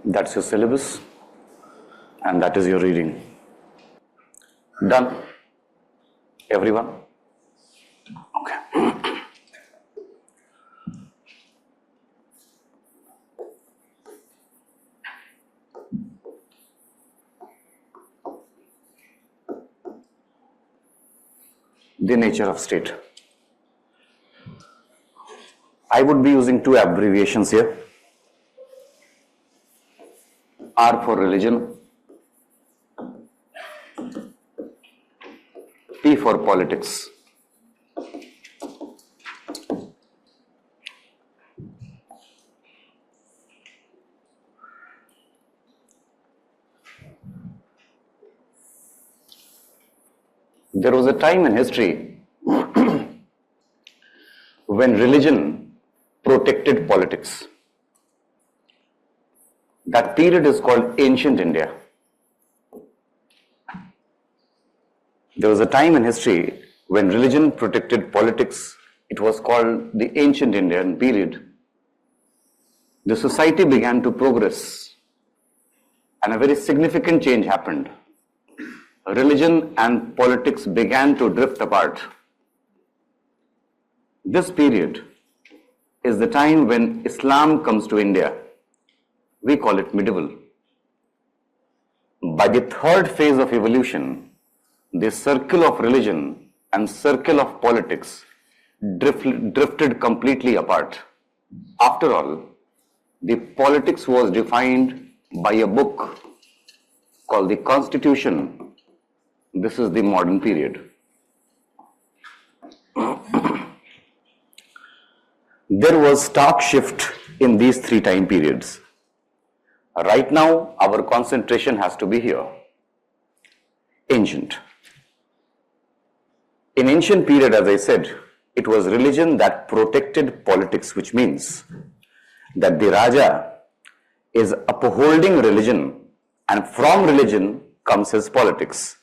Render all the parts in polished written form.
That's your syllabus, and that is your reading. Done? Everyone? Okay. The nature of state. I would be using two abbreviations here. R for religion, P for politics. There was a time in history when religion protected politics. That period is called ancient India. There was a time in history when religion protected politics. It was called the ancient Indian period. The society began to progress, and a very significant change happened. Religion and politics began to drift apart. This period is the time when Islam comes to India. We call it medieval. By the third phase of evolution, the circle of religion and circle of politics drifted completely apart. After all, the politics was defined by a book called the Constitution. This is the modern period. There was stark shift in these three time periods. Right now, our concentration has to be here. Ancient. In ancient period, as I said, it was religion that protected politics, which means that the Raja is upholding religion, and from religion comes his politics.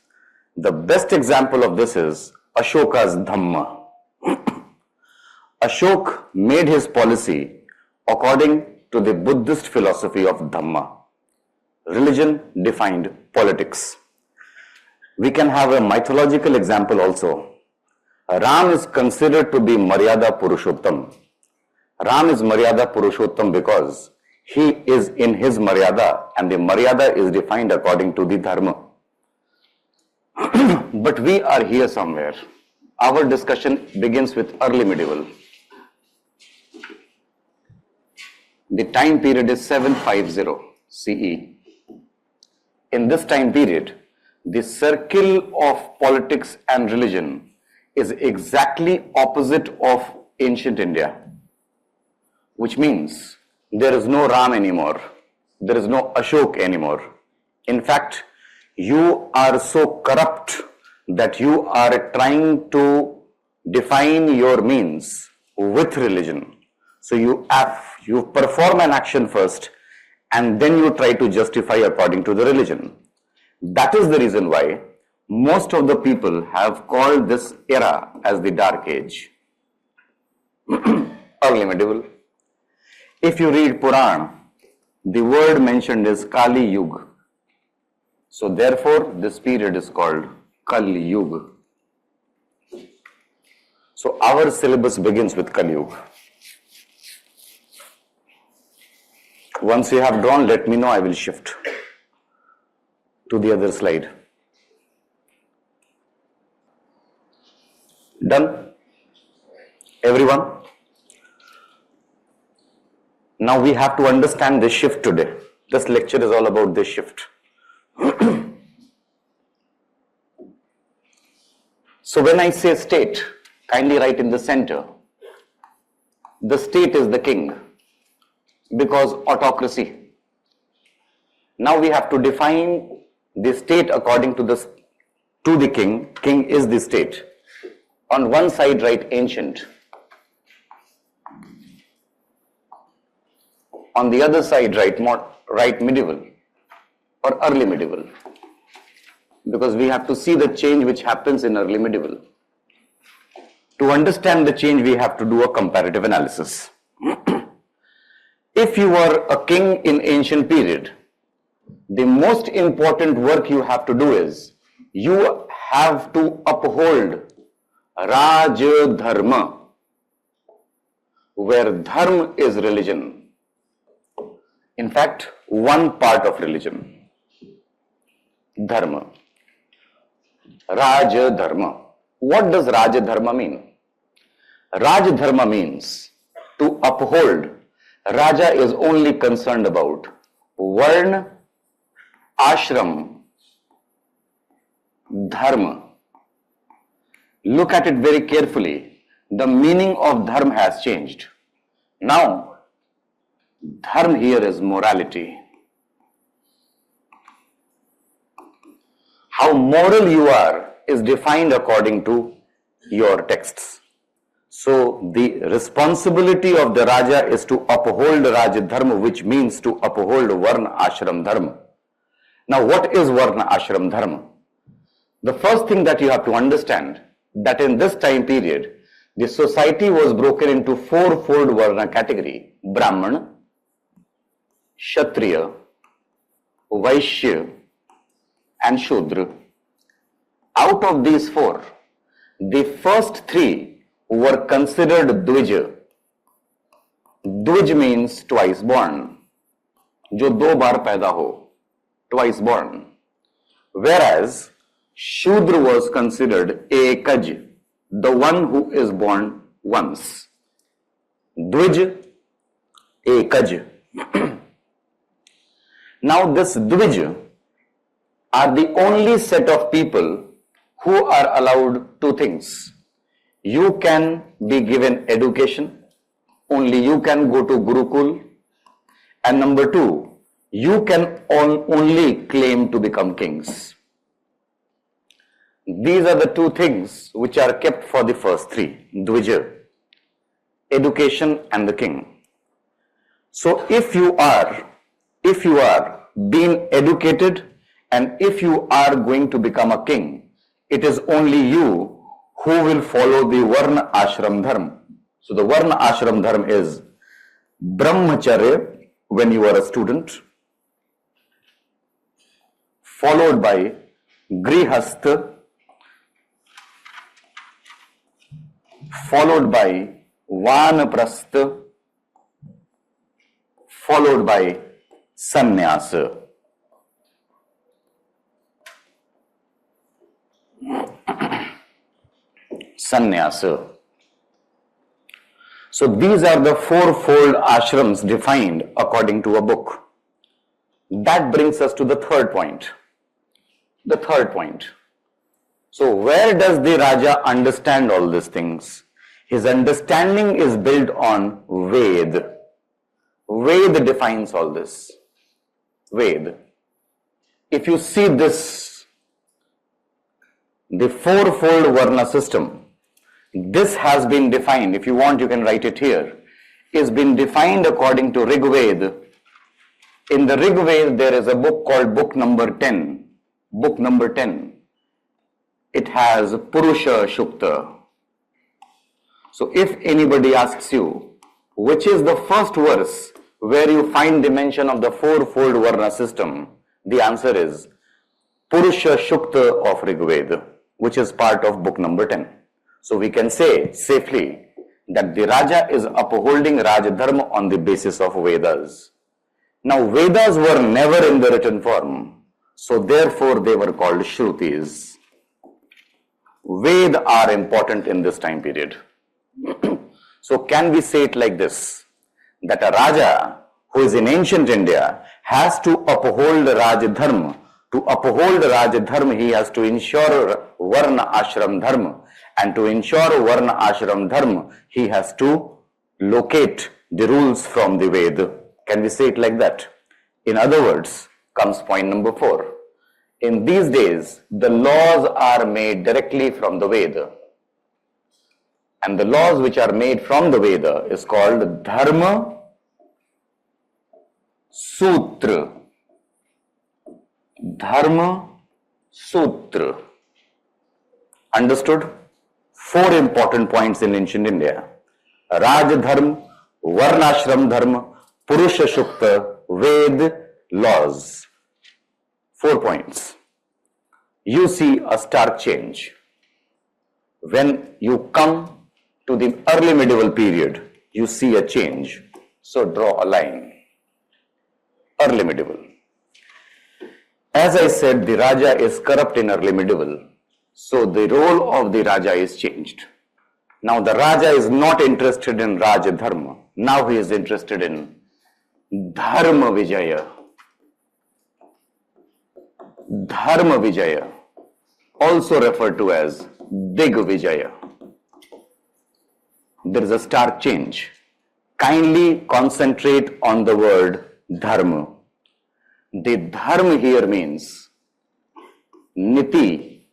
The best example of this is Ashoka's Dhamma. Ashok made his policy according to the Buddhist philosophy of Dhamma. Religion defined politics. We can have a mythological example also. Ram is considered to be Maryada Purushottam. Ram is Maryada Purushottam because he is in his Maryada, and the Maryada is defined according to the Dharma. But we are here somewhere. Our discussion begins with early medieval. The time period is 750 CE. In this time period, the circle of politics and religion is exactly opposite of ancient India, which means there is no Ram anymore. There is no Ashok anymore. In fact, you are so corrupt that you are trying to define your means with religion. So you perform an action first, and then you try to justify according to the religion. That is the reason why most of the people have called this era as the Dark Age. Early medieval. If you read Puran, the word mentioned is Kali Yuga. So therefore, this period is called Kali Yuga. So our syllabus begins with Kali Yuga. Once you have drawn, let me know, I will shift to the other slide. Done? Everyone? Now we have to understand this shift today. This lecture is all about this shift. So when I say state, kindly write in the center. The state is the king, because autocracy. Now we have to define the state according to the king. King is the state. On one side write ancient. On the other side write medieval or early medieval, because we have to see the change which happens in early medieval. To understand the change, we have to do a comparative analysis. If you were a king in ancient period, the most important work you have to do is you have to uphold Raj Dharma, where dharma is religion. In fact, one part of religion. Dharma. Raj Dharma. What does Raj Dharma mean? Raj Dharma means to uphold. Raja is only concerned about Varna, Ashram, Dharma. Look at it very carefully. The meaning of dharma has changed. Now, dharma here is morality. How moral you are is defined according to your texts. So, the responsibility of the Raja is to uphold Raj Dharma, which means to uphold Varna Ashram Dharma. Now, what is Varna Ashram Dharma? The first thing that you have to understand that in this time period, the society was broken into fourfold Varna category: Brahman, Kshatriya, Vaishya, and Shudra. Out of these four, the first three were considered Dvij. Dvij means twice born, जो दो बार पैदा हो, twice born. Whereas Shudra was considered Ekaj, the one who is born once. Dvij, Ekaj. Now this Dvij are the only set of people who are allowed two things. You can be given education, only you can go to Gurukul, and number two, you can only claim to become kings. These are the two things which are kept for the first three, Dvija, education and the king. So if you are being educated and if you are going to become a king, it is only you who will follow the Varna Ashram Dharma. So the Varna Ashram Dharma is Brahmacharya when you are a student, followed by Grihastha, followed by Vanaprastha, followed by Sannyasa. Sannyasa. So these are the fourfold ashrams defined according to a book. That brings us to the third point. The third point. So where does the Raja understand all these things? His understanding is built on Ved. Ved defines all this. Ved. If you see this, the fourfold Varna system, this has been defined, if you want you can write it here, is been defined according to Rig Veda. In the Rig Veda there is a book called book number 10. Book number 10. It has Purusha Shukta. So if anybody asks you, which is the first verse where you find the mention of the fourfold Varna system, the answer is Purusha Shukta of Rig Veda, which is part of book number 10. So we can say safely that the Raja is upholding Raj Dharma on the basis of Vedas. Now Vedas were never in the written form, so therefore they were called Shrutis. Ved are important in this time period. So can we say it like this, that a Raja who is in ancient India has to uphold Raj Dharma. To uphold Raj Dharma, he has to ensure Varna Ashram Dharma. And to ensure Varna Ashram Dharma, he has to locate the rules from the Veda. Can we say it like that? In other words, comes point number 4. In these days, the laws are made directly from the Veda. And the laws which are made from the Veda is called Dharma Sutra. Dharma Sutra. Understood? 4 important points in ancient India: Raj Dharma, Varnashram Dharma, Purusha Shukta, Ved, laws. 4 points. You see a stark change. When you come to the early medieval period, you see a change. So draw a line. Early medieval. As I said, the Raja is corrupt in early medieval. So the role of the Raja is changed. Now the Raja is not interested in Raj Dharma. Now he is interested in Dharma Vijaya. Dharma Vijaya, also referred to as Digvijaya. There is a stark change. Kindly concentrate on the word Dharma. The Dharma here means Niti.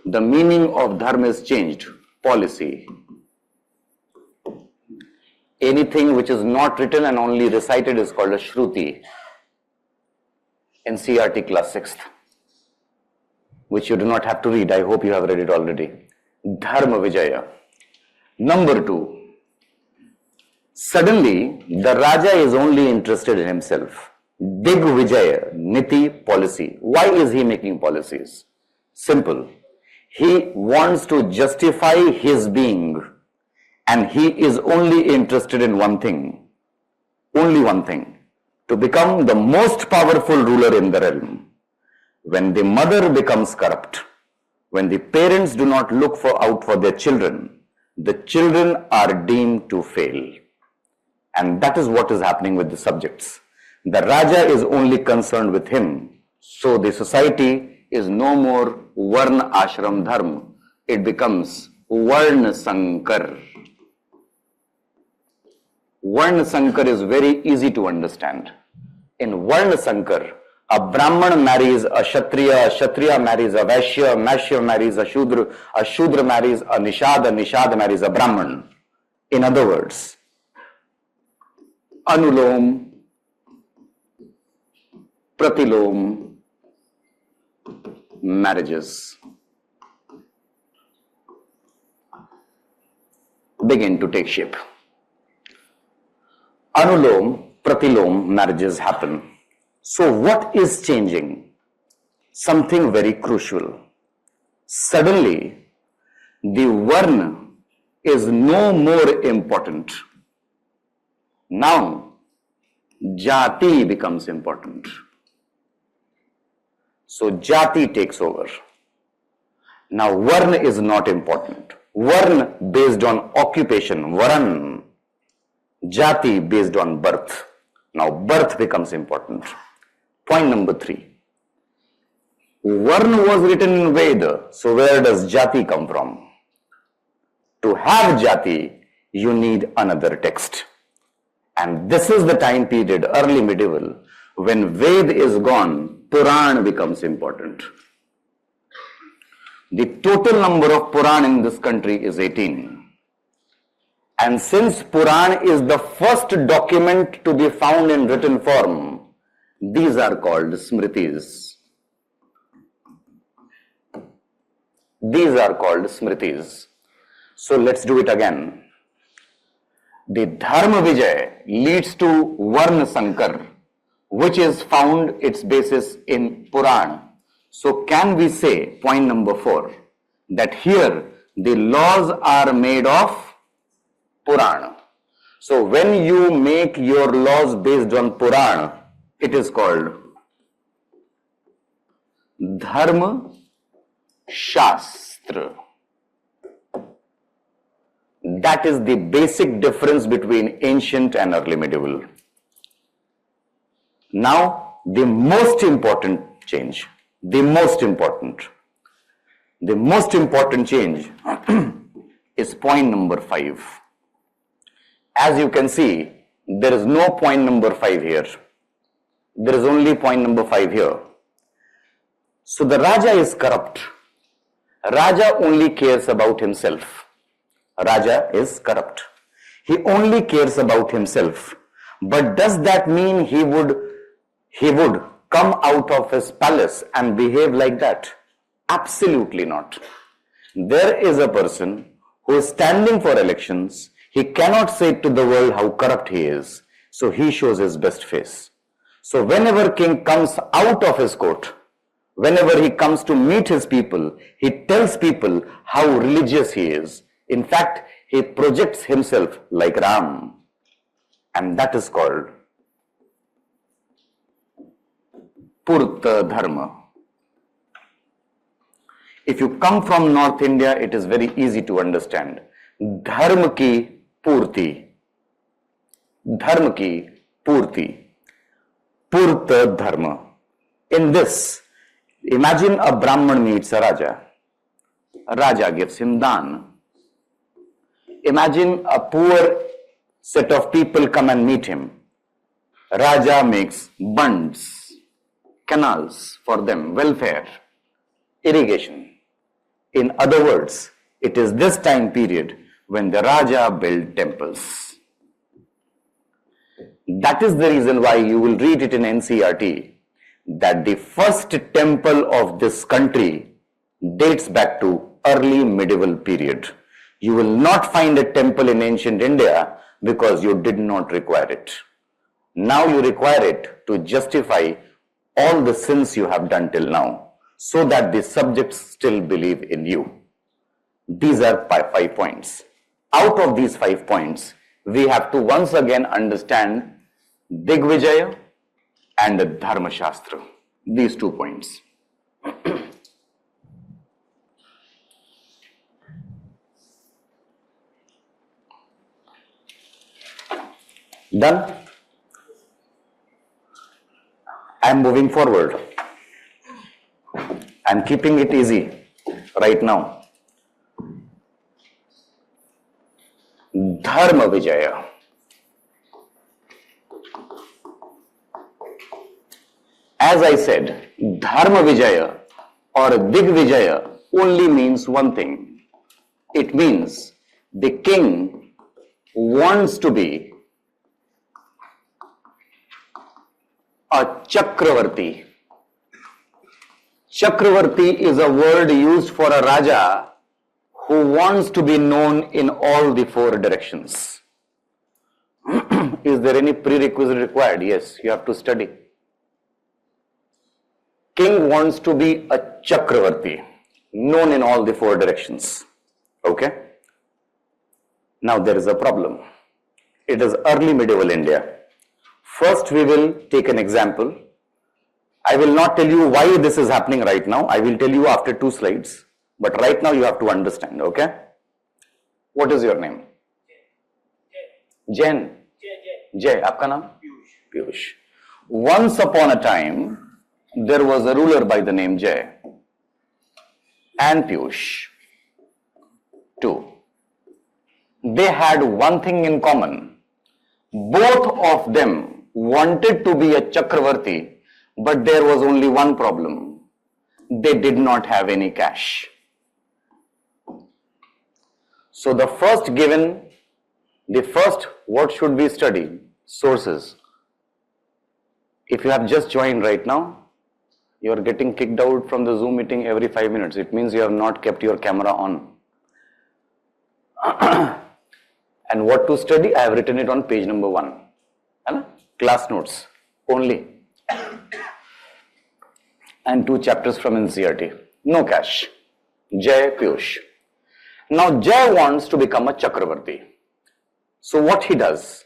The meaning of Dharma is changed. Policy. Anything which is not written and only recited is called a Shruti. In CRT class 6th, which you do not have to read. I hope you have read it already. Dharma Vijaya. Number 2. Suddenly, the Raja is only interested in himself. Digvijaya, Niti, policy. Why is he making policies? Simple. He wants to justify his being, and he is only interested in one thing. Only one thing. To become the most powerful ruler in the realm. When the mother becomes corrupt, when the parents do not look out for their children, the children are deemed to fail. And that is what is happening with the subjects. The Raja is only concerned with him. So the society is no more Varna Ashram Dharma. It becomes Varna Sankar. Varna Sankar is very easy to understand. In Varna Sankar, a Brahman marries a Kshatriya marries a Vaishya marries a Shudra marries a Nishad marries a Brahman. In other words, Anulom, Pratilom marriages begin to take shape. Anulom, Pratilom marriages happen. So what is changing? Something very crucial. Suddenly, the Varna is no more important. Now, Jati becomes important. So Jati takes over. Now Varna is not important. Varna based on occupation, Varan. Jati based on birth. Now birth becomes important. Point number 3. Varna was written in Veda. So where does Jati come from? To have Jati, you need another text. And this is the time period, early medieval, when Veda is gone, Puran becomes important. The total number of Puran in this country is 18. And since Puran is the first document to be found in written form, these are called Smritis. These are called Smritis. So let's do it again. The Dharma Vijay leads to Varna Sankar, which is found its basis in Puran. So can we say, point number 4, that here the laws are made of Purana. So when you make your laws based on Purana, it is called Dharma Shastra. That is the basic difference between ancient and early medieval. Now, the most important change, the most important change is point number 5. As you can see, there is no point number 5 here. There is only point number 5 here. So the Raja is corrupt. Raja only cares about himself. Raja is corrupt. He only cares about himself. But does that mean he would come out of his palace and behave like that? Absolutely not. There is a person who is standing for elections. He cannot say to the world how corrupt he is. So he shows his best face. So whenever king comes out of his court, whenever he comes to meet his people, he tells people how religious he is. In fact, he projects himself like Ram. And that is called Purta Dharma. If you come from North India, it is very easy to understand. Dharma ki purti. Dharma ki purti. Purta Dharma. In this, imagine a Brahman meets a Raja. A Raja gives him dan. Imagine a poor set of people come and meet him. Raja makes bunds, canals for them, welfare, irrigation. In other words, it is this time period when the Raja built temples. That is the reason why you will read it in NCERT that the first temple of this country dates back to early medieval period. You will not find a temple in ancient India because you did not require it. Now you require it to justify all the sins you have done till now, so that the subjects still believe in you. These are 5 points. Out of these 5 points, we have to once again understand Digvijaya and the Dharma Shastra. These 2 points. Done? I am moving forward. I am keeping it easy right now. Dharma Vijaya. As I said, Dharma Vijaya or Digvijaya only means one thing. It means the king wants to be a Chakravarti. Chakravarti is a word used for a Raja who wants to be known in all the 4 directions. Is there any prerequisite required? Yes, you have to study. King wants to be a Chakravarti, known in all the 4 directions. Okay? Now there is a problem. It is early medieval India. First, we will take an example. I will not tell you why this is happening right now. I will tell you after 2 slides. But right now you have to understand, okay? What is your name? Jain. Jay. Aapka naam? Piyush. Once upon a time, there was a ruler by the name Jay and Piyush. 2. They had one thing in common. Both of them wanted to be a Chakravarti, but there was only one problem. They did not have any cash. So the first, what should we study? Sources. If you have just joined right now, you are getting kicked out from the Zoom meeting every 5 minutes. It means you have not kept your camera on. And what to study? I have written it on page number 1. Class notes only. And 2 chapters from NCERT. No cash. Jay, Piyush. Now Jay wants to become a Chakravarti. So what he does?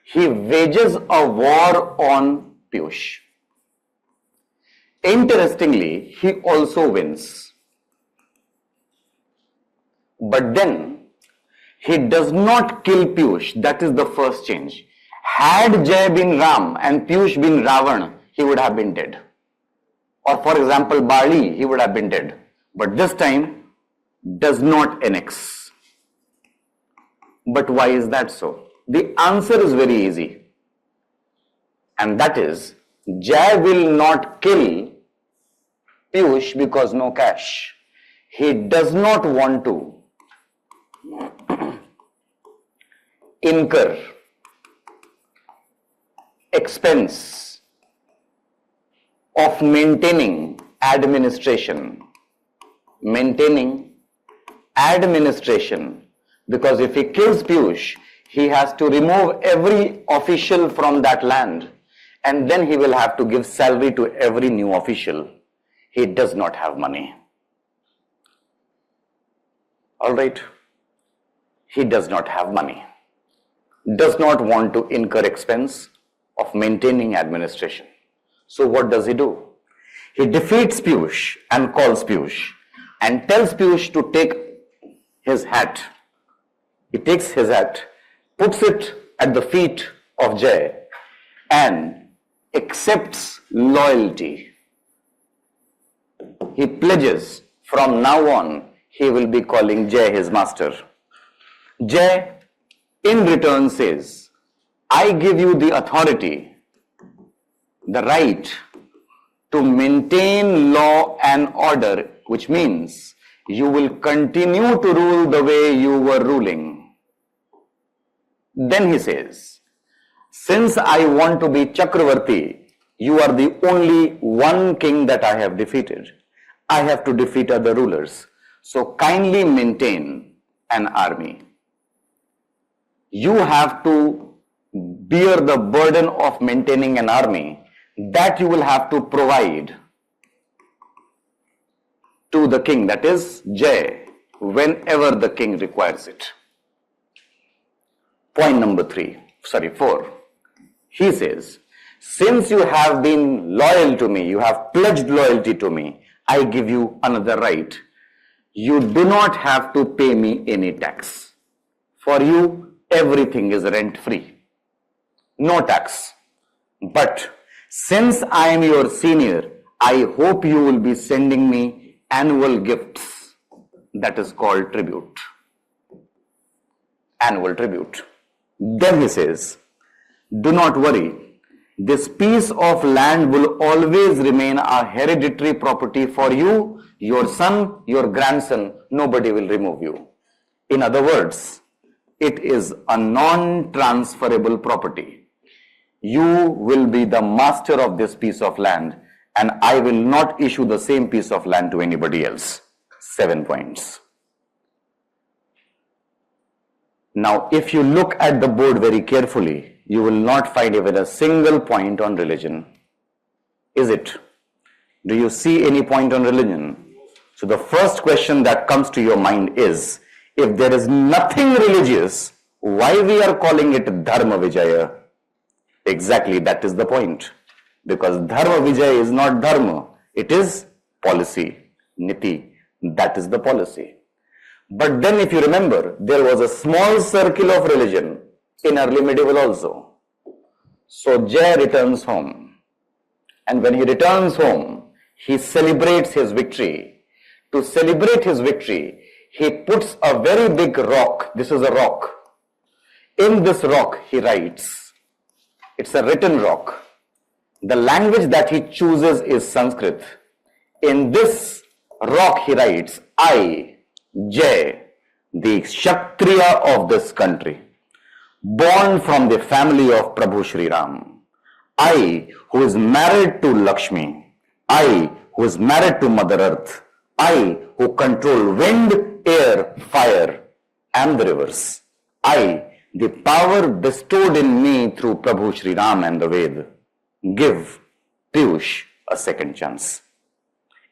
He wages a war on Piyush. Interestingly, he also wins. But then, he does not kill Piyush. That is the first change. Had Jay been Ram and Piyush been Ravan, he would have been dead. Or for example, Bali, he would have been dead. But this time, does not annex. But why is that so? The answer is very easy. And that is, Jay will not kill Piyush because no cash. He does not want to incur expense of maintaining administration. Because if he kills Piyush, He has to remove every official from that land, and then he will have to give salary to every new official. He does not have money. All right. He does not have money. Does not want to incur expense of maintaining administration. So what does he do? He defeats Piyush and calls Piyush and tells Piyush to take his hat. He takes his hat, puts it at the feet of Jay and accepts loyalty. He pledges from now on he will be calling Jay his master. Jay in return says, I give you the authority, the right to maintain law and order, which means you will continue to rule the way you were ruling. Then he says, since I want to be Chakravarti, you are the only one king that I have defeated. I have to defeat other rulers. So kindly maintain an army. You have to bear the burden of maintaining an army that you will have to provide to the king, that is Jay, whenever the king requires it. Point number 4. He says, since you have been loyal to me, you have pledged loyalty to me, I give you another right. You do not have to pay me any tax. For you, everything is rent-free. No tax. But since I am your senior, I hope you will be sending me annual gifts. That is called tribute. Annual tribute. Then he says, do not worry. This piece of land will always remain a hereditary property for you, your son, your grandson. Nobody will remove you. In other words, it is a non-transferable property. You will be the master of this piece of land, and I will not issue the same piece of land to anybody else. 7 points. Now, if you look at the board very carefully, you will not find even a single point on religion. Is it? Do you see any point on religion? So the first question that comes to your mind is, if there is nothing religious, why we are calling it Dharma Vijaya? Exactly, that is the point. Because Dharma Vijaya is not Dharma, it is policy, Niti. That is the policy. But then if you remember, there was a small circle of religion in early medieval also. So Jay returns home. And when he returns home, he celebrates his victory. To celebrate his victory, he puts a very big rock. This is a rock. In this rock, he writes. It's a written rock. The language that he chooses is Sanskrit. In this rock, he writes, I, Jay, the Kshatriya of this country, born from the family of Prabhu Shri Ram, I, who is married to Lakshmi, I, who is married to Mother Earth, I, who control wind, air, fire, and the rivers, I, the power bestowed in me through Prabhu Shri Ram and the Ved, give Piyush a second chance.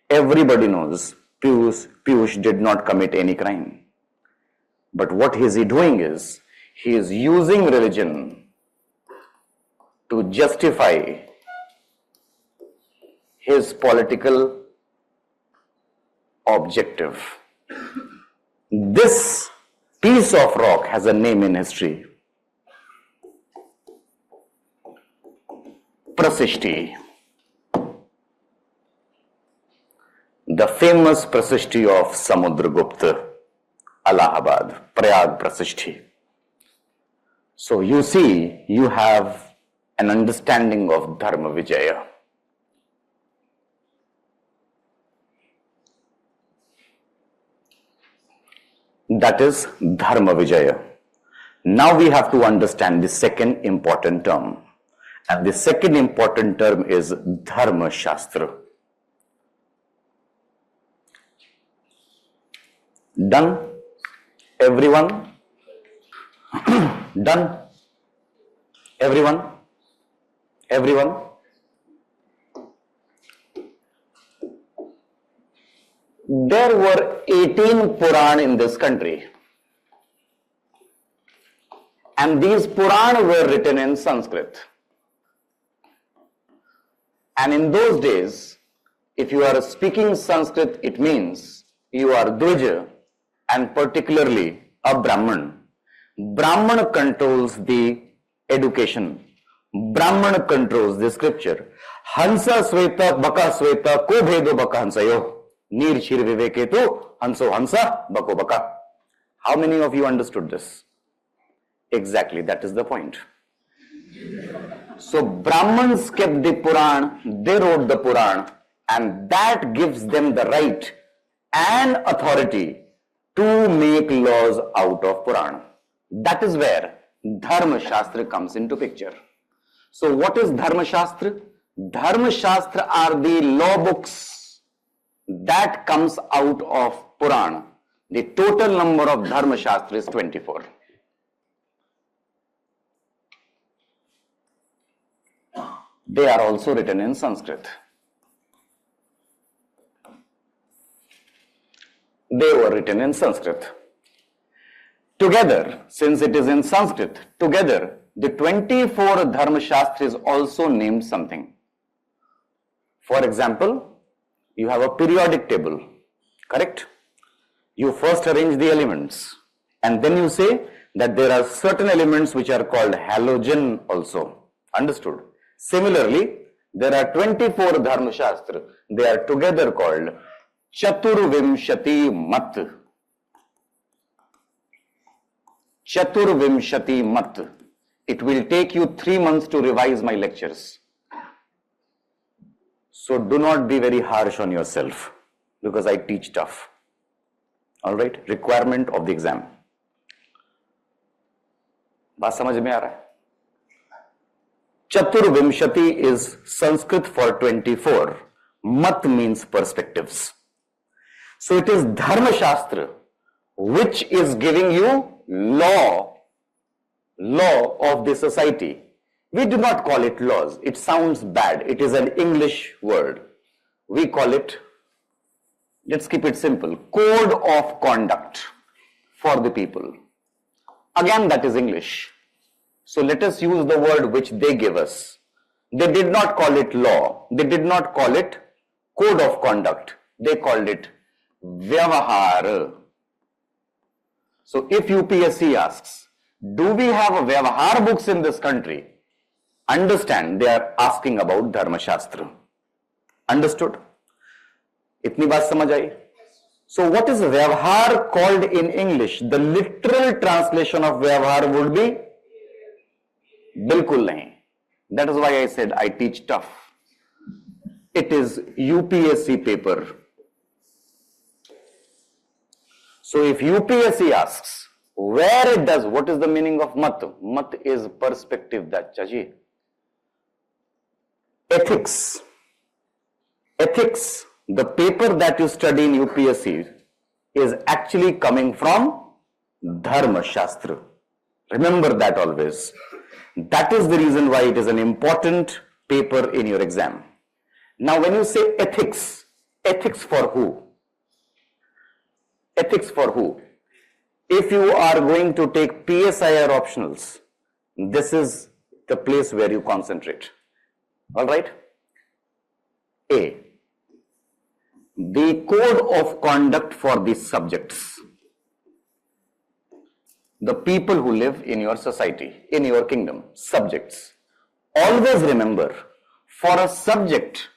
Everybody knows Piyush did not commit any crime. But what is he doing is, he is using religion to justify his political objective. This piece of rock has a name in history. Prasishti. The famous Prasishti of Samudragupta, Allahabad, Prayag Prasishti. So you see, you have an understanding of Dharma Vijaya. That is Dharma Vijaya. Now we have to understand the second important term. And the second important term is Dharma Shastra. Done? Everyone? Done? Everyone? Everyone? There were 18 Puran in this country. And these Puran were written in Sanskrit. And in those days, if you are speaking Sanskrit, it means you are Dvija and particularly a Brahman. Brahman controls the education. Brahman controls the scripture. Hansa Sveta Baka Sveta Ko Bhedo Baka Hansayo. Nir Shir Viveketu Hanso Hansa Bako Baka. How many of you understood this? Exactly, that is the point. So Brahmins kept the Puran, they wrote the Puran, and that gives them the right and authority to make laws out of Puran. That is where Dharma Shastra comes into picture. So what is Dharma Shastra? Dharma Shastra are the law books that comes out of Puran. The total number of Dharma Shastra is 24. They are also written in Sanskrit. They were written in Sanskrit. Together, since it is in Sanskrit, together the 24 Dharma Shastra is also named something. For example, you have a periodic table, correct? You first arrange the elements and then you say that there are certain elements which are called halogen also. Understood? Similarly, there are 24 Dharma Shastra. They are together called Chaturvimshati Mat. Chaturvimshati Mat. It will take you 3 months to revise my lectures. So do not be very harsh on yourself because I teach tough. Alright? Requirement of the exam. बात समझ में आ रहा है? Chaturvimshati is Sanskrit for 24. Mat means perspectives. So it is Dharma Shastra which is giving you law of the society. We do not call it laws. It sounds bad. It is an English word. We call it, let's keep it simple, code of conduct for the people. Again, that is English. So let us use the word which they give us. They did not call it law. They did not call it code of conduct. They called it Vyavahar. So if UPSC asks, do we have a Vyavahar books in this country? Understand, they are asking about Dharma Shastra. Understood? Itni baat samajh aayi? So what is Vyavahar called in English? The literal translation of Vyavahar would be Bilkul nahi. That is why I said I teach tough. It is UPSC paper. So if UPSC asks, where it does, what is the meaning of mat? Mat is perspective, that chaji. Ethics. Ethics, the paper that you study in UPSC is actually coming from Dharma Shastra. Remember that always. That is the reason why it is an important paper in your exam. Now when you say ethics, ethics for who? Ethics for who? If you are going to take PSI or optionals, this is the place where you concentrate. Alright? A. The code of conduct for the subjects. The people who live in your society, in your kingdom, subjects. Always remember, for a subject,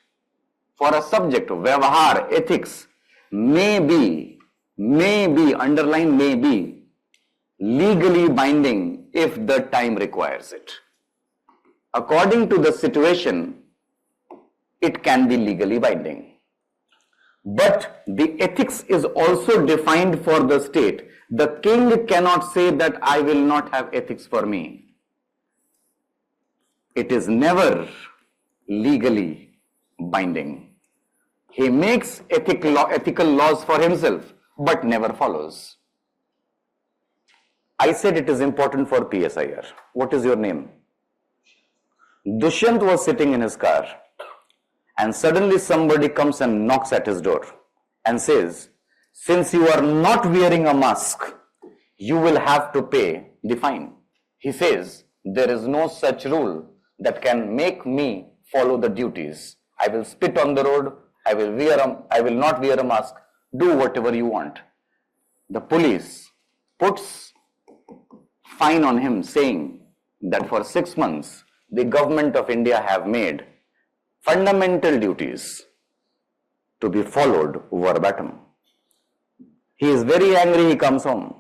Vyavahar, ethics, may be, underline may be, legally binding if the time requires it. According to the situation, it can be legally binding. But the ethics is also defined for the state. The king cannot say that I will not have ethics for me. It is never legally binding. He makes ethical laws for himself, but never follows. I said it is important for PSIR. What is your name? Dushyant was sitting in his car and suddenly somebody comes and knocks at his door and says, since you are not wearing a mask, you will have to pay the fine. He says, there is no such rule that can make me follow the duties. I will spit on the road. I will not wear a mask. Do whatever you want. The police puts fine on him saying that for 6 months, the government of India have made fundamental duties to be followed verbatim. He is very angry, he comes home.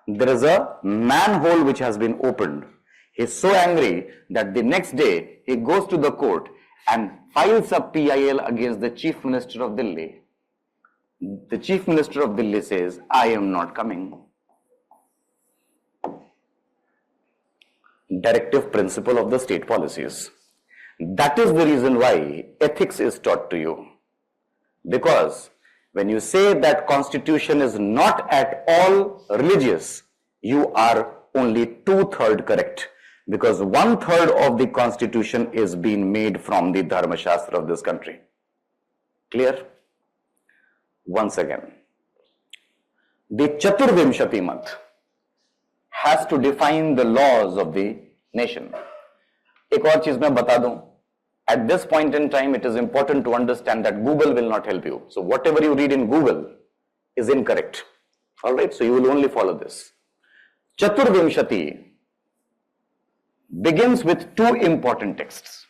There is a manhole which has been opened. He is so angry that the next day he goes to the court and files a PIL against the Chief Minister of Delhi. The Chief Minister of Delhi says, I am not coming. Directive principle of the state policies. That is the reason why ethics is taught to you. Because when you say that constitution is not at all religious, you are only 2/3 correct. Because 1/3 of the constitution is being made from the Dharma Shastra of this country. Clear? Once again, the Chaturvimshati Mat has to define the laws of the nation. एक और चीज मैं बता दूं. At this point in time, it is important to understand that Google will not help you. So whatever you read in Google is incorrect. All right, so you will only follow this. Chaturvimshati begins with 2 important texts.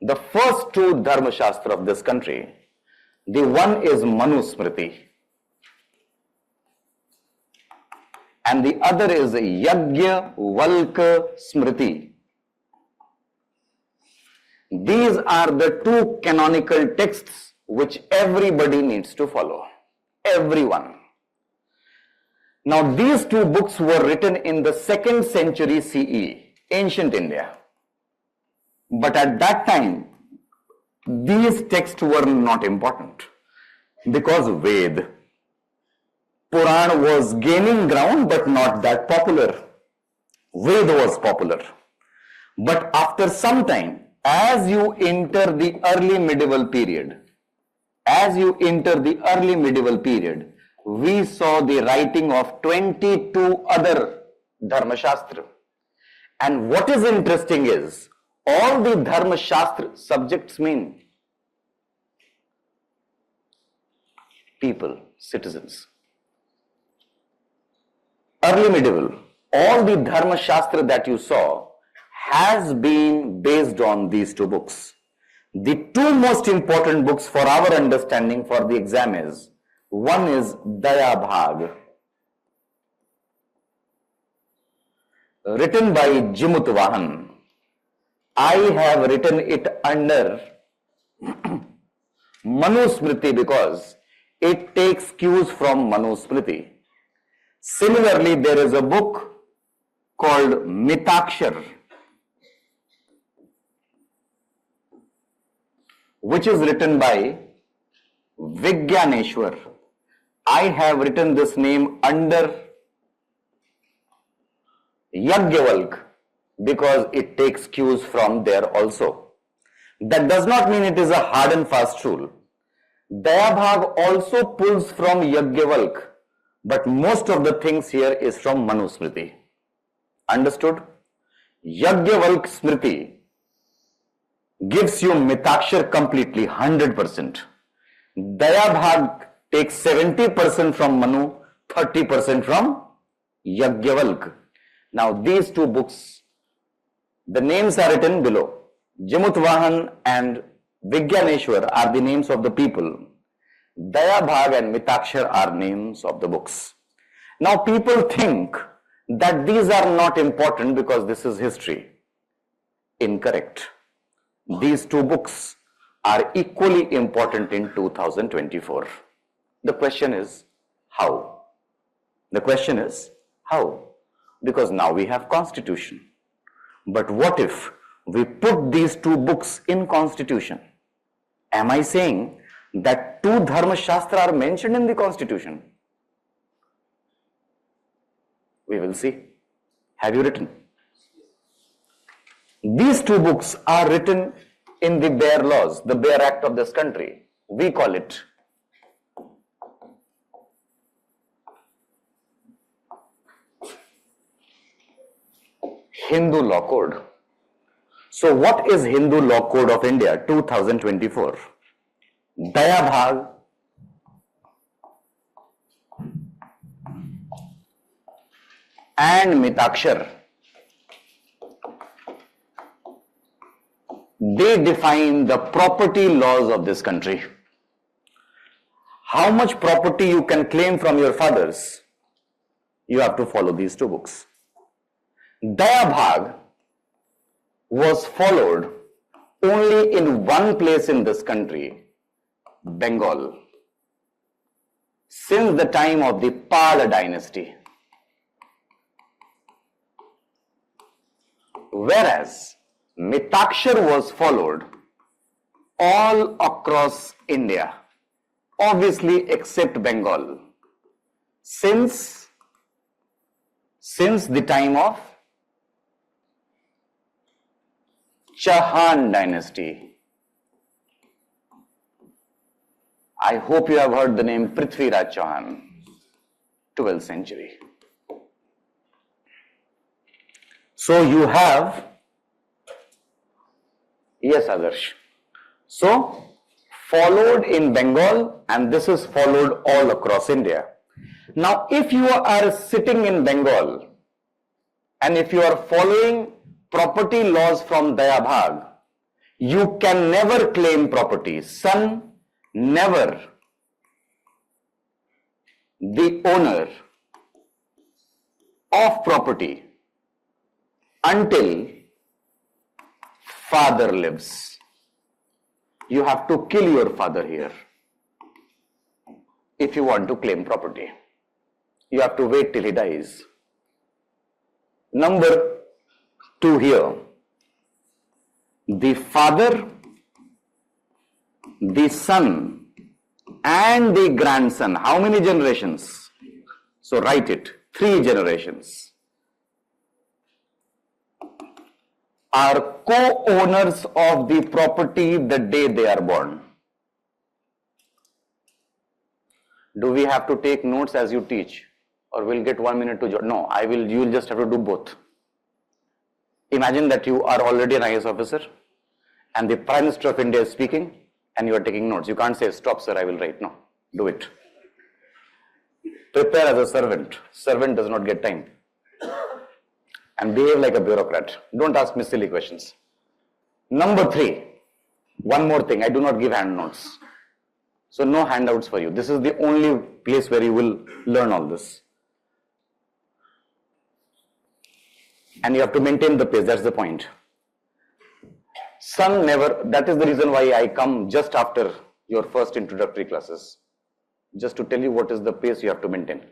The first 2 Dharma Shastra of this country, the one is Manu Smriti and the other is Yajna Valka Smriti. These are the 2 canonical texts which everybody needs to follow. Everyone. Now these 2 books were written in the 2nd century CE, ancient India. But at that time, these texts were not important because Ved, Puran was gaining ground but not that popular. Ved was popular. But after some time, as you enter the early medieval period, we saw the writing of 22 other Dharma Shastra. And what is interesting is, all the Dharma Shastra subjects mean people, citizens. Early medieval, all the Dharma Shastra that you saw has been based on these 2 books. The 2 most important books for our understanding for the exam is, one is Daya Bhag, written by Jimut Vahan. I have written it under Manu Smriti because it takes cues from Manu Smriti. Similarly, there is a book called Mitakshar, which is written by Vigyaneshwar. I have written this name under Yajnavalk because it takes cues from there also. That does not mean it is a hard and fast rule. Dayabhag also pulls from Yajnavalk, but most of the things here is from Manu Smriti. Understood? Yajnavalk Smriti gives you Mitakshar completely, 100%. Dayabhag takes 70% from Manu, 30% from Yajnavalk. Now these 2 books, the names are written below. Jimut Vahan and Vigyaneshwar are the names of the people. Dayabhag and Mitakshar are names of the books. Now people think that these are not important because this is history. Incorrect. These 2 books are equally important in 2024. The question is, how? The question is, how? Because now we have constitution. But what if we put these 2 books in constitution? Am I saying that 2 Dharma Shastra are mentioned in the constitution? We will see. Have you written? These two books are written in the bare laws, the bare act of this country. We call it Hindu Law Code. So what is Hindu Law Code of India 2024? Daya Bhag, and Mitakshar, they define the property laws of this country. How much property you can claim from your fathers, you have to follow these two books. Daya Bhag was followed only in one place in this country, Bengal, since the time of the Pala dynasty. Whereas Mitakshar was followed all across India, obviously except Bengal, since the time of Chauhan dynasty. I hope you have heard the name Prithviraj Chauhan, 12th century. So you have, yes Adarsh, so followed in Bengal, and this is followed all across India. Now if you are sitting in Bengal and if you are following property laws from Daya Bhag, you can never claim property. Son, never the owner of property until father lives. You have to kill your father here if you want to claim property. You have to wait till he dies. Number 2 here, the father, the son and the grandson. How many generations? So write it, 3 generations are co-owners of the property the day they are born. Do we have to take notes as you teach, or we'll get 1 minute to jot? No, you will just have to do both. Imagine that you are already an IAS officer and the Prime Minister of India is speaking and you are taking notes. You can't say, stop sir, I will write. No, do it. Prepare as a servant. Servant does not get time. And behave like a bureaucrat. Don't ask me silly questions. Number 3, one more thing, I do not give hand notes. So no handouts for you. This is the only place where you will learn all this. And you have to maintain the pace, that's the point. Son never, that is the reason why I come just after your first introductory classes. Just to tell you what is the pace you have to maintain.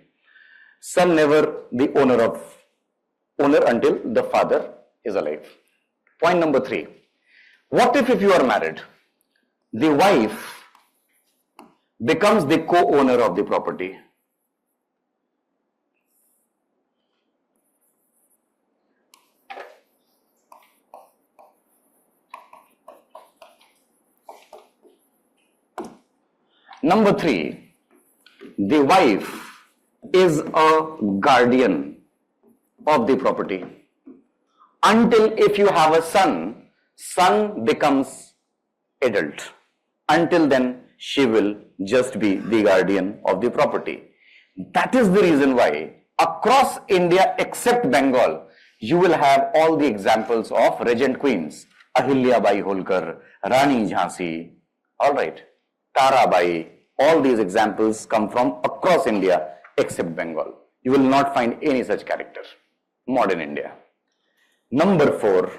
Son never the owner until the father is alive. Point number 3. What if you are married, the wife becomes the co-owner of the property? Number 3, the wife is a guardian of the property. Until if you have a son, son becomes adult. Until then, she will just be the guardian of the property. That is the reason why across India except Bengal, you will have all the examples of regent queens. Ahilya Bai Holkar, Rani Jhansi, alright, Tarabai. All these examples come from across India except Bengal. You will not find any such character. Modern India. Number 4,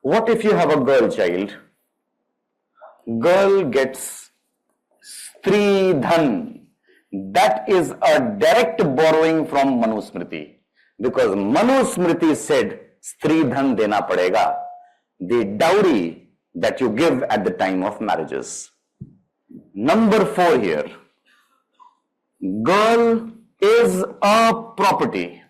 what if you have a girl child? Girl gets Stridhan. That is a direct borrowing from Manusmriti. Because Manusmriti said Stridhan dena padega, the dowry that you give at the time of marriages. Number 4 here, girl is a property.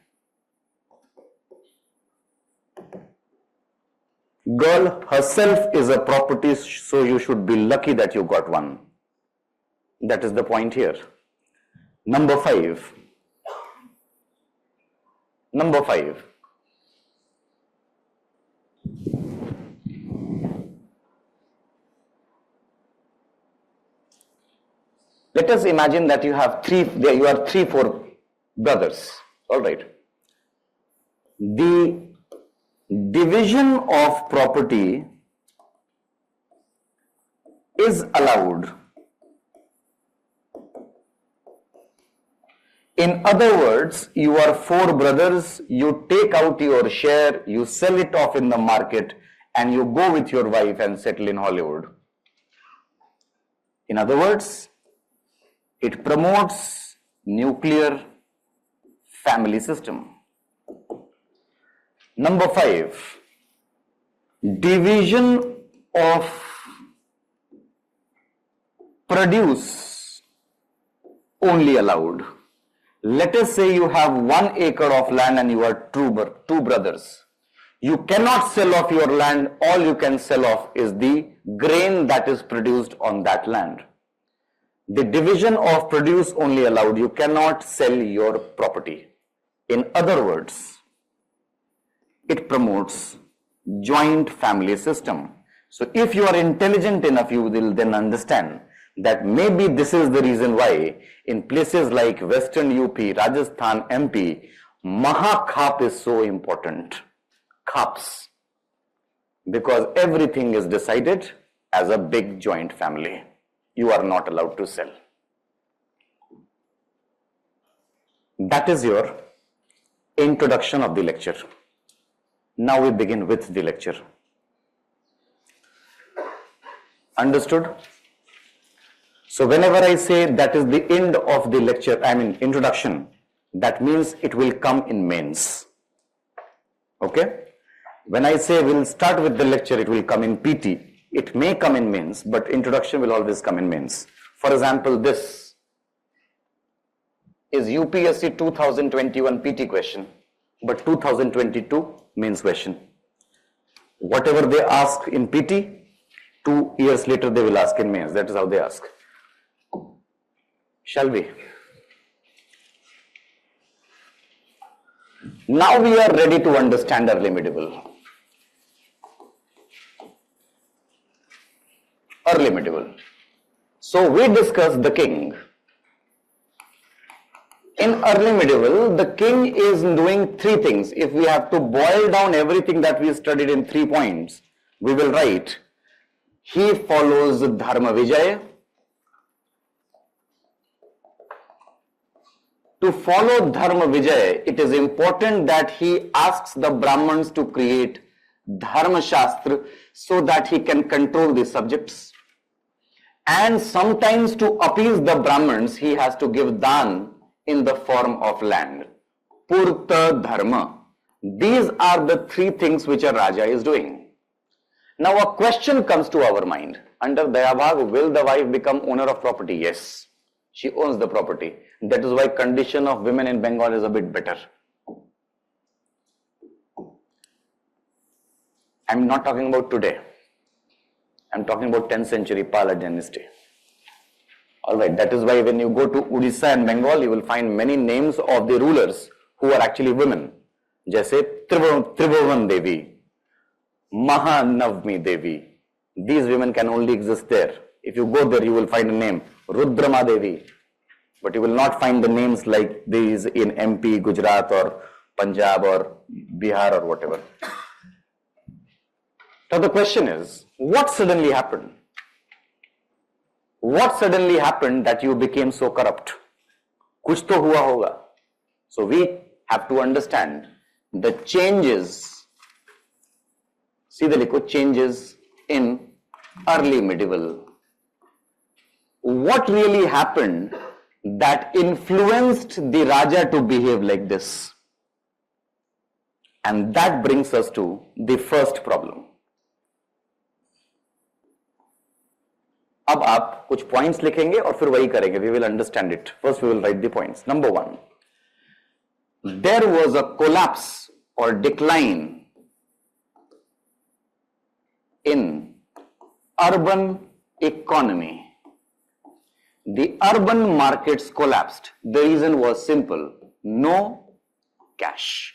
Girl herself is a property, so you should be lucky that you got one. That is the point here. Number five. Let us imagine that you are three, four brothers. All right. The division of property is allowed. In other words, you are four brothers, you take out your share, you sell it off in the market, and you go with your wife and settle in Hollywood. In other words, it promotes nuclear family system. Number five, division of produce only allowed. Let us say you have 1 acre of land and you are two brothers. You cannot sell off your land. All you can sell off is the grain that is produced on that land. The division of produce only allowed. You cannot sell your property. In other words, it promotes joint family system. So if you are intelligent enough, you will then understand that maybe this is the reason why in places like Western UP, Rajasthan, MP, Mahakhap is so important. Khaps. Because everything is decided as a big joint family. You are not allowed to sell. That is your introduction of the lecture. Now we begin with the lecture. Understood? So whenever I say that is the end of the lecture, introduction, that means it will come in mains. Okay? When I say we'll start with the lecture, it will come in PT. It may come in mains, but introduction will always come in mains. For example, this is UPSC 2021 PT question, but 2022 mains question. Whatever they ask in PT, 2 years later they will ask in mains. That is how they ask. Shall we? Now we are ready to understand early medieval. Early medieval. So we discussed the king. In early medieval, the king is doing three things. If we have to boil down everything that we studied in 3 points, we will write, he follows Dharma Vijaya. To follow Dharma Vijaya, it is important that he asks the Brahmins to create Dharma Shastra so that he can control the subjects. And sometimes to appease the Brahmins, he has to give dan in the form of land. Purta Dharma. These are the 3 things which a Raja is doing. Now a question comes to our mind. Under Dayabhag, will the wife become owner of property? Yes. She owns the property. That is why condition of women in Bengal is a bit better. I am not talking about today. I am talking about 10th century Pala dynasty. Alright, that is why when you go to Odisha and Bengal, you will find many names of the rulers who are actually women. Jaise Tribhuvan Devi, Mahanavmi Devi. These women can only exist there. If you go there, you will find a name, Rudrama Devi. But you will not find the names like these in MP, Gujarat or Punjab or Bihar or whatever. So the question is, what suddenly happened? What suddenly happened that you became so corrupt? Kuch to hua hoga. So we have to understand the changes. See the likho, changes in early medieval. What really happened that influenced the Raja to behave like this? And that brings us to the first problem. अब आप कुछ points लिखेंगे और फिर वही करेंगे. We will understand it. First we will write the points. Number 1. There was a collapse or decline in urban economy, the urban markets collapsed. The reason was simple: no cash.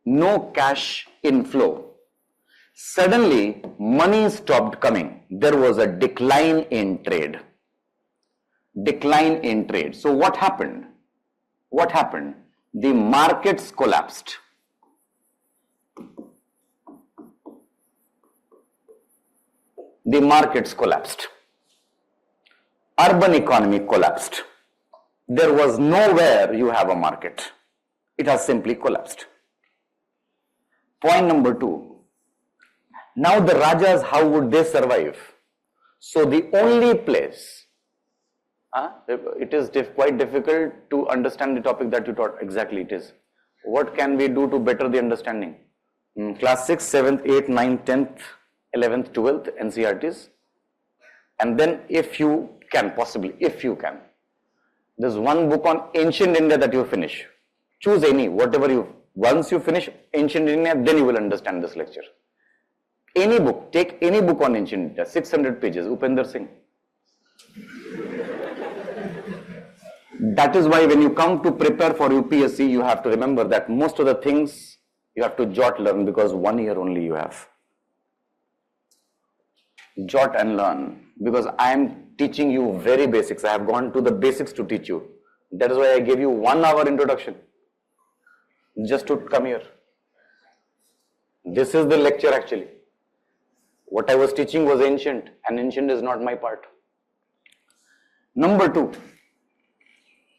No cash inflow. Suddenly, money stopped coming. There was a decline in trade. Decline in trade. So what happened? What happened? The markets collapsed. The markets collapsed. Urban economy collapsed. There was nowhere you have a market. It has simply collapsed. Point number 2. Now the Rajas, how would they survive? So the only place, it is quite difficult to understand the topic that you taught. Exactly it is. What can we do to better the understanding? Class 6, 7th, 8th, 9th, 10th, 11th, 12th, NCRTs. And then if you can, possibly, if you can, there's one book on ancient India that you finish. Choose any, whatever you, once you finish ancient India, then you will understand this lecture. Any book, take any book on ancient India, 600 pages, Upender Singh. That is why when you come to prepare for UPSC, you have to remember that most of the things you have to learn, because 1 year only you have. Jot and learn, because I am teaching you very basics. I have gone to the basics to teach you. That is why I gave you 1 hour introduction, just to come here. This is the lecture actually. What I was teaching was ancient, and ancient is not my part. Number 2,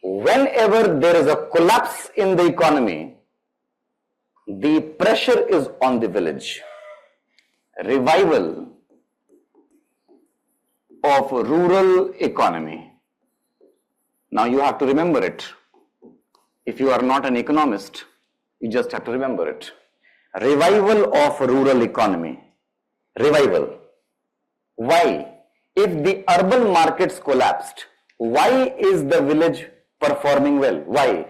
whenever there is a collapse in the economy, the pressure is on the village. Revival of rural economy. Now you have to remember it. If you are not an economist, you just have to remember it. Revival of rural economy. Revival. Why? If the urban markets collapsed, why is the village performing well? Why?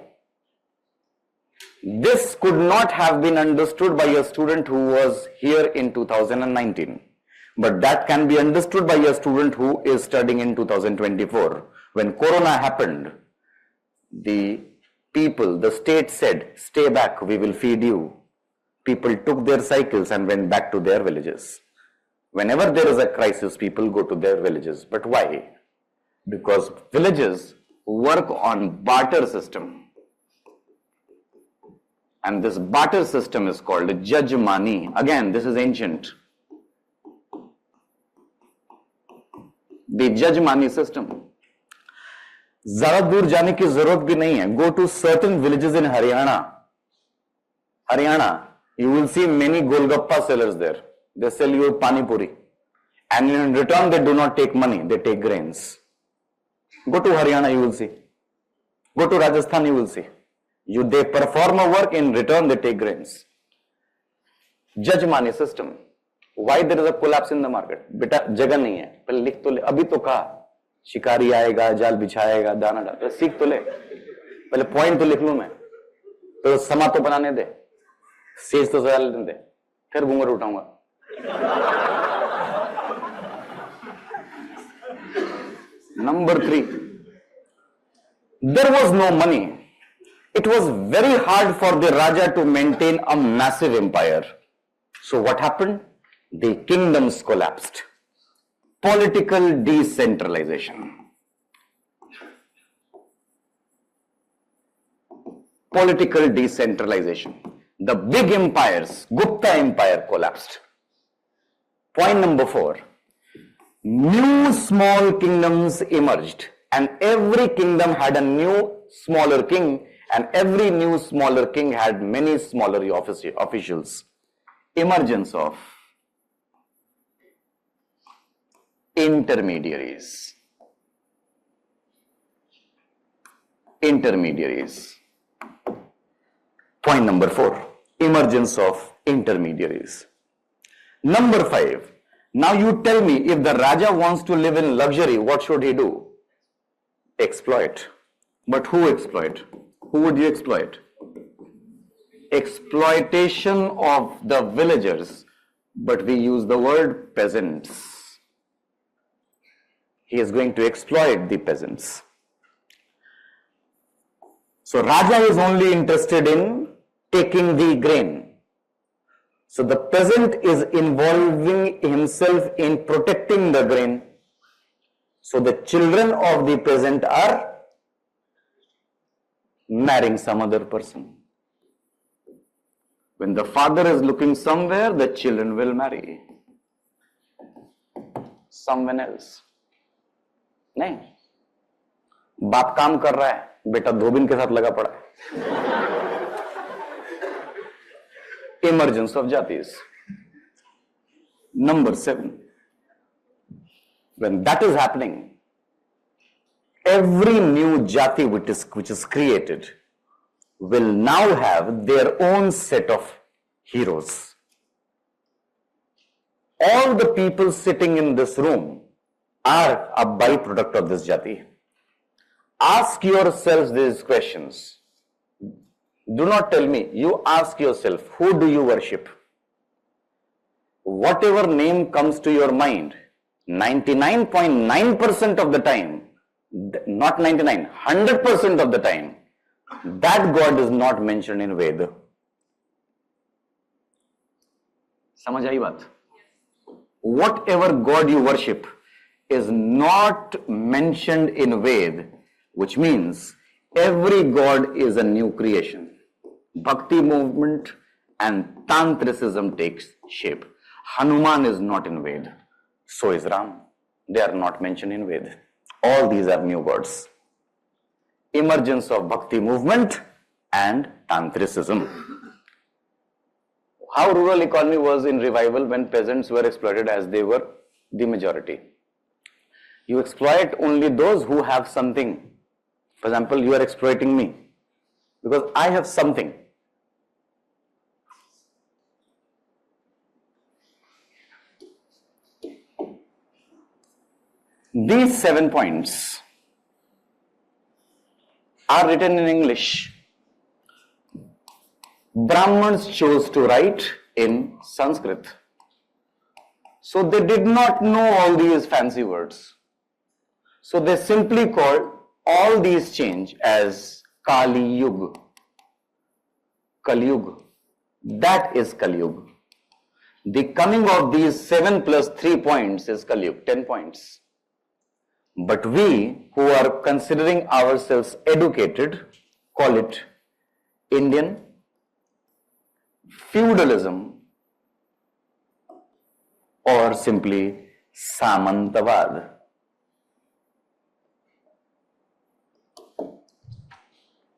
This could not have been understood by a student who was here in 2019. But that can be understood by a student who is studying in 2024. When Corona happened, the people, the state said, stay back, we will feed you. People took their cycles and went back to their villages. Whenever there is a crisis, people go to their villages. But why? Because villages work on barter system. And this barter system is called Jajmani. Again, this is ancient. The Jajmani system. ज़्यादा दूर जाने की जरूरत भी नहीं है. Go to certain villages in Haryana. You will see many Golgappa sellers there. They sell you pani puri. And in return, they do not take money, they take grains. Go to Haryana, you will see. Go to Rajasthan, you will see. They perform a work, in return, they take grains. Jajmani system. Why there is a collapse in the market? बेटा जगह नहीं है. पहले लिख तो ले. अभी तो कहा शिकारी आएगा, जाल बिछाएगा, दाना डाल. सीख तो ले. पहले पॉइंट तो लिख लूं मैं. तो समा तो बनाने दे. सेज तो सजा लेने दे. फिर घूंघट उठाऊंगा. Number 3. There was no money. It was very hard for the Raja to maintain a massive empire. So what happened? The kingdoms collapsed. Political decentralization. Political decentralization. The big empires, Gupta Empire collapsed. Point number 4. New small kingdoms emerged, and every kingdom had a new smaller king, and every new smaller king had many smaller officials. Emergence of intermediaries. Intermediaries. Point number 4. Emergence of intermediaries. Number 5. Now you tell me, if the Raja wants to live in luxury, what should he do? Exploit. But who exploit? Who would you exploit? Exploitation of the villagers but we use the word peasants. He is going to exploit the peasants. So Raja is only interested in taking the grain. So the peasant is involving himself in protecting the grain. So the children of the peasant are marrying some other person. When the father is looking somewhere, the children will marry someone else. नहीं, बाप काम कर रहा है, बेटा धोबिन के साथ लगा पड़ा है. Emergence of jatis. Number 7. When that is happening, every new jati which is created will now have their own set of heroes. All the people sitting in this room are a byproduct of this jati. Ask yourselves these questions. Do not tell me. You ask yourself, who do you worship? Whatever name comes to your mind, 99.9% of the time, not 99, 100% of the time, that God is not mentioned in Veda. समझ आई बात? Whatever God you worship is not mentioned in Veda, which means every God is a new creation. Bhakti movement and Tantricism takes shape. Hanuman is not in Veda. So is Ram. They are not mentioned in Veda. All these are new gods. Emergence of Bhakti movement and Tantricism. How rural economy was in revival when peasants were exploited as they were the majority. You exploit only those who have something. For example, you are exploiting me because I have something. These 7 points are written in English. Brahmins chose to write in Sanskrit. So they did not know all these fancy words. So they simply called all these change as Kali Yuga. Kali Yuga. That is Kali Yuga. The coming of these 7 plus 3 points is Kali Yuga, 10 points. But we who are considering ourselves educated call it Indian feudalism or simply Samantavad.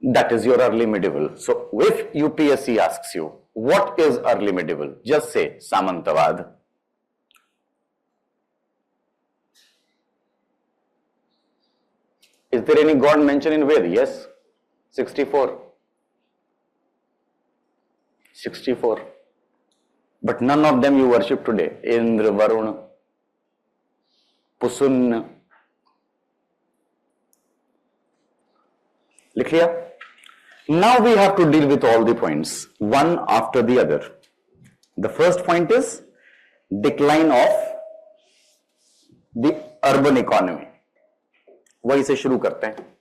That is your early medieval. So if UPSC asks you, what is early medieval? Just say Samantavad. Is there any god mentioned in Veda? Yes. 64. 64. But none of them you worship today. Indra, Varuna, Pusun. लिख लिया? Now we have to deal with all the points, one after the other. The first point is decline of the urban economy. वहीं से शुरू करते हैं.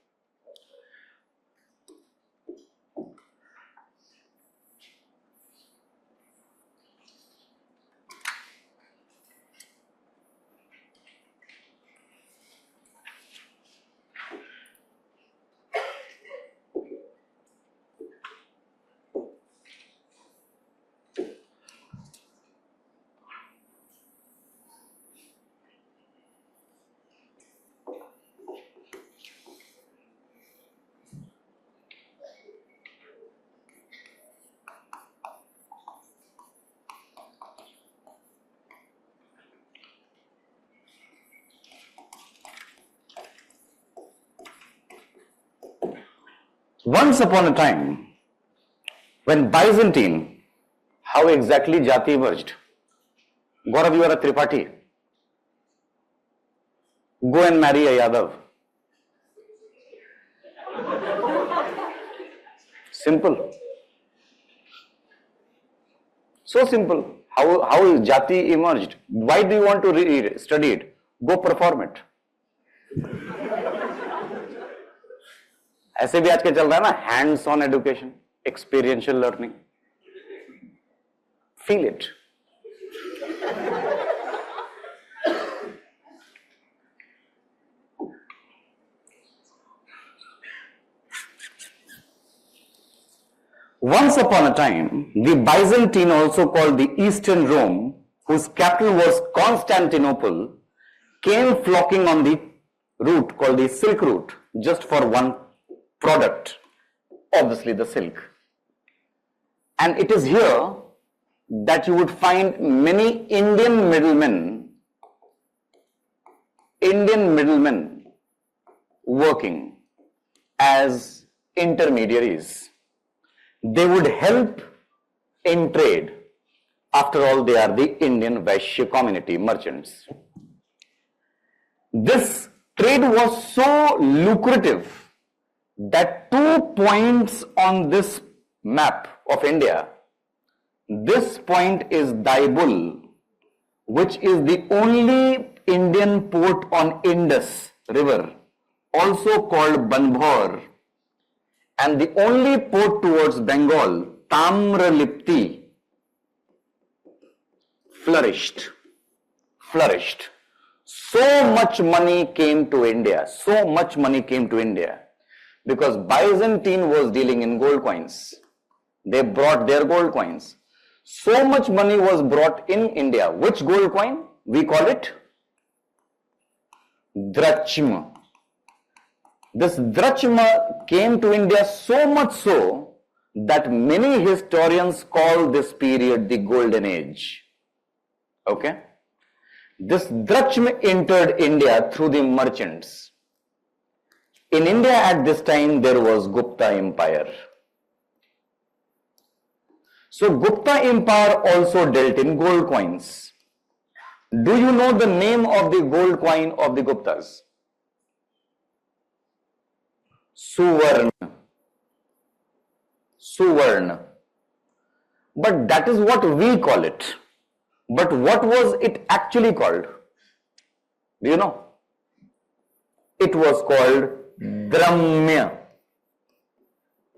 Once upon a time, when Byzantine, how exactly Jati emerged? Gaurav, you are a Tripathi. Go and marry a Yadav. Simple. So simple. How Jati emerged? Why do you want to study it? Go perform it. ऐसे भी आजकल चल रहा है ना, hands on education, experiential learning. Feel it. Once upon a time, the Byzantine, also called the Eastern Rome, whose capital was Constantinople, came flocking on the route called the Silk Route, just for one product, obviously the silk. And it is here that you would find many Indian middlemen working as intermediaries. They would help in trade. After all, they are the Indian Vaishya community, merchants. This trade was so lucrative that 2 points on this map of India, this point is Daibul, which is the only Indian port on Indus River, also called Banbhor, and the only port towards Bengal, Tamralipti, flourished. So much money came to India, because Byzantine was dealing in gold coins. They brought their gold coins. So much money was brought in India. Which gold coin? We call it drachma. This drachma came to India so much so that many historians call this period the Golden Age. Okay? This drachma entered India through the merchants. In India at this time there was Gupta Empire. So Gupta Empire also dealt in gold coins. Do you know the name of the gold coin of the Guptas? Suvarna. But that is what we call it. But what was it actually called? Do you know? It was called Dramya.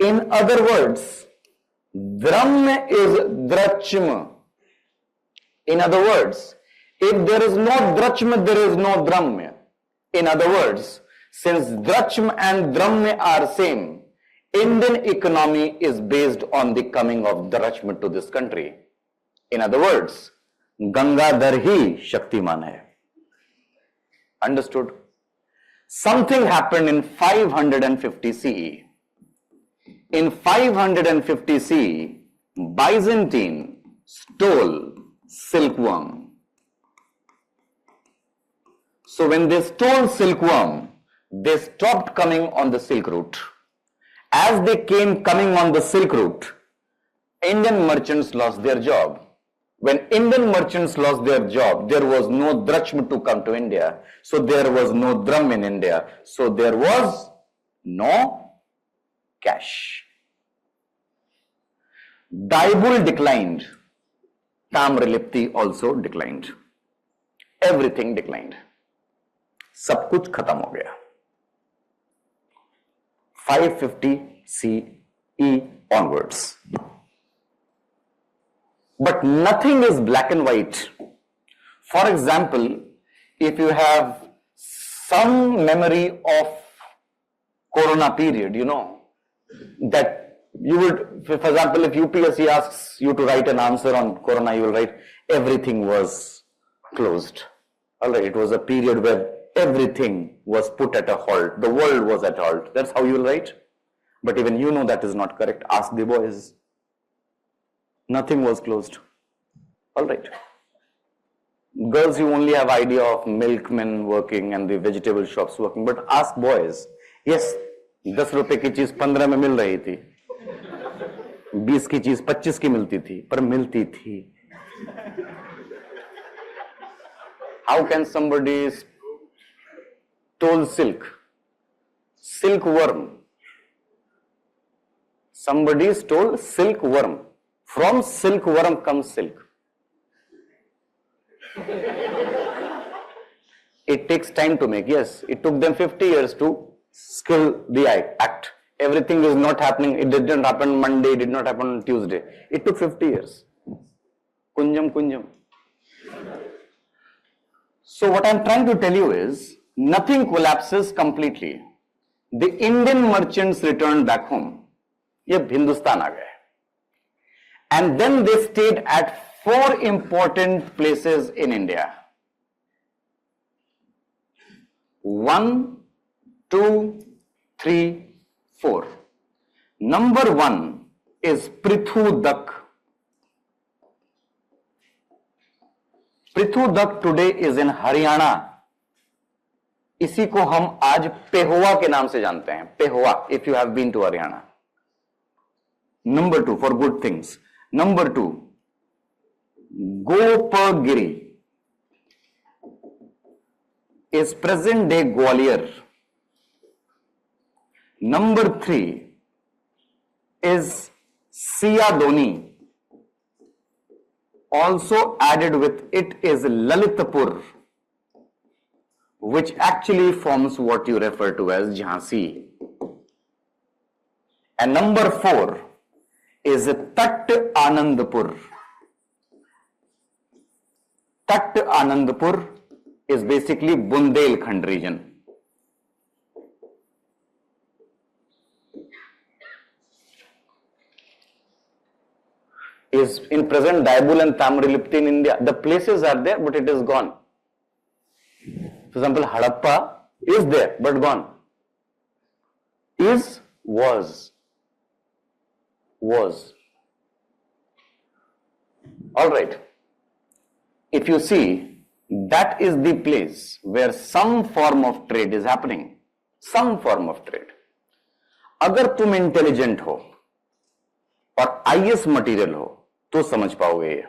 In other words, Dramya is Drachma. In other words, if there is no Drachma, there is no Dramya. In other words, since Drachma and Dramya are same, Indian economy is based on the coming of Drachma to this country. In other words, Gangadhar hi Shaktiman hai. Understood? Something happened in 550 CE. In 550 CE, Byzantine stole silkworm. So when they stole silkworm, they stopped coming on the Silk Route. As they came coming on the Silk Route, Indian merchants lost their job. When Indian merchants lost their job, there was no drachma to come to India. So there was no drum in India. So there was no cash. Daibul declined. Tamralipti also declined. Everything declined. सब कुछ खत्म हो गया. 550 CE onwards. But nothing is black and white. For example, if you have some memory of Corona period, you know, that you would, for example, if UPSC asks you to write an answer on Corona, you will write, everything was closed. Alright, it was a period where everything was put at a halt. The world was at halt. That's how you will write. But even you know that is not correct. Ask the boys. Nothing was closed. Alright. Girls, you only have idea of milkmen working and the vegetable shops working. But ask boys. Yes, 10 रुपए की चीज 15 में मिल रही थी. 20 की चीज 25 की मिलती थी. पर मिलती थी. How can somebody stole silk? Silkworm. Somebody stole silkworm. From silkworm comes silk. It takes time to make. Yes, it took them 50 years to skill the act. Everything is not happening. It didn't happen Monday, it did not happen on Tuesday. It took 50 years. Kunjam, kunjam. So what I'm trying to tell you is, nothing collapses completely. The Indian merchants returned back home. ये हिंदुस्तान आ गए. And then they stayed at 4 important places in India. 1, 2, 3, 4. Number 1 is Prithudak. Prithudak today is in Haryana. इसी को हम आज पेहोवा के नाम से जानते हैं. Pehowa, if you have been to Haryana. Number 2, for good things. Number 2, Gopagiri is present day Gwalior. Number 3 is Siyadoni. Also added with it is Lalitpur, which actually forms what you refer to as Jhansi. And number 4 is Tat Anandpur. Tat Anandpur is basically Bundelkhand region. Is in present Daibul and Tamrilipti in India. The places are there, but it is gone. For example, Harappa is there, but gone. Is, was. All right. If you see, that is the place where some form of trade is happening. Some form of trade. अगर तुम intelligent हो और IAS material हो तो समझ पाओगे ये.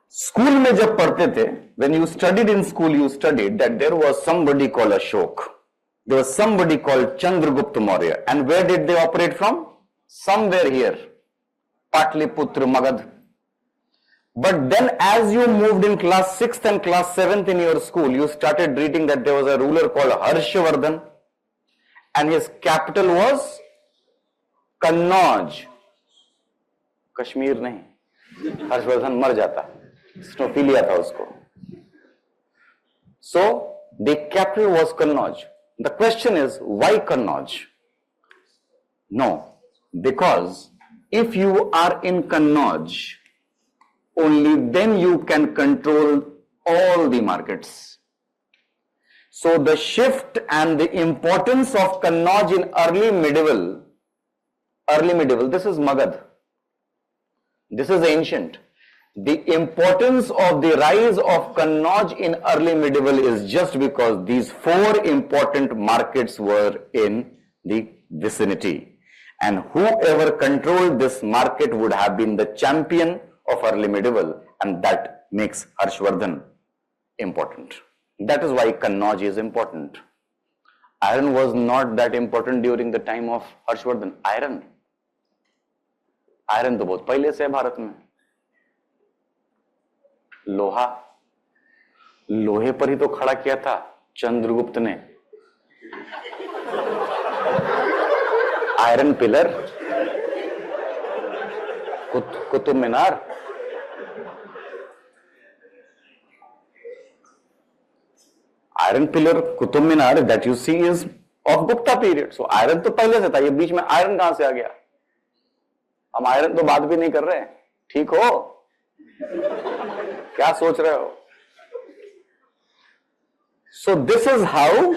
School में जब पढ़ते थे, when you studied in school, you studied that there was somebody called Ashok. There was somebody called Chandragupta Maurya. And where did they operate from? Somewhere here. Patliputra, Magad. But then as you moved in class 6th and class 7th in your school, you started reading that there was a ruler called Harshvardhan. And his capital was Kannauj. Kashmir नहीं. हर्षवर्धन मर जाता. स्नोफिलिया था उसको. So the capital was Kannauj. The question is, why Kannauj? No, because if you are in Kannauj, only then you can control all the markets. So the shift and the importance of Kannauj in early medieval, this is Magad. This is ancient. The importance of the rise of Kannauj in early medieval is just because these 4 important markets were in the vicinity. And whoever controlled this market would have been the champion of early medieval, and that makes Harshvardhan important. That is why Kannauj is important. Iron was not that important during the time of Harshvardhan. Iron तो बहुत पहले से है भारत में. लोहे पर ही तो खड़ा किया था चंद्रगुप्त ने. Iron pillar, Qutub Minar. Iron pillar, Qutub Minar, that you see is of Gupta period. So iron तो पहले से था. ये बीच में आयरन कहां से आ गया? हम आयरन तो बात भी नहीं कर रहे. ठीक हो? क्या सोच रहे हो? So this is how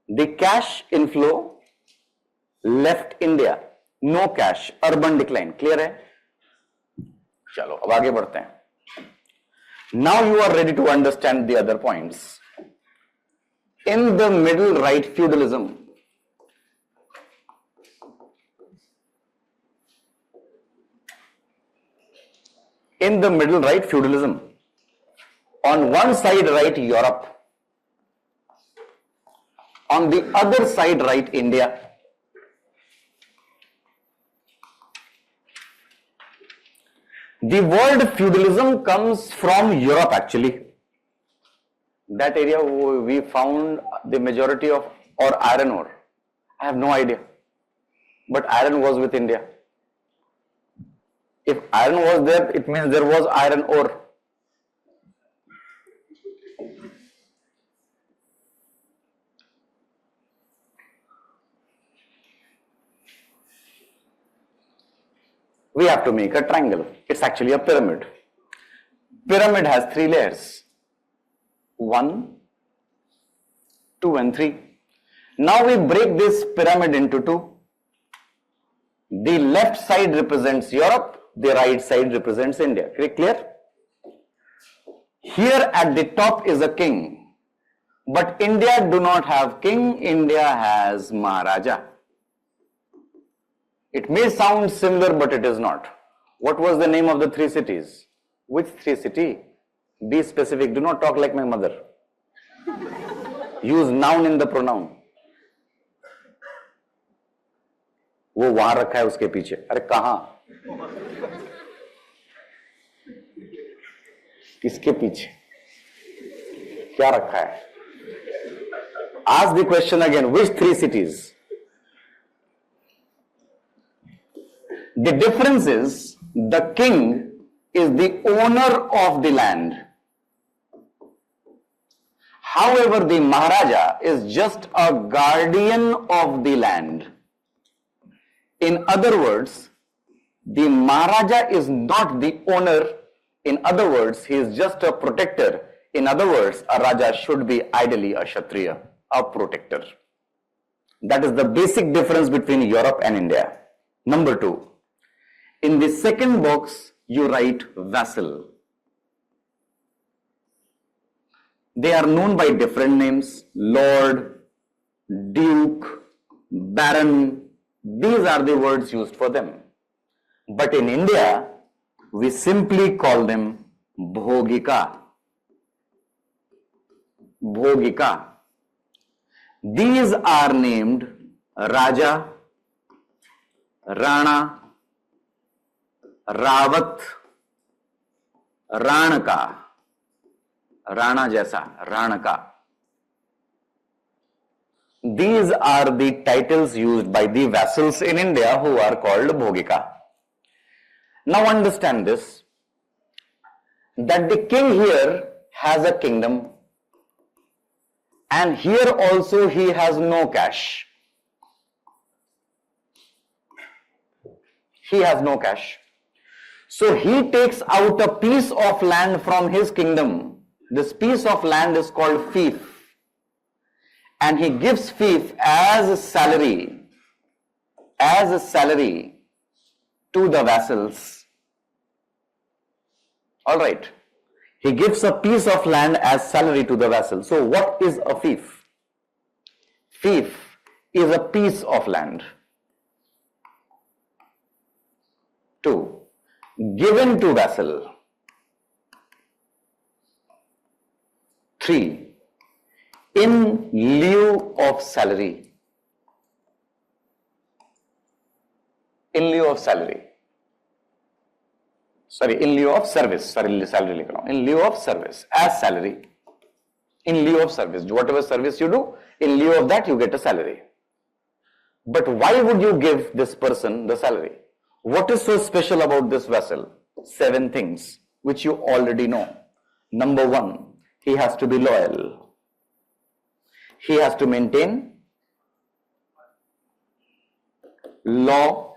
the cash inflow left India. No cash, urban decline. Clear है? चलो अब आगे बढ़ते हैं. Now you are ready to understand the other points. In the middle right, feudalism. In the middle right, feudalism. On one side right, Europe. On the other side right, India. The word feudalism comes from Europe actually. That area we found the majority of or iron ore. I have no idea. But iron was with India. If iron was there, it means there was iron ore. We have to make a triangle. It's actually a pyramid. Pyramid has 3 layers. 1, 2 and 3. Now we break this pyramid into 2. The left side represents Europe, the right side represents India. Clear? Here at the top is a king. But India do not have king, India has Maharaja. It may sound similar, but it is not. What was the name of the 3 cities? Which 3 city? Be specific. Do not talk like my mother. Use noun in the pronoun. वो वहां रखा है उसके पीछे. अरे कहां? किसके पीछे? क्या रखा है? Ask the question again. Which 3 cities? The difference is the king is the owner of the land. However, the Maharaja is just a guardian of the land. In other words, the Maharaja is not the owner. In other words, he is just a protector. In other words, a Raja should be ideally a Kshatriya, a protector. That is the basic difference between Europe and India. Number 2. In the second box, you write vassal. They are known by different names. Lord, Duke, Baron. These are the words used for them. But in India, we simply call them Bhogika. Bhogika. These are named Raja, Rana, Rawat, Ranaka. Rana jaisa, Ranaka. These are the titles used by the vassals in India who are called Bhogika. Now understand this, that the king here has a kingdom and here also he has no cash. He has no cash. So he takes out a piece of land from his kingdom. This piece of land is called fief. And he gives fief as a salary to the vassals. Alright. He gives a piece of land as salary to the vassals. So what is a fief? Fief is a piece of land. 2. Given to vassal. 3. In lieu of salary. In lieu of salary. Sorry, in lieu of service. Sorry, salary likh raha hu. In lieu of service. As salary. In lieu of service. Whatever service you do, in lieu of that you get a salary. But why would you give this person the salary? What is so special about this vassal? 7 things which you already know. Number 1, he has to be loyal. He has to maintain law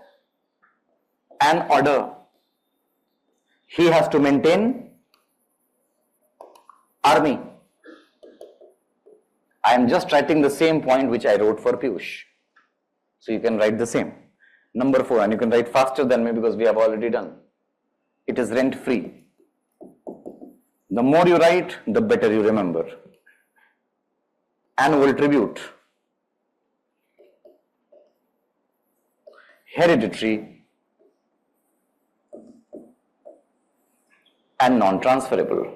and order. He has to maintain army. I am just writing the same point which I wrote for Piyush. So you can write the same. Number 4, and you can write faster than me because we have already done. It is rent free. The more you write, the better you remember. Annual tribute. Hereditary and non-transferable.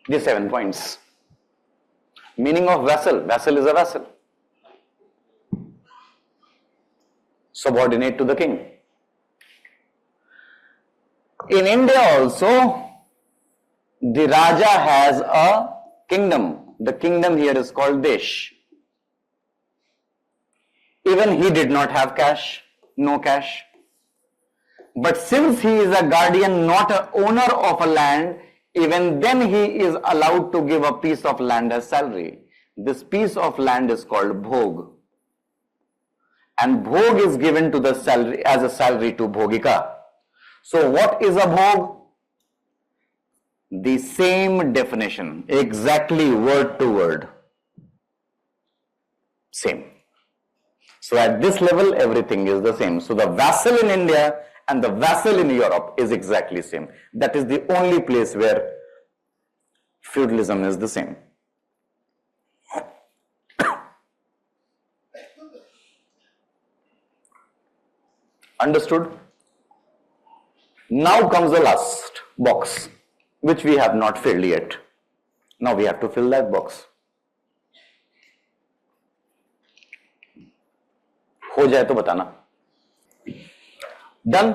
These 7 points. Meaning of vassal. Vassal is a vassal. subordinate to the king. In India also, the Raja has a kingdom. The kingdom here is called Desh. Even he did not have cash, no cash. But since he is a guardian, not an owner of a land, even then he is allowed to give a piece of land as salary. This piece of land is called Bhog. And Bhog is given to the salary as a salary to Bhogika. So what is a Bhog? The same definition, exactly word to word. Same. So at this level, everything is the same. So the vassal in India and the vassal in Europe is exactly same. That is the only place where feudalism is the same. Understood? Now comes the last box, which we have not filled yet. Now we have to fill that box. हो जाए तो बताना. Done?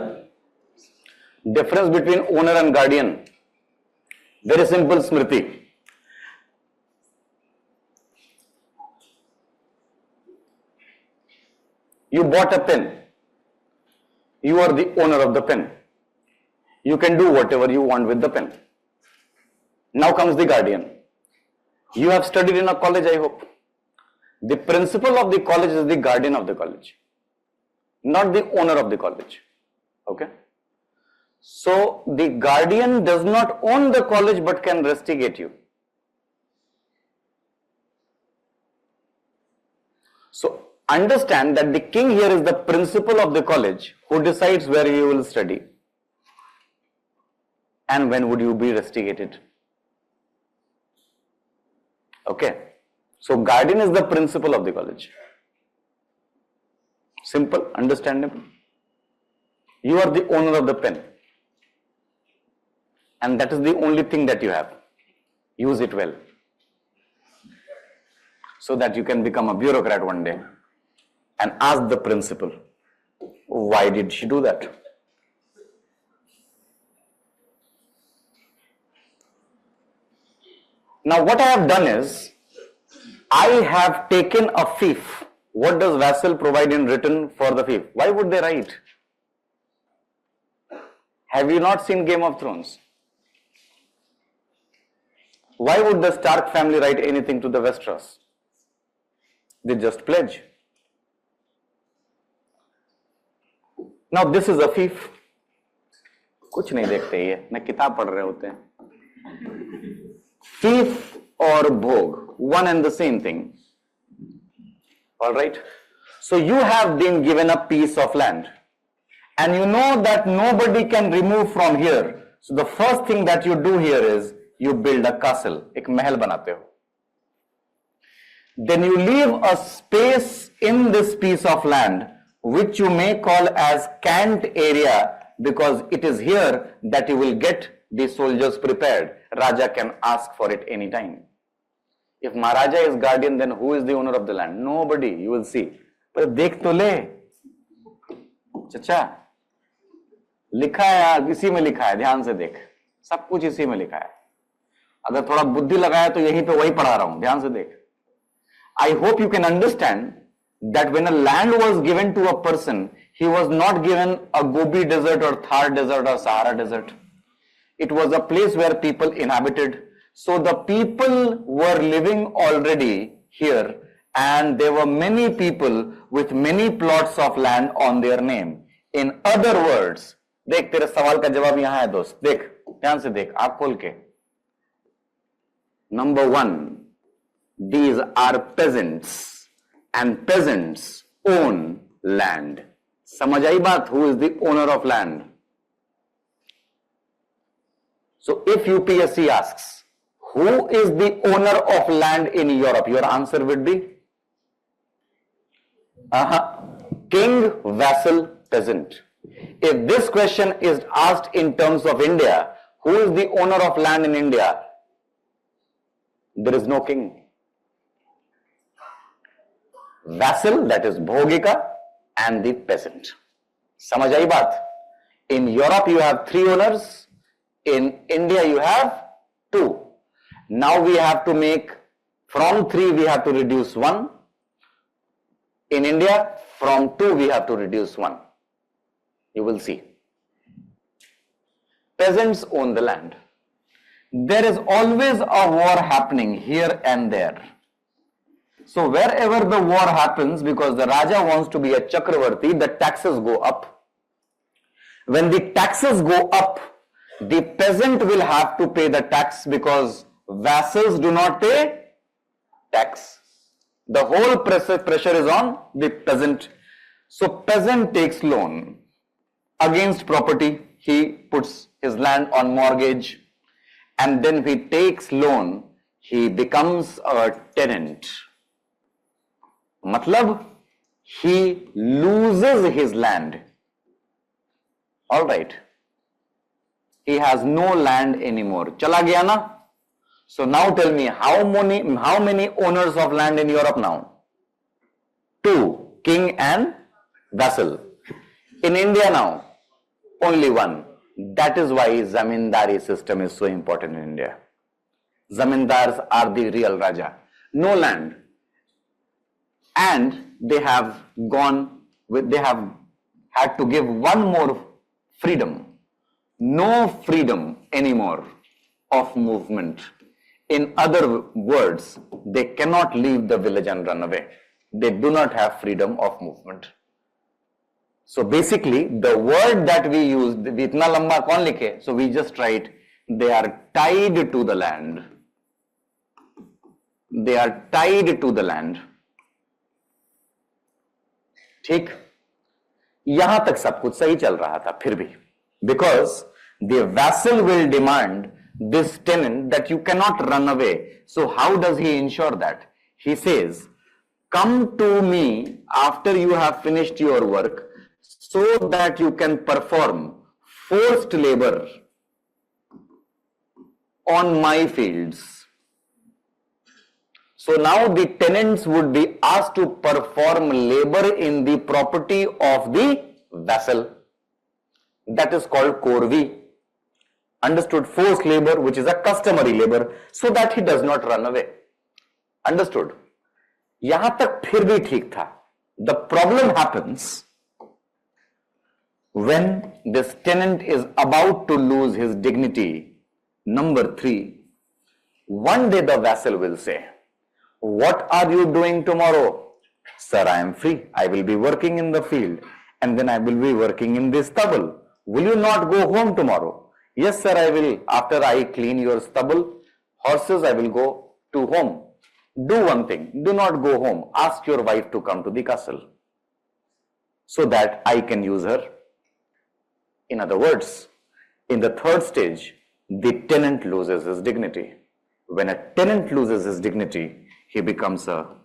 Difference between owner and guardian. Very simple, Smriti. You bought a pen. You are the owner of the pen. You can do whatever you want with the pen. Now comes the guardian. You have studied in a college, I hope. The principal of the college is the guardian of the college, not the owner of the college. Okay? So, the guardian does not own the college but can rusticate you. So, understand that the king here is the principal of the college who decides where you will study and when would you be rusticated. Okay? So, guardian is the principal of the college. Simple, understandable. You are the owner of the pen. And that is the only thing that you have. Use it well. So that you can become a bureaucrat one day and ask the principal, why did she do that? Now what I have done is, I have taken a fief. What does vassal provide in return for the fief? Why would they write? Have you not seen Game of Thrones? Why would the Stark family write anything to the Westeros? They just pledge. Now this is a fief. कुछ नहीं देखते ये, ना किताब पढ़ रहे होते हैं. Fief or bhog, one and the same thing. Alright? So you have been given a piece of land and you know that nobody can remove from here. So the first thing that you do here is you build a castle, एक महल बनाते हो. Then you leave a space in this piece of land which you may call as cant area because it is here that you will get the soldiers prepared. Raja can ask for it anytime. If Maharaja is guardian, then who is the owner of the land? Nobody, you will see. But देख तो ले. चचा, लिखा है, इसी में लिखा है, ध्यान से देख. सब कुछ इसी में लिखा है. अगर थोड़ा बुद्धि लगाया तो यहीं पे वही पढ़ा रहा हूं, ध्यान से देख. I hope you can understand that when a land was given to a person, he was not given a Gobi desert or Thar desert or Sahara desert. It was a place where people inhabited. So the people were living already here and there were many people with many plots of land on their name. In other words, देख तेरे सवाल का जवाब यहां है दोस्त, देख ध्यान से देख, आंख खोल के. Number one, these are peasants and peasants own land. समझ आई बात? Who is the owner of land? So if UPSC asks, who is the owner of land in Europe? Your answer would be king, vassal, peasant. If this question is asked in terms of India, who is the owner of land in India? There is no king. Vassal, that is Bhogika, and the peasant. समझ आई बात? In Europe you have 3 owners, in India you have 2. Now we have to make, from 3 we have to reduce 1. In India, from 2 we have to reduce 1. You will see. Peasants own the land. There is always a war happening here and there. So wherever the war happens, because the Raja wants to be a Chakravarti, the taxes go up. When the taxes go up, the peasant will have to pay the tax because vassals do not pay tax. The whole pressure is on the peasant. So peasant takes loan against property. He puts his land on mortgage, and then he takes loan. He becomes a tenant. Matlab, he loses his land. All right. He has no land anymore. Chala gaya na? So now tell me, how many owners of land in Europe now? 2, king and vassal. In India now, only 1. That is why zamindari system is so important in India. Zamindars are the real Raja. No land. And they have had to give one more freedom. No freedom anymore of movement. In other words, they cannot leave the village and run away. They do not have freedom of movement. So basically, the word that we use, itna lamba kaun likhe? So we just write, they are tied to the land. They are tied to the land. ठीक? यहां तक सब कुछ सही चल रहा था फिर भी. Because the vassal will demand this tenant that you cannot run away. So how does he ensure that? He says, come to me after you have finished your work so that you can perform forced labor on my fields. So now the tenants would be asked to perform labor in the property of the vassal. That is called corvée. Understood? Forced labor, which is a customary labor, so that he does not run away. Understood? यहां तक फिर भी ठीक था. The problem happens when this tenant is about to lose his dignity. Number 3, one day the vassal will say, what are you doing tomorrow? Sir, I am free. I will be working in the field, and then I will be working in this stubble. Will you not go home tomorrow? Yes, sir, I will. After I clean your stubble, horses, I will go to home. Do one thing. Do not go home. Ask your wife to come to the castle so that I can use her. In other words, in the 3rd stage, the tenant loses his dignity. When a tenant loses his dignity, he becomes a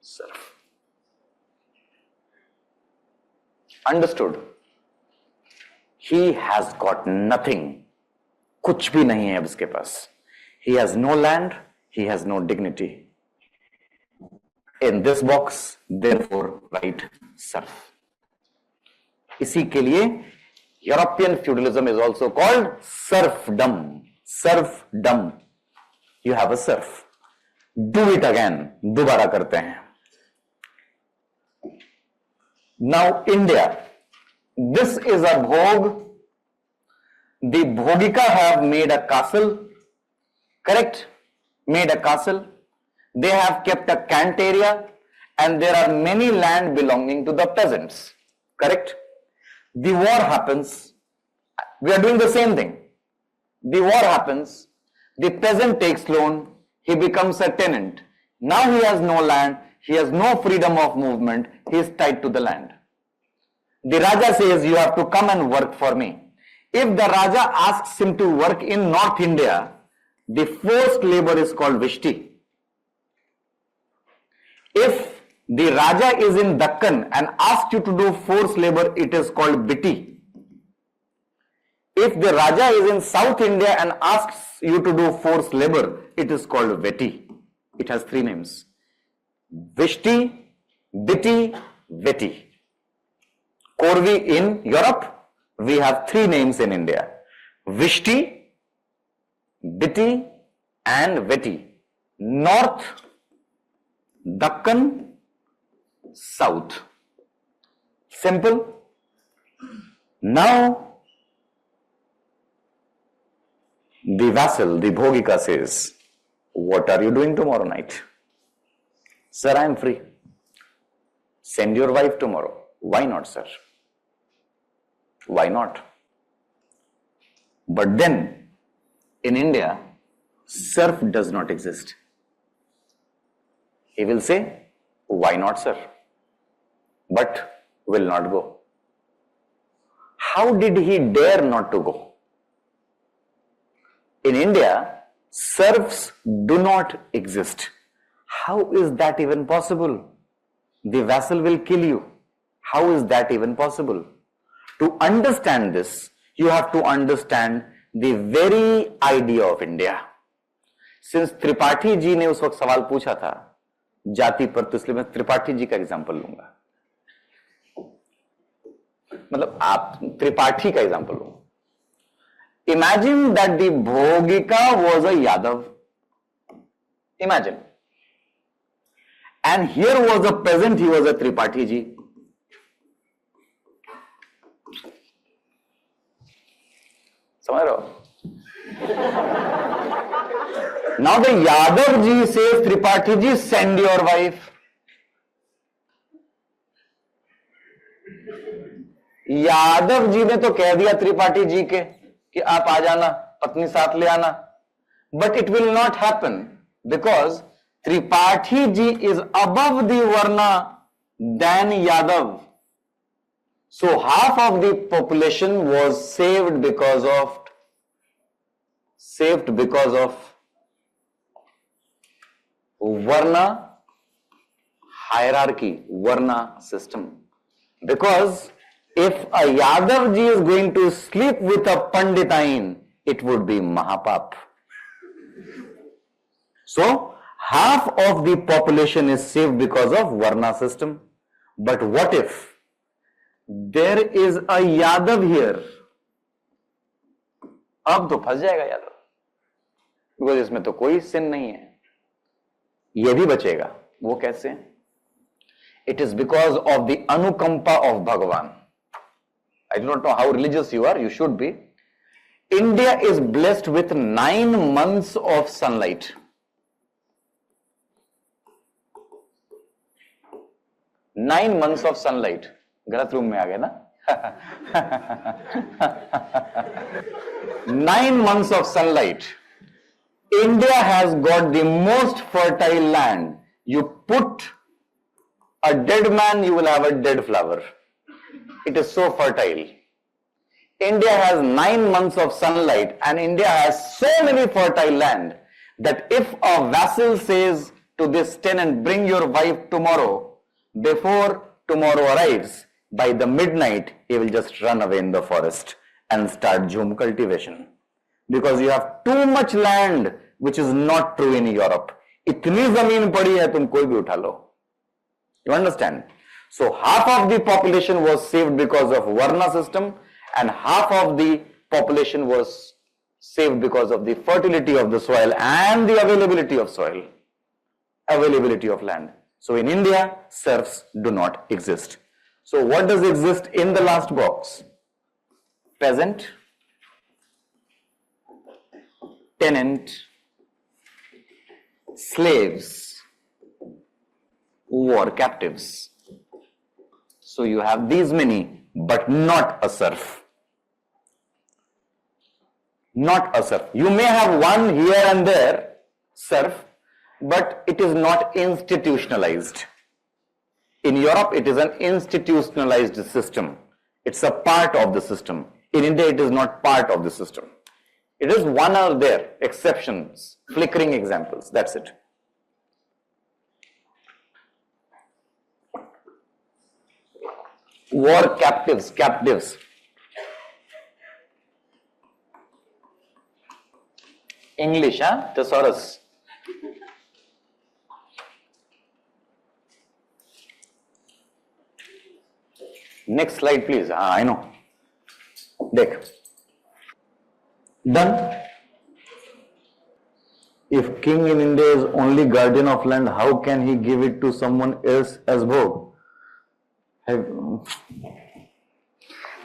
serf. Understood? He has got nothing. कुछ भी नहीं है अब इसके पास. He has no land. He has no dignity. In this box, therefore, write serf. इसी के लिए European feudalism is also called serfdom. Serfdom. You have a serf. Do it again. दोबारा करते हैं. Now India. This is a bhog. The bhogika have made a castle. Correct? Made a castle. They have kept a cant area, and there are many land belonging to the peasants. Correct? The war happens. We are doing the same thing. The war happens. The peasant takes loan. He becomes a tenant. Now he has no land. He has no freedom of movement. He is tied to the land. The Raja says, you have to come and work for me. If the Raja asks him to work in North India, the forced labor is called Vishti. If the Raja is in Dakkan and asks you to do forced labor, it is called Biti. If the Raja is in South India and asks you to do forced labor, it is called Veti. It has 3 names. Vishti, Bitty, witty. Corvi in Europe, we have three names in India. Vishti, bitty and witty. North, Dakkan, South. Simple. Now, the vassal, the Bhogika says, what are you doing tomorrow night? Sir, I am free. Send your wife tomorrow. Why not, sir? Why not? But then, in India, serf does not exist. He will say, why not, sir? But will not go. How did he dare not to go? In India, serfs do not exist. How is that even possible? The vassal will kill you. How is that even possible? To understand this, you have to understand the very idea of India. Since Tripathi ji ने उस वक्त सवाल पूछा था जाति पर, तो इसलिए मैं त्रिपाठी जी का एग्जांपल लूंगा. मतलब आप त्रिपाठी का example low. Imagine that the Bhogika was a Yadav. Imagine. And here was a peasant, he was a Tripathi ji. समझ रहे हो? Now the Yadav ji says, Tripathi ji, send your wife. Yadav ji ने तो कह दिया त्रिपाठी जी के कि आप आ जाना, पत्नी साथ ले आना. But it will not happen because Tripathi ji is above the Varna than Yadav. So half of the population was saved because of Varna hierarchy, Varna system. Because if a Yadav ji is going to sleep with a Panditain, it would be Mahapap. So half of the population is saved because of Varna system. But what if there is a Yadav here? अब तो फंस जाएगा Yadav, because इसमें तो कोई सिन नहीं है. ये भी बचेगा. वो कैसे? It is because of the anukampa of Bhagavan. I do not know how religious you are, you should be. India is blessed with 9 months of sunlight. 9 months of sunlight. गलत रूम में आ गए ना? 9 months of sunlight. India has got the most fertile land. You put a dead man, you will have a dead flower. It is so fertile. India has 9 months of sunlight and India has so many fertile land that if a vassal says to this tenant, bring your wife tomorrow, before tomorrow arrives, by the midnight, he will just run away in the forest and start jhum cultivation. Because you have too much land, which is not true in Europe. इतनी जमीन पड़ी है, तुम कोई भी उठा लो. You understand? So half of the population was saved because of Varna system and half of the population was saved because of the fertility of the soil and the availability of soil, availability of land. So in India, serfs do not exist. So what does exist in the last box? Peasant, tenant, slaves, war captives. So you have these many, but not a serf. Not a serf. You may have one here and there, serf, but it is not institutionalized. In Europe, it is an institutionalized system. It's a part of the system. In India, it is not part of the system. It is one or there, exceptions, flickering examples, that's it. War captives. English, thesaurus. Next slide, please. I know. Deck. Done. If king in India is only guardian of land, how can he give it to someone else as bhog?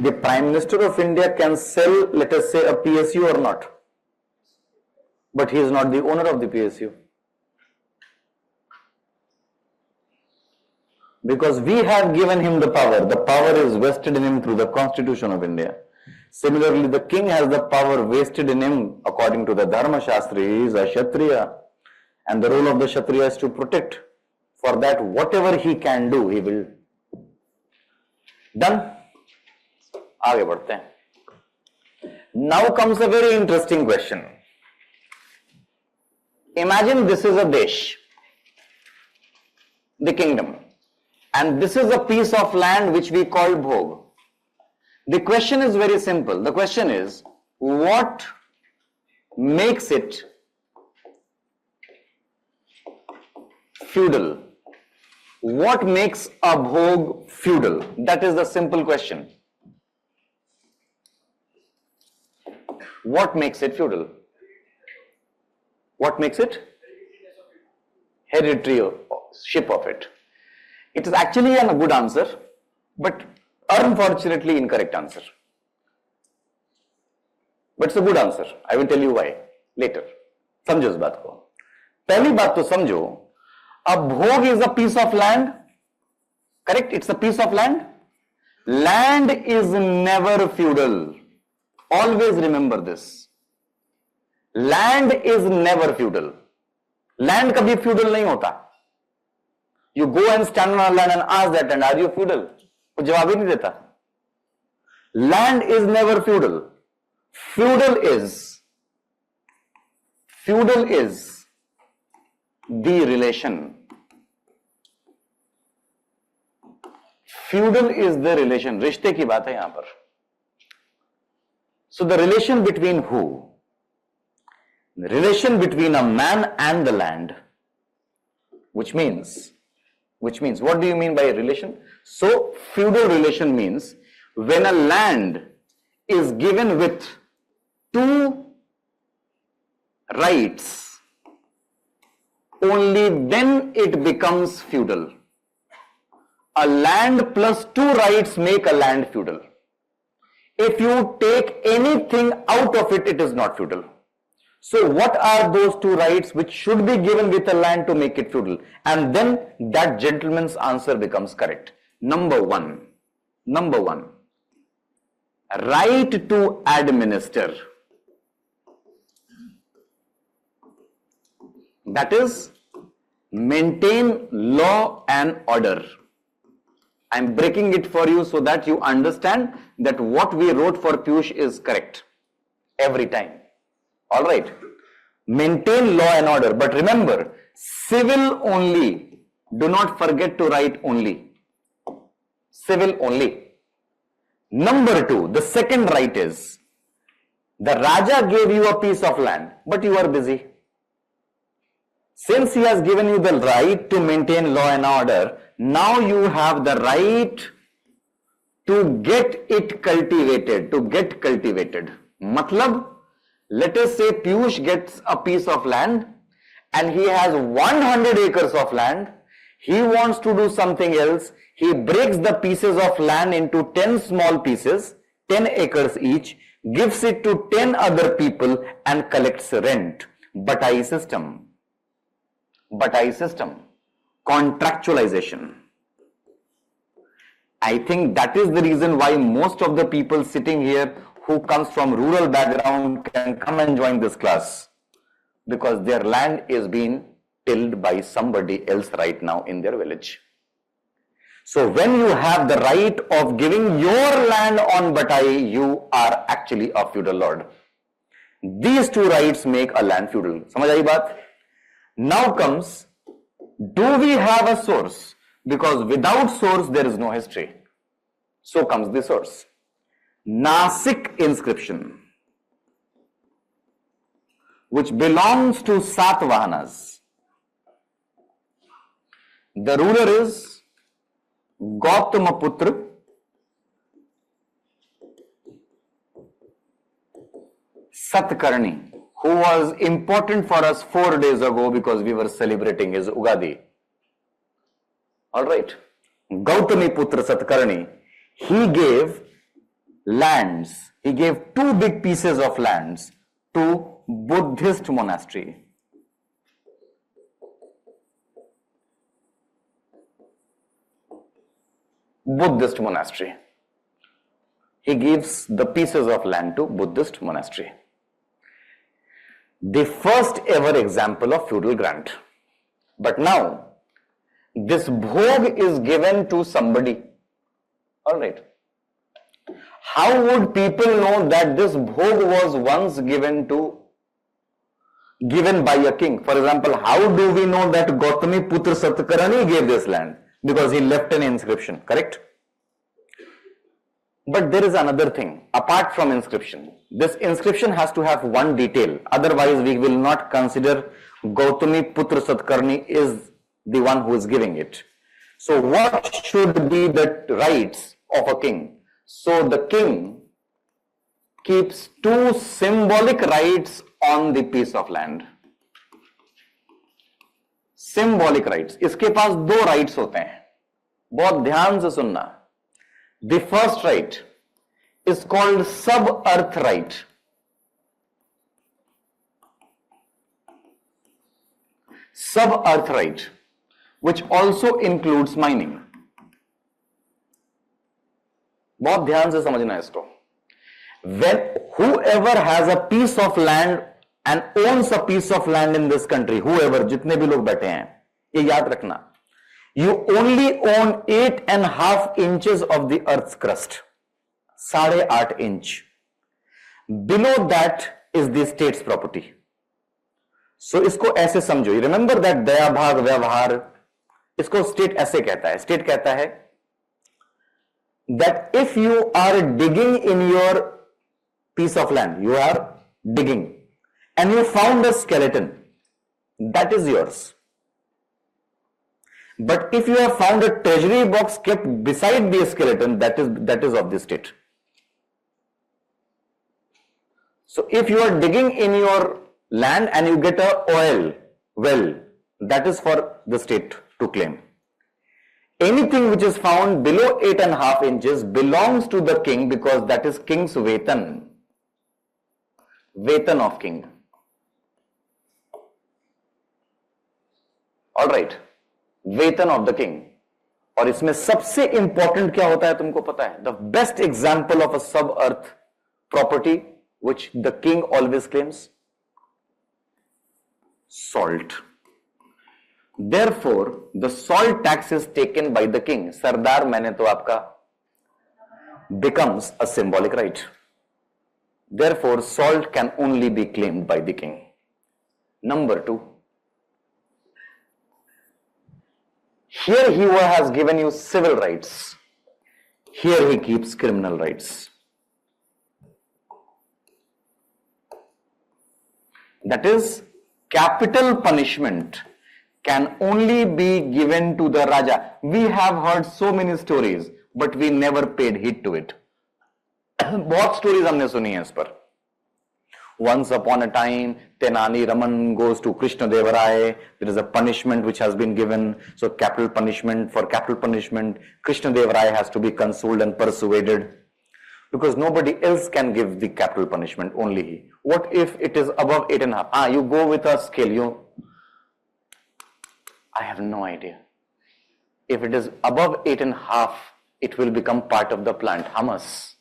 The Prime Minister of India can sell, let us say, a PSU or not. But he is not the owner of the PSU. Because we have given him the power. The power is vested in him through the Constitution of India. Similarly, the king has the power vested in him according to the Dharma Shastra. He is a Kshatriya. And the role of the Kshatriya is to protect. For that, whatever he can do, he will. Done? आगे बढ़ते हैं. Now comes a very interesting question. Imagine this is a desh, the kingdom, and this is a piece of land which we call bhog. The question is very simple. The question is, what makes it feudal? What makes a bhog feudal? That is the simple question. What makes it feudal? What makes it? Hereditaryship of it. It is actually a good answer, but unfortunately incorrect answer. But it's a good answer. I will tell you why later. समझो इस बात को. पहली बात तो समझो, a bhog is a piece of land. Correct? It's a piece of land. Land is never feudal. Always remember this. Land is never feudal. Land कभी feudal नहीं होता. You go and stand on a land and ask that land, are you feudal? वो जवाब ही नहीं देता. Land is never feudal. Feudal is the relation. Feudal is the relation. रिश्ते की बात है यहां पर. So the relation between who? The relation between a man and the land. Which means, what do you mean by relation? So feudal relation means when a land is given with two rights, only then it becomes feudal. A land plus two rights make a land feudal. If you take anything out of it, it is not feudal. So what are those two rights which should be given with a land to make it feudal? And then that gentleman's answer becomes correct. Number one, right to administer. That is, maintain law and order. I am breaking it for you so that you understand that what we wrote for Piyush is correct every time. All right. Maintain law and order. But remember, civil only. Do not forget to write only. Civil only. Number two, the second right is, the Raja gave you a piece of land, but you are busy. Since he has given you the right to maintain law and order, now you have the right to get it cultivated, Matlab, let us say Piyush gets a piece of land and he has 100 acres of land. He wants to do something else. He breaks the pieces of land into 10 small pieces, 10 acres each, gives it to 10 other people and collects rent. Batai system. Contractualization. I think that is the reason why most of the people sitting here who comes from rural background can come and join this class, because their land is being tilled by somebody else right now in their village. So when you have the right of giving your land on Batai, you are actually a feudal lord. These two rights make a land feudal. समझ आई बात? Now comes, do we have a source? Because without source, there is no history. So comes the source. Nasik inscription, which belongs to Satavahanas. The ruler is Gautamaputra Satkarni, who was important for us 4 days ago because we were celebrating his Ugadi. Alright. Gautami Putra Satkarni, he gave lands, he gave 2 big pieces of lands to Buddhist monastery. Buddhist monastery. He gives the pieces of land to Buddhist monastery. The first ever example of feudal grant. But now, this bhog is given to somebody. Alright. How would people know that this bhog was once given by a king? For example, how do we know that Gautami Putra Satkarani gave this land? Because he left an inscription, correct? But there is another thing, apart from inscription. This inscription has to have one detail, otherwise we will not consider Gautami Putra Satkarni is the one who is giving it. So what should be the rights of a king? So the king keeps 2 symbolic rights on the piece of land. Symbolic rights. इसके पास 2 rights होते हैं. बहुत ध्यान से सुनना. The first right is called sub-earth right. Sub-earth right, which also includes mining. बहुत ध्यान से समझना इसको. When whoever has a piece of land and owns a piece of land in this country, whoever, जितने भी लोग बैठे हैं, ये याद रखना. You only own 8.5 inches of the earth's crust. 8.5 inch. Below that is the state's property. So इसको ऐसे समझो. You remember that दया भाग व्यवहार, इसको state ऐसे कहता है. State कहता है that if you are digging in your piece of land, you are digging and you found a skeleton, that is yours. But if you have found a treasury box kept beside the skeleton, that is of the state. So if you are digging in your land and you get a oil well, that is for the state to claim. Anything which is found below 8.5 inches belongs to the king because that is king's vetan. Vetan of king. Alright. वेतन of the king. और इसमें सबसे important क्या होता है तुमको पता है? The best example of a sub earth property which the king always claims, salt. Therefore the salt tax is taken by the king. Sardar मैंने तो आपका becomes a symbolic right. Therefore salt can only be claimed by the king. Number 2, here he has given you civil rights. Here he keeps criminal rights. That is, capital punishment can only be given to the Raja. We have heard so many stories, but we never paid heed to it. बहुत stories हमने सुनी है इस पर. Once upon a time, Tenali Raman goes to Krishna Deva Rai. There is a punishment which has been given. So capital punishment, for capital punishment, Krishna Deva Rai has to be consoled and persuaded. Because nobody else can give the capital punishment, only he. What if it is above 8.5? You go with a scale. I have no idea. If it is above 8.5, it will become part of the plant, humus.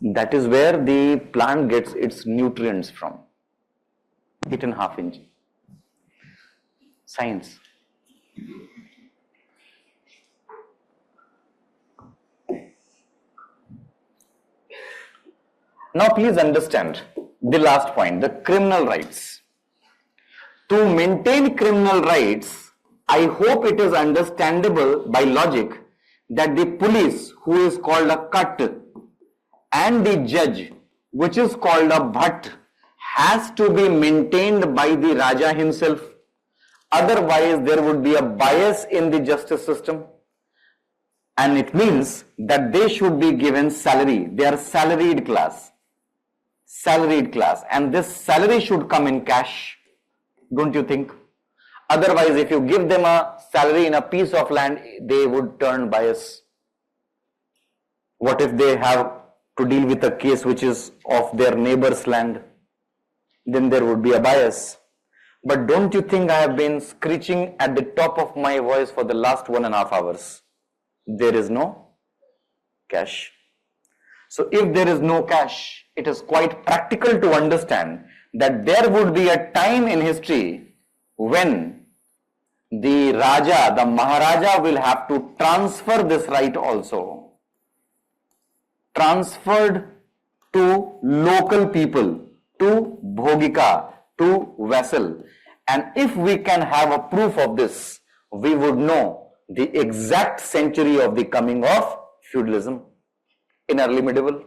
That is where the plant gets its nutrients from. 8.5 inch. Science. Now please understand the last point, the criminal rights. To maintain criminal rights, I hope it is understandable by logic that the police, who is called a cut, and the judge, which is called a bhatt, has to be maintained by the Raja himself. Otherwise, there would be a bias in the justice system. and it means that they should be given salary. They are salaried class, and this salary should come in cash, don't you think? Otherwise, if you give them a salary in a piece of land, they would turn bias. What if they have to deal with a case which is of their neighbor's land? Then there would be a bias. But don't you think I have been screeching at the top of my voice for the last 1.5 hours? There is no cash. So if there is no cash, it is quite practical to understand that there would be a time in history when the Raja, the Maharaja will have to transfer this right also. Transferred to local people, to Bhogika, to vassal. And if we can have a proof of this, we would know the exact century of the coming of feudalism in early medieval.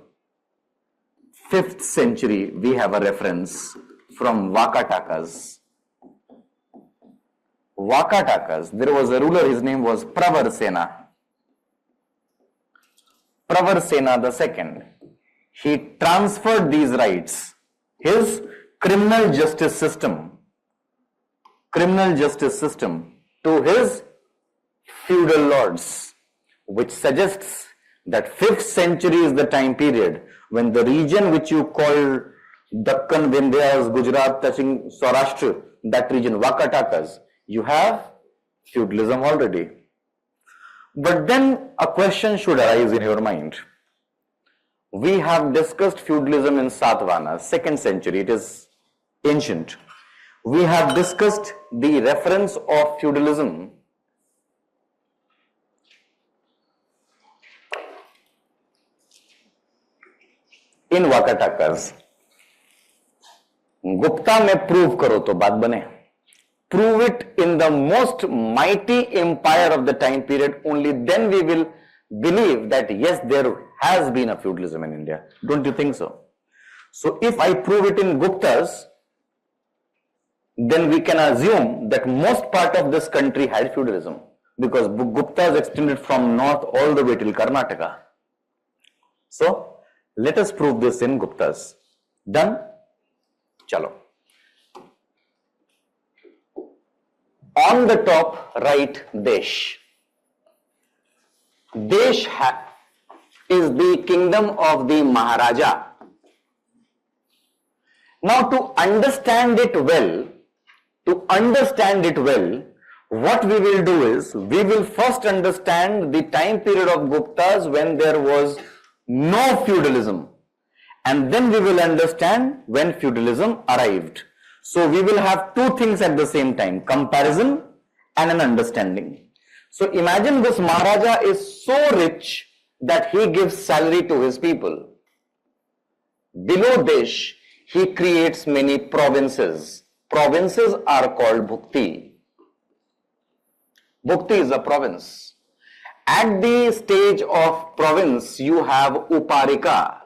5th century, we have a reference from Vakatakas. Vakatakas, there was a ruler, his name was Pravarsena. Pravarsena II. He transferred these rights, his criminal justice system to his feudal lords, which suggests that 5th century is the time period when the region which you call Dakkan, Vindhyas, Gujarat touching Saurashtra, that region, Vakatakas, you have feudalism already. But then a question should arise in your mind. We have discussed feudalism in Satvana, 2nd century, it is ancient. We have discussed the reference of feudalism in Vakatakas. Gupta में prove करो तो बात बने. Prove it in the most mighty empire of the time period, only then we will believe that yes, there has been a feudalism in India. Don't you think so? So if I prove it in Guptas, then we can assume that most part of this country had feudalism, because Guptas extended from north all the way till Karnataka. So let us prove this in Guptas. Done? Chalo. On the top, write Desh. Desh is the kingdom of the Maharaja. Now to understand it well, what we will do is, we will first understand the time period of Guptas when there was no feudalism. And then we will understand when feudalism arrived. So we will have two things at the same time, comparison and an understanding. So imagine this Maharaja is so rich that he gives salary to his people. Below Desh, he creates many provinces. Provinces are called Bhukti. Bhukti is a province. At the stage of province, you have Uparika.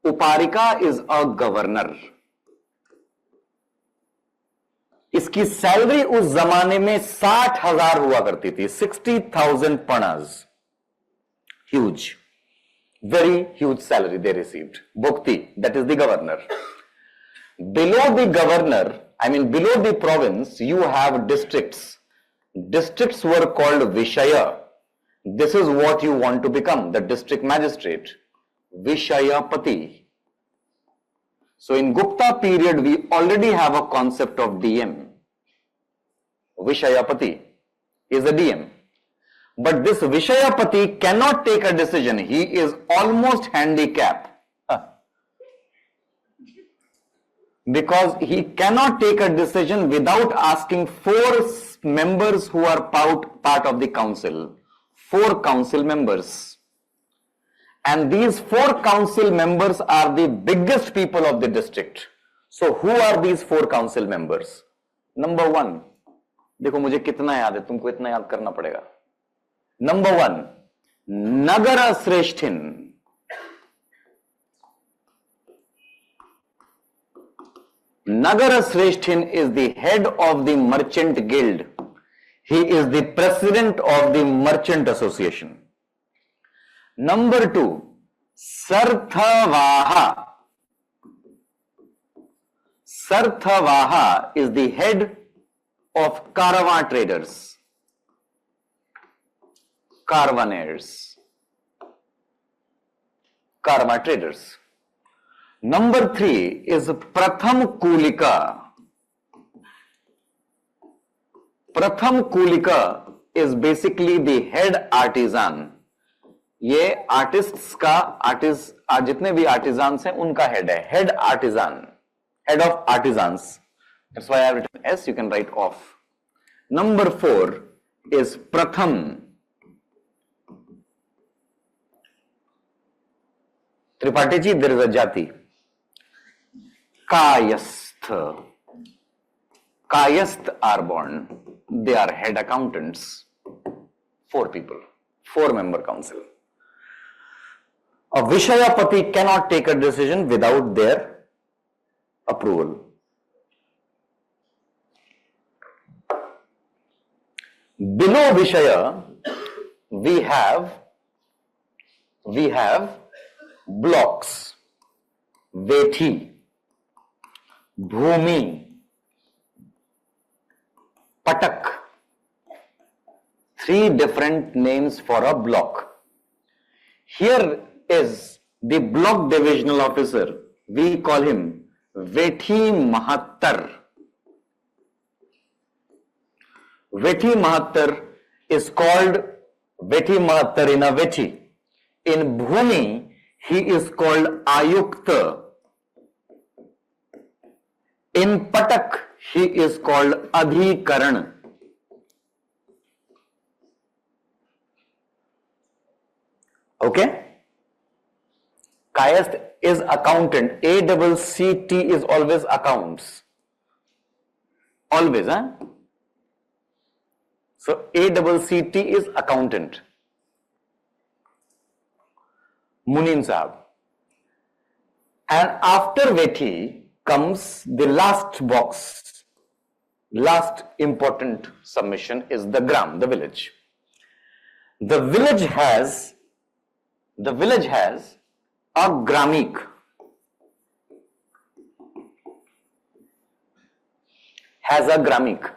Uparika is a governor. इसकी salary उस जमाने में 60,000 हुआ करती थी, 60,000 panas. Huge. Very huge salary they received. Bhukti, that is the governor. Below the governor, below the province, you have districts. Districts were called Vishaya. This is what you want to become, the district magistrate. Vishayapati. So in Gupta period, we already have a concept of DM. Vishayapati is a DM. But this Vishayapati cannot take a decision. He is almost handicapped. Because he cannot take a decision without asking 4 members who are part of the council. 4 council members. And these 4 council members are the biggest people of the district. So who are these 4 council members? Number 1. देखो मुझे कितना याद है, तुमको इतना याद करना पड़ेगा. Number 1. Nagara Sreshtin. Nagara Sreshtin is the head of the merchant guild. He is the president of the merchant association. Number 2, Sarthavaha. Sarthavaha is the head of caravan traders, caravaneers, caravan traders. Number 3 is Pratham Kulika. Pratham Kulika is basically the head artisan. ये artists का जितने भी आर्टिजान्स हैं उनका head है, head आर्टिजान, head of artisans. That's why I have written S, you can write off. Number 4 is Pratham. Tripathi ji, there is a jati. Kayastha. Kayasth are born. They are head accountants. 4 people, 4-member council. A Vishayapati cannot take a decision without their approval. Below Vishaya, we have blocks. Vethi, Bhumi, Patak. 3 different names for a block. Here is the block divisional officer. We call him Vethi Mahattar. Vethi Mahattar is called Vethi Mahattar in a Vethi. In Bhumi, he is called Ayukta. In Patak, he is called Adhikaran. Okay? Kayasth is accountant. ACCT is always accounts. Always, huh? So ACCT is accountant. Munin Sahab. And after Vethi comes the last box. Last important submission is the gram, the village. The village has a gramik. Has a gramik.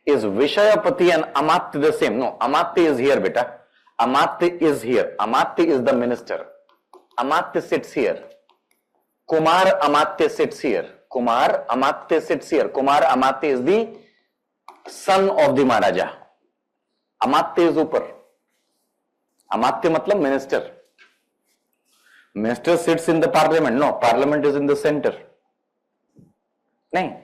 Is Vishayapati and Amatya the same? No, Amatya is here, beta. Amatya is here. Amatya is the minister. Amatya sits here. Kumar Amatya sits here. Kumar Amatya sits here. Kumar Amatya is the son of the Maharaja. Amatya is upar. Amatya matlab minister. Minister sits in the parliament. No, parliament is in the center. Nahin.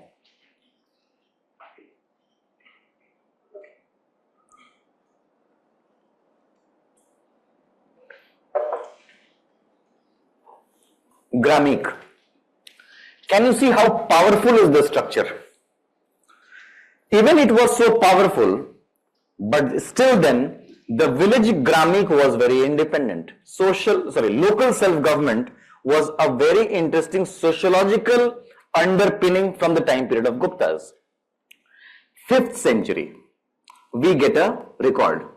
Gramik. Can you see how powerful is the structure? Even it was so powerful, but still then the village Gramik was very independent. Local self-government was a very interesting sociological underpinning from the time period of Guptas. 5th century, we get a record.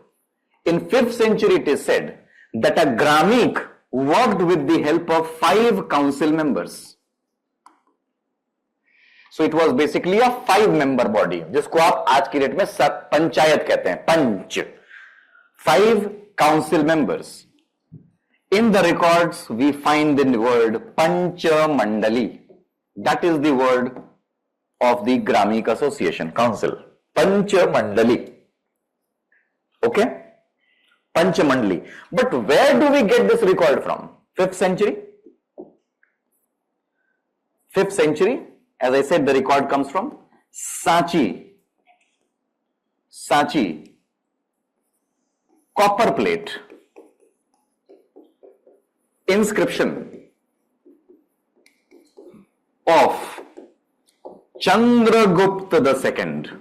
In 5th century, it is said that a Gramik worked with the help of 5 council members. So it was basically a 5-member body, जिसको आप आज की date में पंचायत कहते हैं, पंच. 5 council members. In the records, we find the word Pancha Mandali. That is the word of the Gramik Association Council. Pancha Mandali. Okay? Pancha Mandali. But where do we get this record from? 5th century? 5th century, as I said, the record comes from Sanchi. Sanchi. Copper plate. Inscription of Chandragupta II,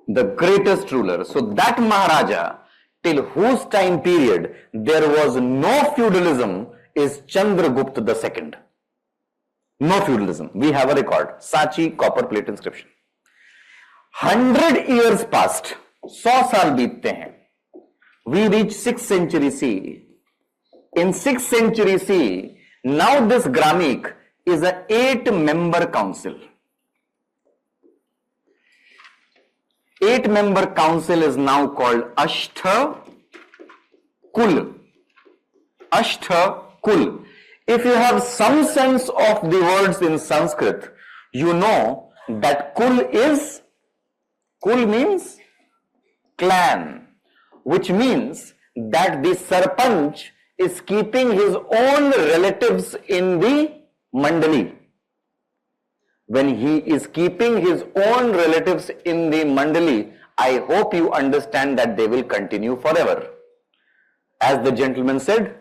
the greatest ruler. So that Maharaja, till whose time period there was no feudalism, is Chandragupta II. No feudalism. We have a record. Sanchi copper plate inscription. 100 years passed. 100 साल बीतते हैं. We reach 6th century CE. In 6th century CE, now this Gramik is an 8-member council. 8-member council is now called Ashtha Kul. Ashtha Kul. If you have some sense of the words in Sanskrit, you know that Kul means clan, which means that the Sarpanch is keeping his own relatives in the Mandali. When he is keeping his own relatives in the Mandali, I hope you understand that they will continue forever. As the gentleman said,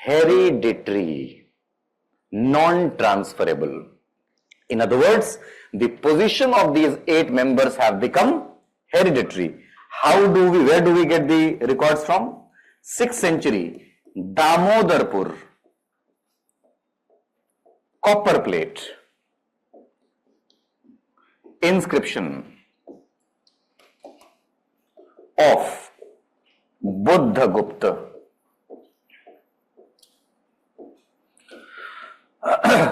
hereditary, non-transferable. In other words, the position of these 8 members have become hereditary. Where do we get the records from? 6th century, Damodarpur, copper plate, inscription of Buddhagupta.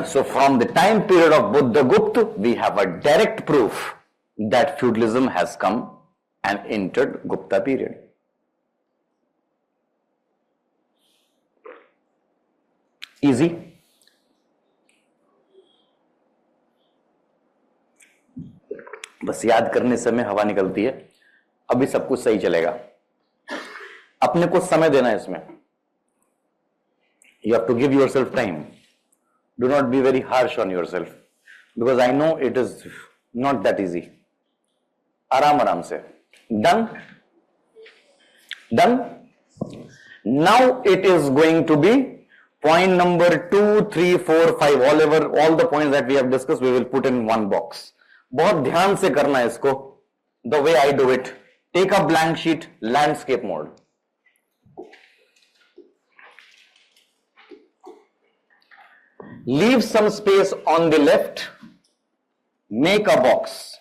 So from the time period of Buddhagupta, we have a direct proof that feudalism has come and entered Gupta period. Easy. बस याद करने समय हवा निकलती है. अभी सब कुछ सही चलेगा. अपने को समय देना है इसमें. You have to give yourself time. Do not be very harsh on yourself, because I know it is not that easy. आराम से. Done? Now it is going to be point number 2, 3, 4, 5. All the points that we have discussed, we will put in one box. बहुत ध्यान से करना है इसको. The way I do it. Take a blank sheet, landscape mode. Leave some space on the left. Make a box.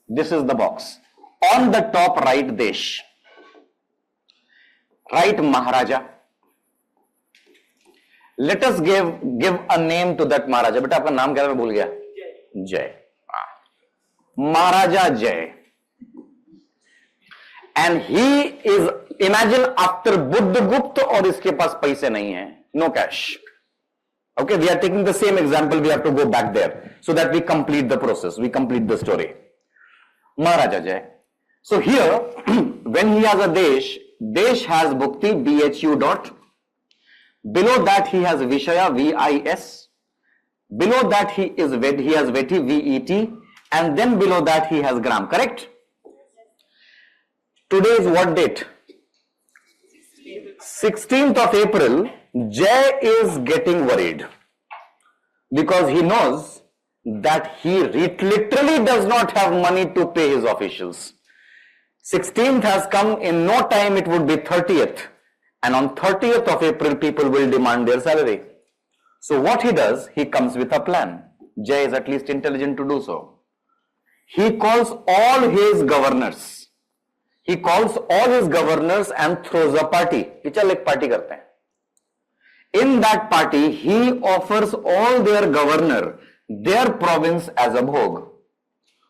This is the box. On the top, write Desh. Write Maharaja. Let us give a name to that Maharaja. बेटा आपका नाम क्या था मैं भूल गया. Jay. Maharaja Jay. And he is, imagine after Buddhagupta और इसके पास पैसे नहीं है. No cash. Okay, we are taking the same example. We have to go back there so that we complete the process. We complete the story. Maharaja Jay. So here, when he has a Desh has Bhukti, BHU dot. Below that he has Vishaya, VIS. Below that he has Veti, VET. And then below that he has Gram, correct? Today is what date? 16th of April. Jay is getting worried because he knows that he literally does not have money to pay his officials. 16th has come, in no time it would be 30th, and on 30th of April people will demand their salary. So what he does, he comes with a plan. Jay is at least intelligent to do so. He calls all his governors. And throws a party. चल एक party करते हैं. In that party, he offers all their governor their province as a bhog.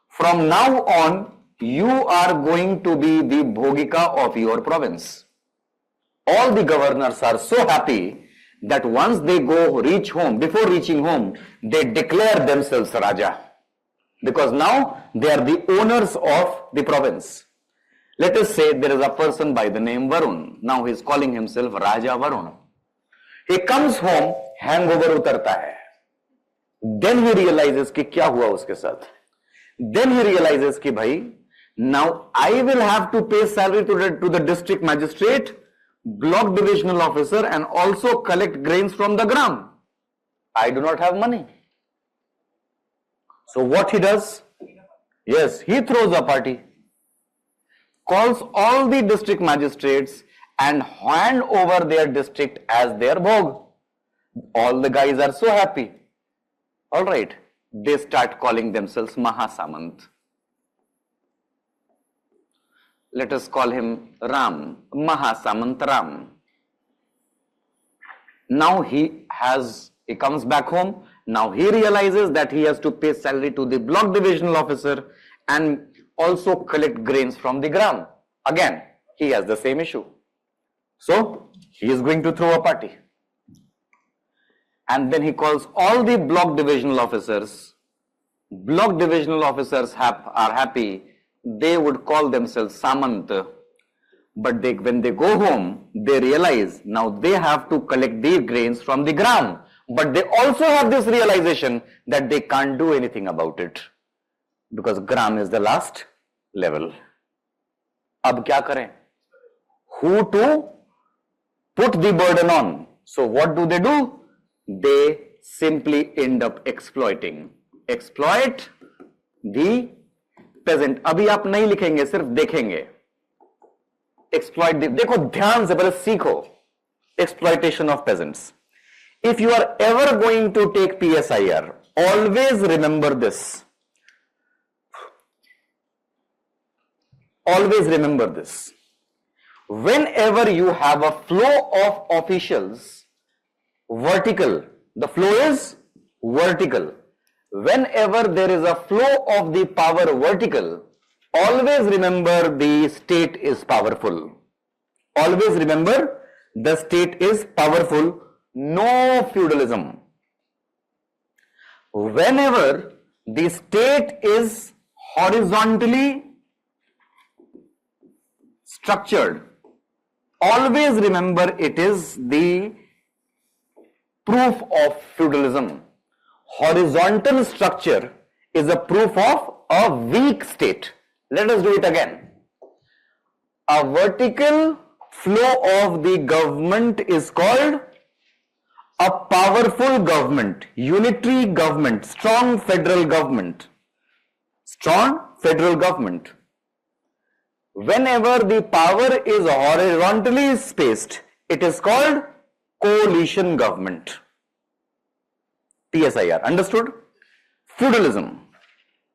From now on, you are going to be the bhogika of your province. All the governors are so happy that once they reach home, before reaching home, they declare themselves Raja. Because now they are the owners of the province. Let us say there is a person by the name Varun. Now he is calling himself Raja Varun. He comes home, hangover उतरता है. Then he realizes कि क्या हुआ उसके साथ. Then he realizes कि भाई, now I will have to pay salary to the district magistrate, block divisional officer, and also collect grains from the gram. I do not have money. So what he does? Yes, he throws a party, calls all the district magistrates and hand over their district as their bhog. All the guys are so happy. All right, they start calling themselves Mahasamant. let us call him Ram, Mahasamant Ram. Now he comes back home. Now he realizes that he has to pay salary to the block divisional officer and also collect grains from the gram. Again, he has the same issue. So he is going to throw a party. And then he calls all the block divisional officers. Block divisional officers are happy. They would call themselves Samant. But when they go home, they realize now they have to collect the grains from the gram. But they also have this realization that they can't do anything about it because gram is the last level. Ab kya kare? Who to put the burden on? So what do? They simply end up exploiting. Exploit the peasant. अभी आप नहीं लिखेंगे, सिर्फ देखेंगे. Exploit the. देखो ध्यान से पहले सीखो. Exploitation of peasants. If you are ever going to take PSIR, always remember this. Always remember this. Whenever you have a flow of officials, vertical, the flow is vertical. Whenever there is a flow of the power vertical, always remember the state is powerful. Always remember the state is powerful. No feudalism. Whenever the state is horizontally structured, always remember it is the proof of feudalism. Horizontal structure is a proof of a weak state. Let us do it again. A vertical flow of the government is called a powerful government, unitary government, strong federal government. Strong federal government. Whenever the power is horizontally spaced, it is called coalition government. PSIR. Understood? Feudalism.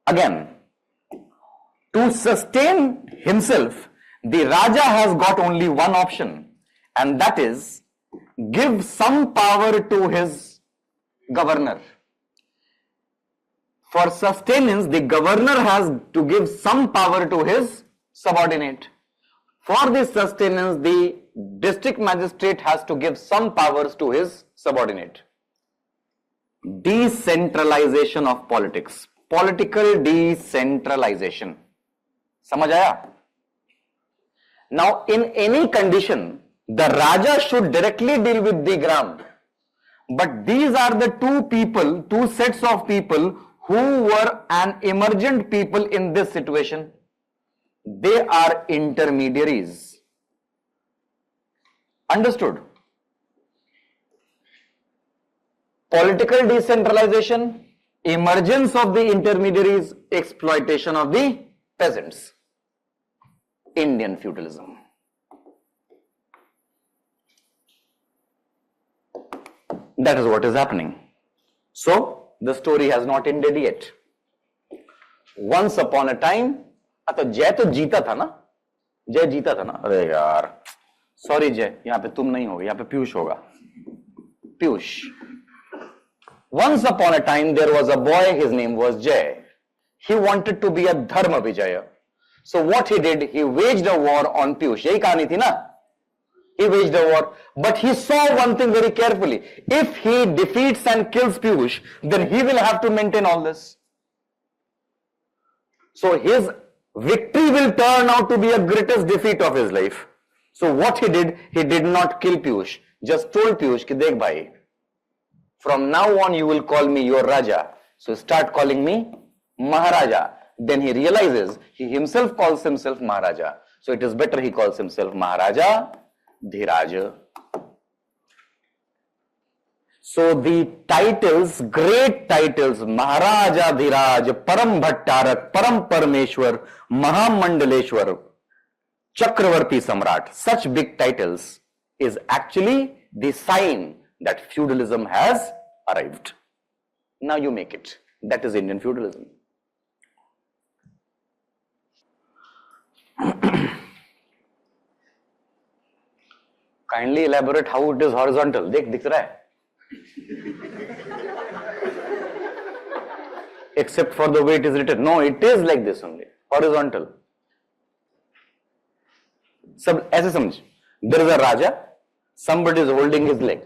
Again, to sustain himself, the Raja has got only one option, and that is give some power to his governor. For sustenance, the governor has to give some power to his subordinate. For this sustenance, the district magistrate has to give some powers to his subordinate. Decentralization of politics. Political decentralization. समझ आया? Now, in any condition, the Raja should directly deal with the gram. But these are the two sets of people who were an emergent people in this situation. They are intermediaries. Understood? Political decentralization, emergence of the intermediaries, exploitation of the peasants. Indian feudalism. That is what is happening. So, the story has not ended yet. Once upon a time, तो जय तो जीता था ना, जय जीता था ना. अरे यार, सॉरी जय, यहाँ पे तुम नहीं होगे, यहाँ पे पीयूष होगा. Piyush. Once upon a time, there was a boy, his name was Jay. He wanted to be a Dharma Vijaya. So what he did, he waged a war on Piyush. यही कहानी थी ना? He waged a war. But he saw one thing very carefully. If he defeats and kills Piyush, then he will have to maintain all this. So his victory will turn out to be a greatest defeat of his life. So what he did not kill Piyush. Just told Piyush, ki dekh bhai, from now on you will call me your Raja. So start calling me Maharaja. Then he realizes he himself calls himself Maharaja. So it is better he calls himself Maharaja Dhiraj. So the titles, great titles, Maharaja Dhiraj, Param Bhattarak, Param Parameshwar, Mahamandaleshwar, Chakravarti Samrat, such big titles is actually the sign that feudalism has arrived. Now you make it. That is Indian feudalism. Kindly elaborate how it is horizontal. देख, दिख रहा है? Except for the way it is written. No, it is like this only. Horizontal. सब ऐसे समझ. There is a Raja. Somebody is holding his leg.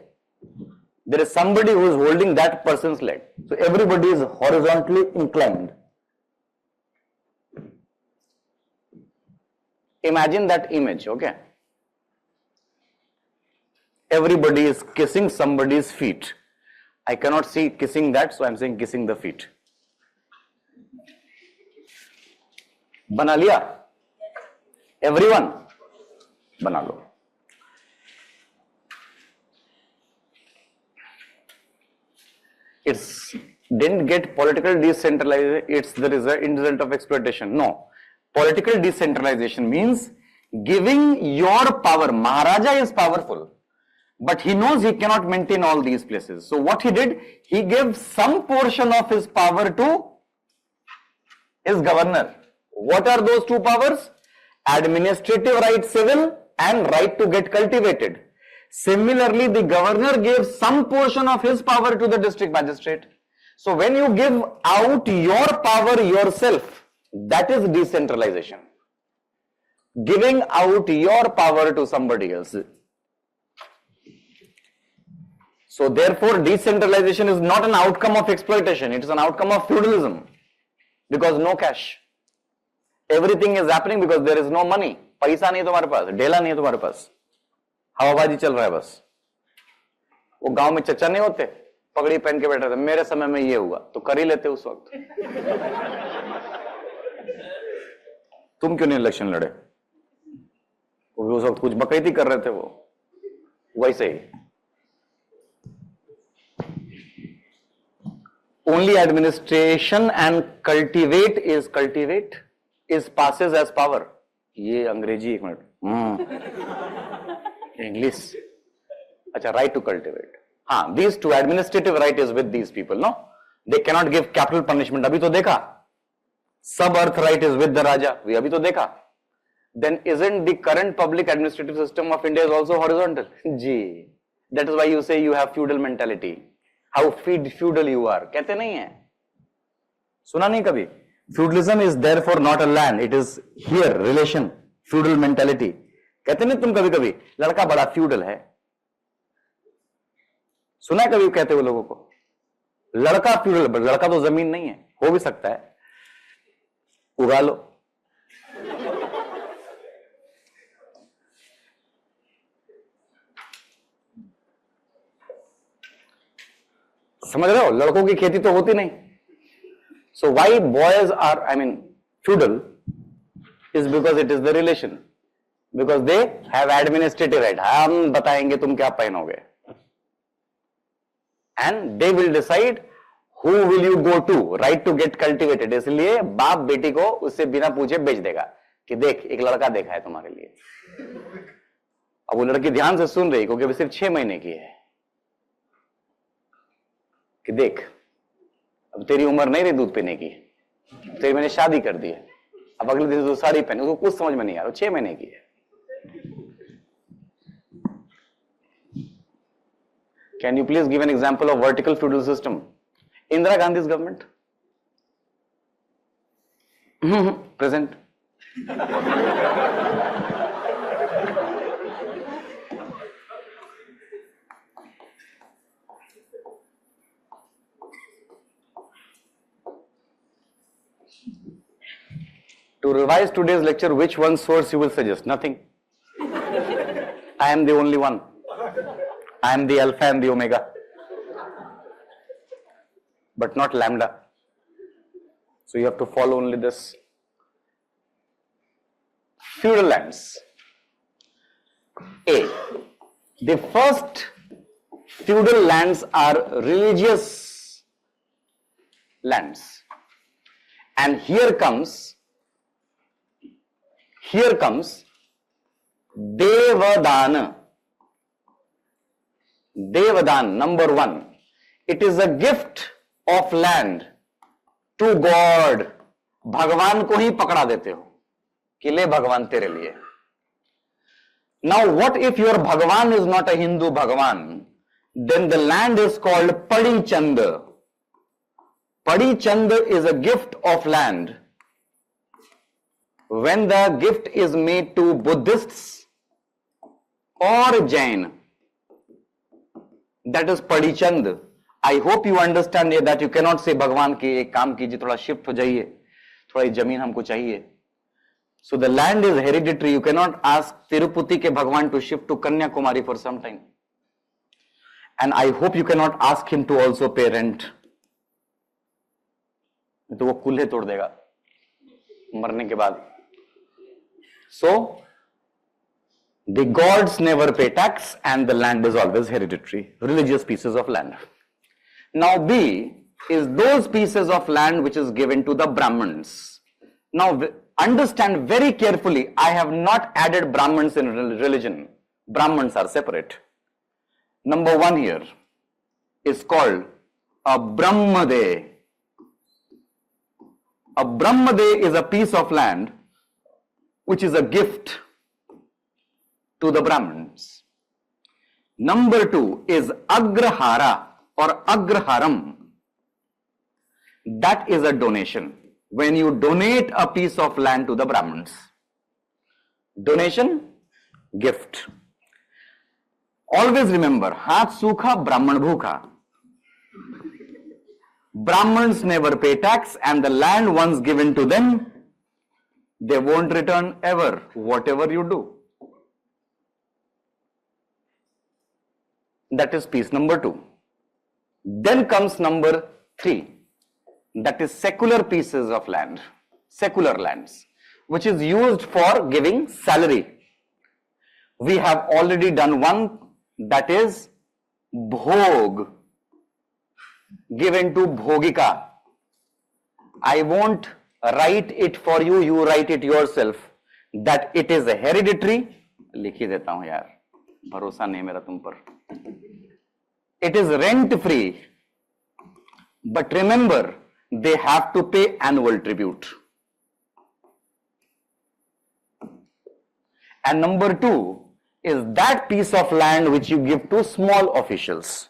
There is somebody who is holding that person's leg. So everybody is horizontally inclined. Imagine that image, okay? Everybody is kissing somebody's feet. I cannot see kissing that, so I am saying kissing the feet. बना लिया? Everyone बना लो. It's didn't get political decentralization. It's the result of exploitation. No, political decentralization means giving your power. Maharaja is powerful, but he knows he cannot maintain all these places. So what he did, he gave some portion of his power to his governor. What are those two powers? Administrative right, civil, and right to get cultivated. Similarly, the governor gave some portion of his power to the district magistrate. So when you give out your power yourself, that is decentralization. Giving out your power to somebody else. So therefore, decentralization is not an outcome of exploitation. It is an outcome of feudalism. Because no cash. Everything is happening because there is no money. पैसा नहीं है तुम्हारे पास, ढेला नहीं है तुम्हारे पास, हवाबाजी चल रहा है बस. वो गांव में चचा नहीं होते, पगड़ी पहन के बैठे थे, मेरे समय में ये हुआ, तो कर ही लेते उस वक्त. तुम क्यों नहीं इलेक्शन लड़े? वो उस वक्त कुछ बकैती कर रहे थे वो. वैसे ही only administration and cultivate is passes as power. ये अंग्रेजी एक मिनट. इंग्लिश. अच्छा, right to cultivate. हाँ, these two, administrative right is with these people, no? They cannot give capital punishment. अभी तो देखा. Sub earth right is with the Raja. we अभी तो देखा. Then isn't the current public administrative system of India is also horizontal? Ji. That is why you say you have feudal mentality. How feudal you are. कहते नहीं है? सुना नहीं कभी? Feudalism is therefore not a land. It is here relation. Feudal mentality. कहते नहीं तुम कभी कभी लड़का बड़ा feudal है? सुना है कभी कहते हुए लोगों को? लड़का feudal, लड़का तो जमीन नहीं है. हो भी सकता है. उगा लो. समझ रहे हो? लड़कों की खेती तो होती नहीं. So why boys are, I mean, feudal is because it is the relation. Because they have administrative right. हम बताएंगे तुम क्या पहनोगे. And they will decide who will you go to, right to get cultivated. इसलिए बाप बेटी को उससे बिना पूछे बेच देगा कि देख एक लड़का देखा है तुम्हारे लिए. अब वो लड़की ध्यान से सुन रही क्योंकि वो सिर्फ 6 महीने की है. कि देख अब तेरी उम्र नहीं रही दूध पीने की, तेरी मैंने शादी कर दी है, अब अगले दिन तो साड़ी पहने. उसको कुछ समझ में नहीं आ रहा, 6 महीने की है. Can you please give an example of vertical feudal system? Indira Gandhi's government. Present. To revise today's lecture, which one source you will suggest? Nothing. I am the only one. I am the alpha and the omega. But not lambda. So you have to follow only this. Feudal lands. A. The first feudal lands are religious lands. And here comes Devadan. Devadan, number 1. It is a gift of land to God. भगवान को ही पकड़ा देते हो कि ले भगवान तेरे लिए. Now, what if your Bhagavan is not a Hindu Bhagavan? Then the land is called Padi Chand. Padi Chand is a gift of land. When the gift is made to Buddhists or Jain, that is Padi Chand. I hope you understand that you cannot say भगवान के एक काम कीजिए, थोड़ा shift हो जाइए, थोड़ा जमीन हमको चाहिए. So the land is hereditary. You cannot ask Tirupati ke Bhagwan to shift to Kanyakumari for some time. And I hope you cannot ask him to also pay rent. तो वो कुल्हे तोड़ देगा मरने के बाद. So the gods never pay tax and the land is always hereditary. Religious pieces of land. Now B is those pieces of land which is given to the Brahmins. Now understand very carefully, I have not added Brahmins in religion. Brahmins are separate. Number 1 here is called a Brahmade. A Brahmade is a piece of land which is a gift to the Brahmins. Number 2 is Agrahara or Agraharam. That is a donation. When you donate a piece of land to the Brahmins. Donation, gift. Always remember, Haath Sukha, Brahman Bhukha. Brahmins never pay tax and the land once given to them, they won't return ever, whatever you do. That is piece number 2. Then comes number 3. That is secular pieces of land, secular lands, which is used for giving salary. We have already done one, that is Bhog, given to Bhogika. I won't write it for you, you write it yourself, that it is hereditary. लिख ही देता हूं यार, भरोसा नहीं मेरा तुम पर. It is rent free, but remember, they have to pay annual tribute. And number 2 is that piece of land which you give to small officials.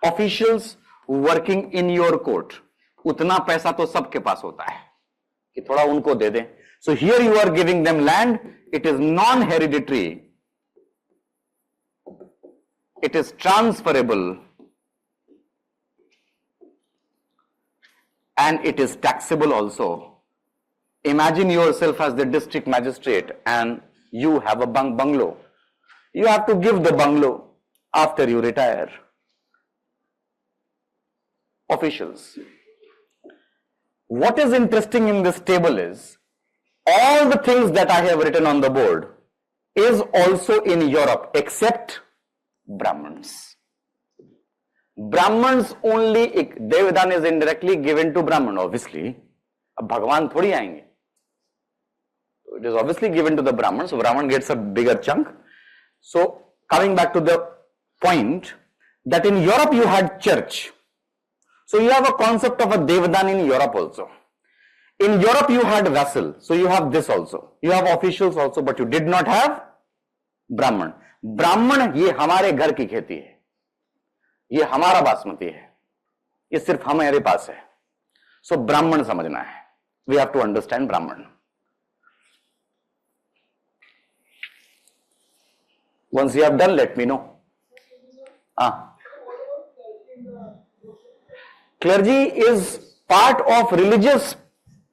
Officials working in your court. उतना पैसा तो सबके पास होता है कि थोड़ा उनको दे दें. So here you are giving them land. It is non-hereditary. It is transferable. And it is taxable also. Imagine yourself as the district magistrate and you have a bungalow. You have to give the bungalow after you retire. Officials. What is interesting in this table is, all the things that I have written on the board is also in Europe except Brahmins. Brahmins only, Devadan is indirectly given to Brahman, obviously. अब भगवान थोड़ी आएंगे. It is obviously given to the Brahman, so Brahman gets a bigger chunk. So, coming back to the point, that in Europe you had church. So, you have a concept of a Devadan in Europe also. In Europe you had vassal, so you have this also. You have officials also, but you did not have Brahman. Brahman, ये हमारे घर की खेती है. ये हमारा बासमती है, ये सिर्फ हमारे पास है. सो ब्राह्मण समझना है. We have to understand Brahman. Once you have done, let me know. Clergy is part of religious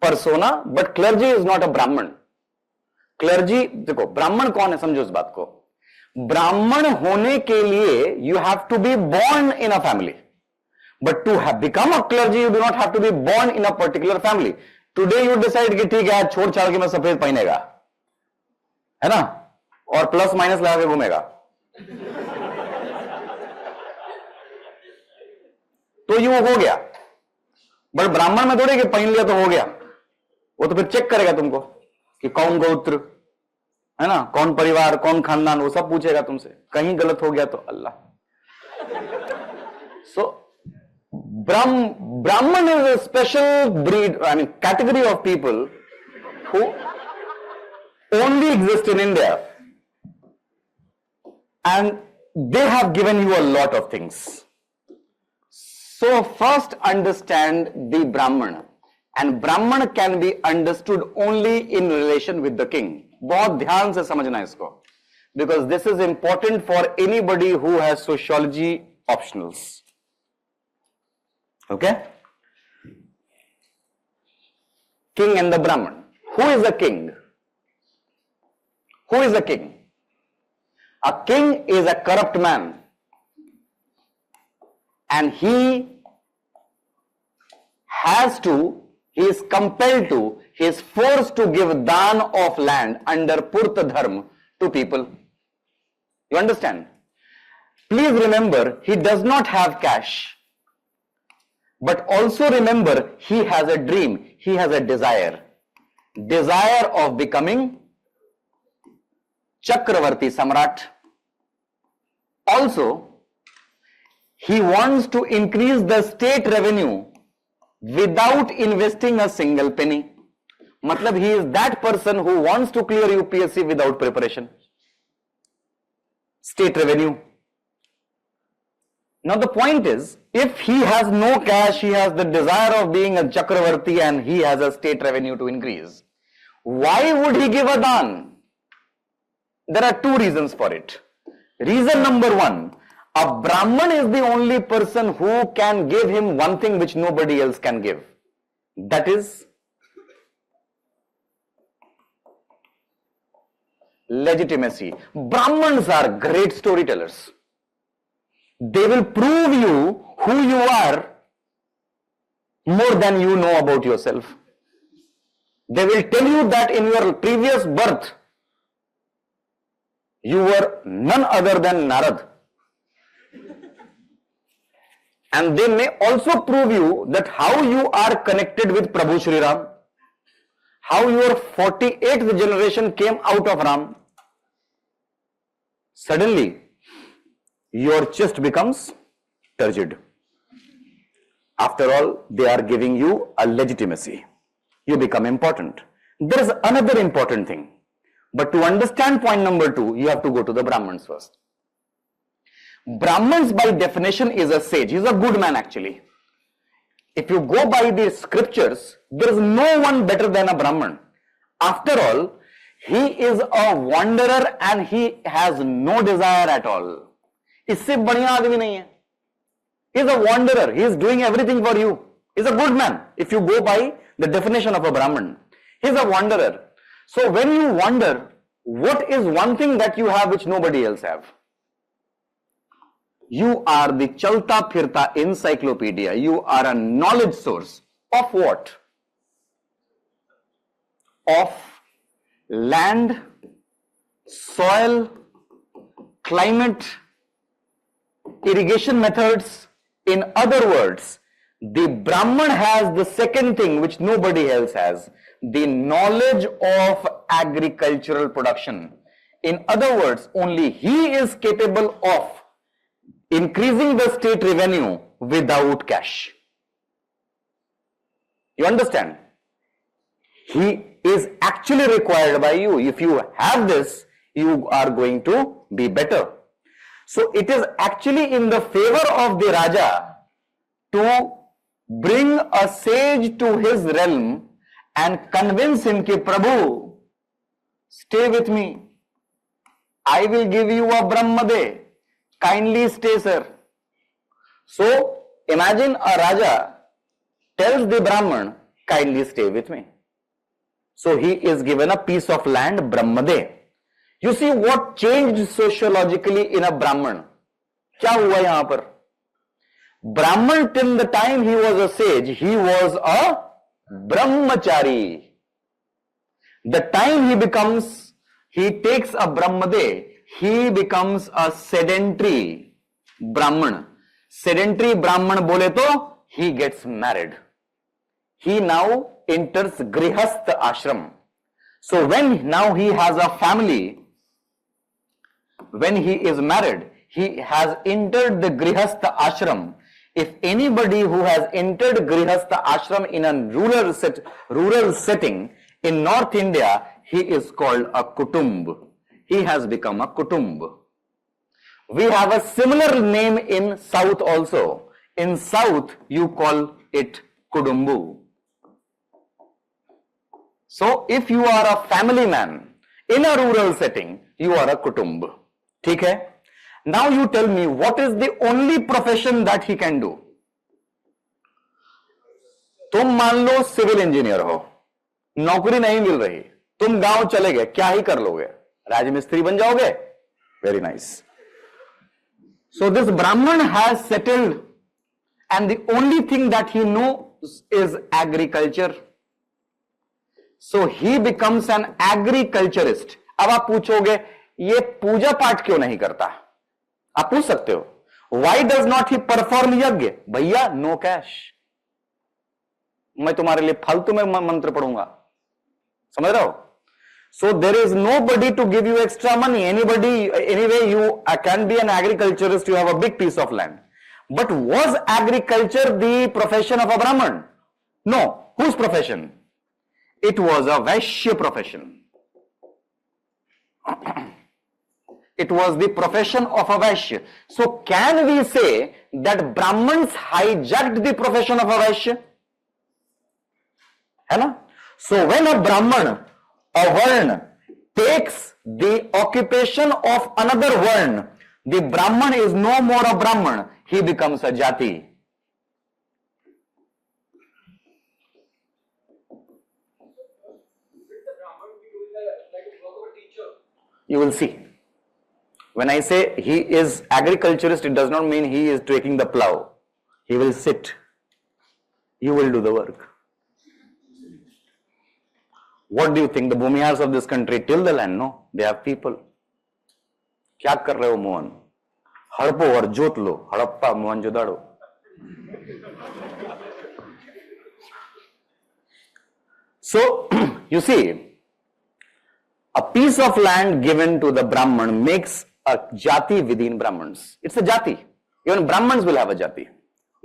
persona, but clergy is not a Brahman. Clergy, देखो ब्राह्मण कौन है, समझो इस बात को. ब्राह्मण होने के लिए you have to be born in a family, but to have become a clergy you do not have to be born in a particular family. Today you decide कि ठीक है छोड़ छाड़ के मैं सफेद पहनेगा, है ना, और प्लस माइनस लगा के घूमेगा, तो ये वो हो गया. बट ब्राह्मण में थोड़ी कि पहन लिया तो हो गया. वो तो फिर चेक करेगा तुमको कि कौन गोत्र है ना, कौन परिवार, कौन खानदान, वो सब पूछेगा तुमसे. कहीं गलत हो गया तो अल्लाह. सो Brahman is a special breed, I mean category of people who only exist in India. and they have given you a lot of things. So first understand the Brahman, and Brahman can be understood only in relation with the king. बहुत ध्यान से समझना इसको, because this is important for anybody who has sociology optionals. Okay? King and the Brahman. Who is a king? Who is a king? A king is a corrupt man, and he is compelled to, he is forced to give dan of land under Purta Dharma to people. You understand? Please remember, he does not have cash. But also remember, he has a dream, he has a desire. Desire of becoming Chakravarti Samrat. Also, he wants to increase the state revenue without investing a single penny. Matlab, he is that person who wants to clear UPSC without preparation. State revenue. Now the point is, if he has no cash, he has the desire of being a Chakravarti and he has a state revenue to increase, why would he give a dan? There are two reasons for it. Reason number one, a Brahman is the only person who can give him one thing which nobody else can give. That is legitimacy. Brahmans are great storytellers. They will prove you who you are more than you know about yourself. They will tell you that in your previous birth, you were none other than Narad. And they may also prove you that how you are connected with Prabhu Shri Ram, how your 48th generation came out of Ram. Suddenly, your chest becomes turgid. After all, they are giving you a legitimacy. You become important. There is another important thing. But to understand point number two, you have to go to the Brahmins first. Brahmins by definition is a sage. He is a good man actually. If you go by the scriptures, there is no one better than a Brahman. After all, he is a wanderer and he has no desire at all. इससे बढ़िया आदमी नहीं है. He is a wanderer. He is doing everything for you. He is a good man. If you go by the definition of a Brahman, he is a wanderer. So when you wonder, what is one thing that you have which nobody else have? You are the Chalta Phirta encyclopedia. You are a knowledge source. Of what? Of land, soil, climate, irrigation methods. In other words, the Brahman has the second thing which nobody else has, the knowledge of agricultural production. In other words, only he is capable of increasing the state revenue without cash. You understand? He is actually required by you. If you have this, you are going to be better. So it is actually in the favor of the Raja to bring a sage to his realm and convince him कि Prabhu, stay with me. I will give you a Brahmade. Kindly stay, sir. So imagine a Raja tells the Brahman, kindly stay with me. So he is given a piece of land, Brahmade. You see what changed sociologically in a Brahman? क्या हुआ यहां पर? Brahman till the time he was a sage, he was a Brahmachari. The time he takes a Brahmade, he becomes a sedentary Brahman. Sedentary Brahman bole to, he gets married. He now enters Grihastha ashram. So when now he has a family, when he is married, he has entered the Grihastha ashram. If anybody who has entered Grihastha ashram in a rural setting in North India, he is called a Kutumb. He has become a Kutumb. We have a similar name in South also. In South, you call it Kudumbu. So, if you are a family man in a rural setting, you are a Kutumb. ठीक है? Now you tell me, what is the only profession that he can do? तुम मान लो civil engineer हो, नौकरी नहीं मिल रही, तुम गांव चले गए, क्या ही कर लोगे? राजमिस्त्री बन जाओगे? Very nice. So this Brahman has settled, and the only thing that he knows is agriculture. So he becomes an agriculturist. अब आप पूछोगे, ये पूजा पाठ क्यों नहीं करता? आप पूछ सकते हो. Why does not he perform यज्ञ? भैया, no cash. मैं तुम्हारे लिए फालतू में मंत्र पढ़ूंगा. समझ रहे हो? So there is nobody to give you extra money. Anyway, you can be an agriculturist. You have a big piece of land. But was agriculture the profession of a Brahman? No. Whose profession? It was a Vaishya profession. It was the profession of a Vaishya. So can we say that Brahmins hijacked the profession of a Vaishya? है ना? So when a Brahman, a Varna, takes the occupation of another Varna, the Brahman is no more a Brahman, he becomes a Jati. You will see. When I say he is agriculturist, it does not mean he is taking the plow. He will sit. You will do the work. What do you think? The Bhumihars of this country till the land? No, they have people. क्या कर रहे हो मोहन? हड़पो और जोत लो. Harappa Mohenjodaro. So you see, a piece of land given to the Brahman makes a jati within Brahmans. It's a jati. Even Brahmans will have a jati.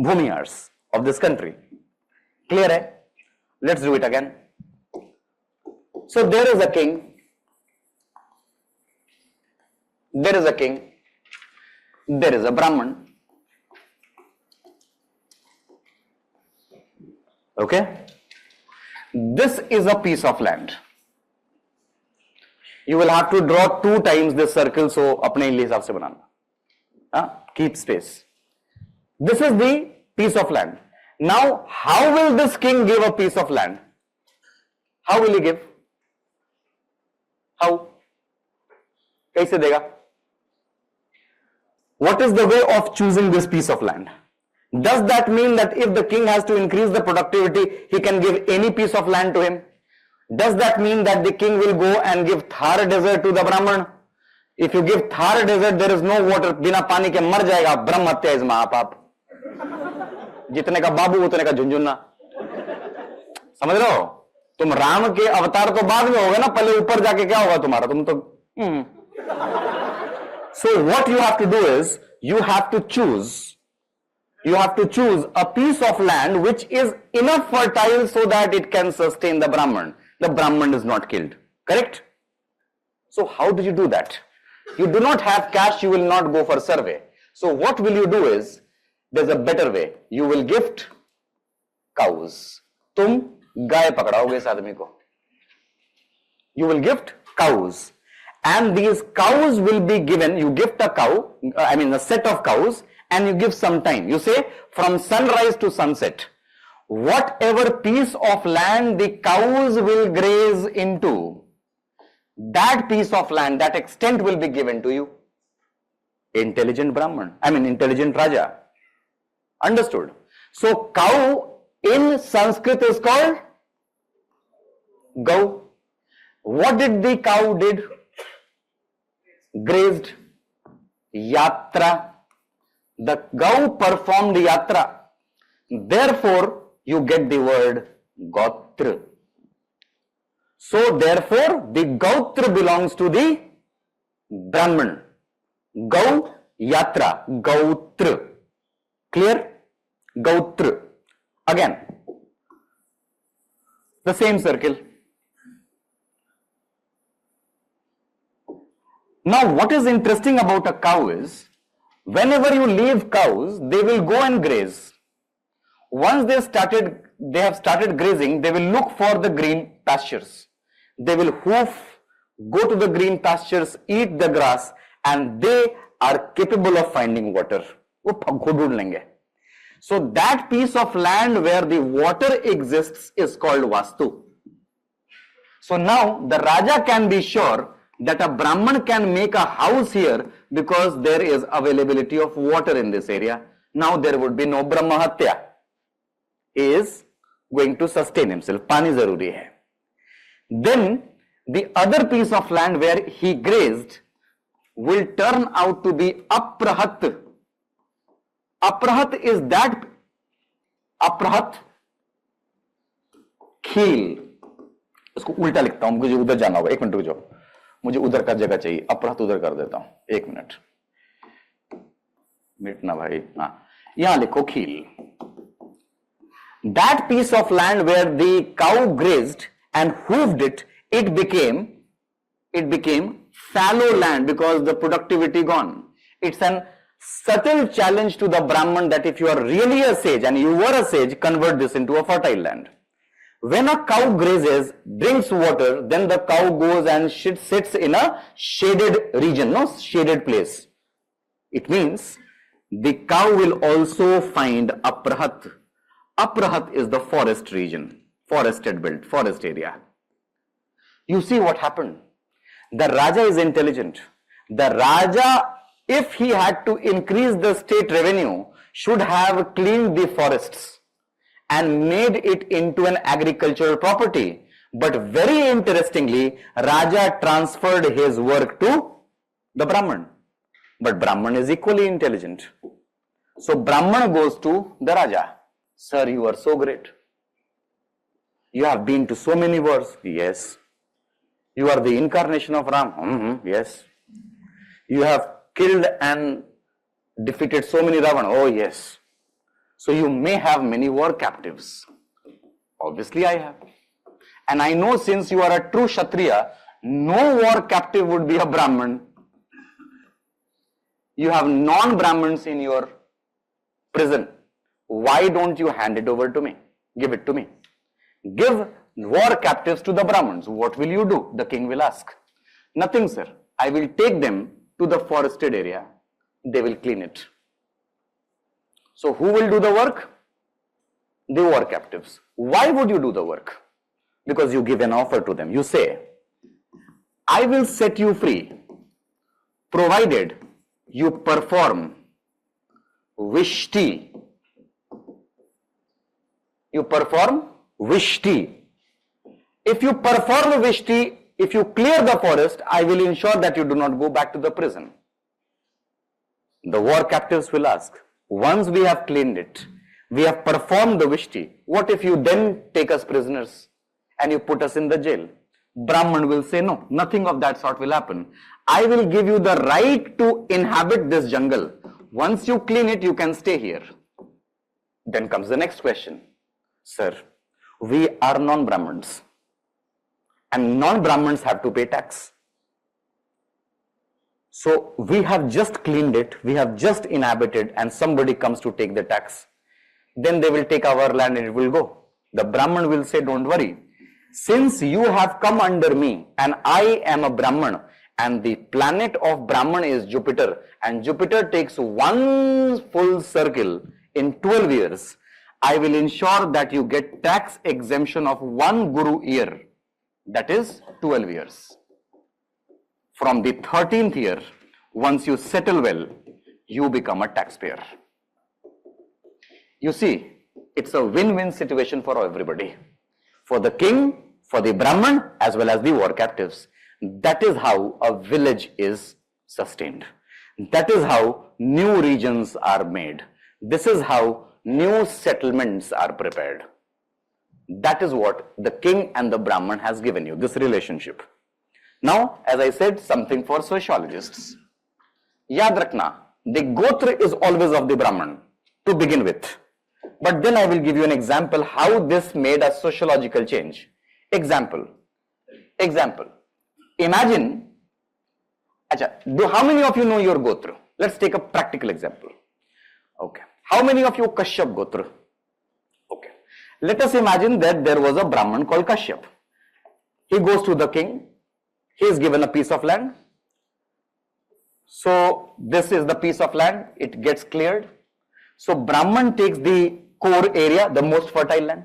Bhumihars of this country. Clear hai? Let's do it again. So there is a king. There is a king. There is a Brahman. Okay? This is a piece of land. You will have to draw 2 times this circle, so अपने हिसाब से बनाना. Keep space. This is the piece of land. Now, how will this king give a piece of land? How will he give? How? कैसे देगा? What is the way of choosing this piece of land? Does that mean that if the king has to increase the productivity, he can give any piece of land to him? Does that mean that the king will go and give Thar desert to the Brahman? If you give Thar desert, there is no water. बिना पानी के मर जाएगा. ब्रह्म हत्या is महापाप. जितने का बाबू उतने का झुंझुन्ना. समझ रहे हो? तुम राम के अवतार तो बाद में होगे ना. पहले ऊपर जाके क्या होगा तुम्हारा? तुम तो So what you have to do is, you have to choose a piece of land which is enough fertile so that it can sustain the Brahman. The Brahman is not killed. Correct? So how do you do that? You do not have cash, you will not go for survey. So what will you do is, there's a better way. You will gift cows. तुम गाय पकड़ाओगे इस आदमी को. You will gift cows. And these cows will be given, you gift a cow, a set of cows, and you give some time. You say, from sunrise to sunset, whatever piece of land the cows will graze into, that piece of land, that extent will be given to you. Intelligent Brahman, intelligent Raja. Understood? So, cow in Sanskrit is called Gau. What did the cow did? Grazed. Yatra. The cow performed yatra. Therefore, you get the word Gotra. So, therefore, the Gotra belongs to the Brahman. Gau, yatra, Gotra. Clear? Gotra. Again, the same circle. Now, what is interesting about a cow is, Whenever you leave cows, they will go and graze. Once they have started grazing, they will look for the green pastures. They will hoof, go to the green pastures, eat the grass, and they are capable of finding water. So that piece of land where the water exists is called Vastu. So now the Raja can be sure that a Brahman can make a house here because there is availability of water in this area. Now there would be no Brahmahatya. He is going to sustain himself. Pani zaruri hai. Then the other piece of land where he grazed will turn out to be Aprahat. Aprahat is that Aprahat खील. इसको उल्टा लिखता हूं, मुझे उधर जाना होगा. एक minute रुक जाओ, मुझे उधर का जगह चाहिए. अपराध उधर कर देता हूं, एक मिनट. मिटना भाई. हाँ, यहां लिखो खील. That piece of land where the cow grazed and hooved it, it became fallow land because the productivity gone. It's an subtle challenge to the Brahman that if you are really a sage and you were a sage, convert this into a fertile land. When a cow grazes, drinks water, then the cow goes and sits in a shaded region, no shaded place. It means the cow will also find Aprahat. Aprahat is the forest region, forested belt, forest area. You see what happened? The Raja is intelligent. The Raja, if he had to increase the state revenue, should have cleaned the forests and made it into an agricultural property. But very interestingly, Raja transferred his work to the Brahman. But Brahman is equally intelligent. So Brahman goes to the Raja. Sir, you are so great. You have been to so many wars. Yes. You are the incarnation of Ram. Yes. You have killed and defeated so many Ravana. Oh yes. So you may have many war captives. Obviously I have. And I know since you are a true Kshatriya, no war captive would be a Brahman. You have non-Brahmins in your prison. Why don't you hand it over to me? Give it to me. Give war captives to the Brahmins. What will you do? The king will ask. Nothing, sir. I will take them to the forested area. They will clean it. So who will do the work? The war captives. Why would you do the work? Because you give an offer to them. You say, I will set you free, provided you perform Vishti. You perform Vishti. If you perform Vishti, if you clear the forest, I will ensure that you do not go back to the prison. The war captives will ask, once we have cleaned it, we have performed the Vishti, what if you then take us prisoners and you put us in the jail? Brahman will say, no, nothing of that sort will happen. I will give you the right to inhabit this jungle. Once you clean it, you can stay here. Then comes the next question. Sir, we are non-Brahmins and non-Brahmins have to pay tax. So we have just cleaned it, we have just inhabited and somebody comes to take the tax. Then they will take our land and it will go. The Brahman will say, don't worry. Since you have come under me and I am a Brahman and the planet of Brahman is Jupiter and Jupiter takes one full circle in 12 years, I will ensure that you get tax exemption of one Guru year. That is 12 years. From the 13th year, once you settle well, you become a taxpayer. You see, it's a win-win situation for everybody. For the king, for the Brahman, as well as the war captives. That is how a village is sustained. That is how new regions are made. This is how new settlements are prepared. That is what the king and the Brahman has given you, this relationship. Now, as I said, something for sociologists. Yad rakhna, the Gotra is always of the Brahman to begin with. But then I will give you an example how this made a sociological change. Example. Imagine, how many of you know your Gotra? Let's take a practical example. Okay. How many of you Kashyap Gotra? Okay. Let us imagine that there was a Brahman called Kashyap. He goes to the king. He is given a piece of land. So this is the piece of land. It gets cleared. So Brahman takes the core area, the most fertile land.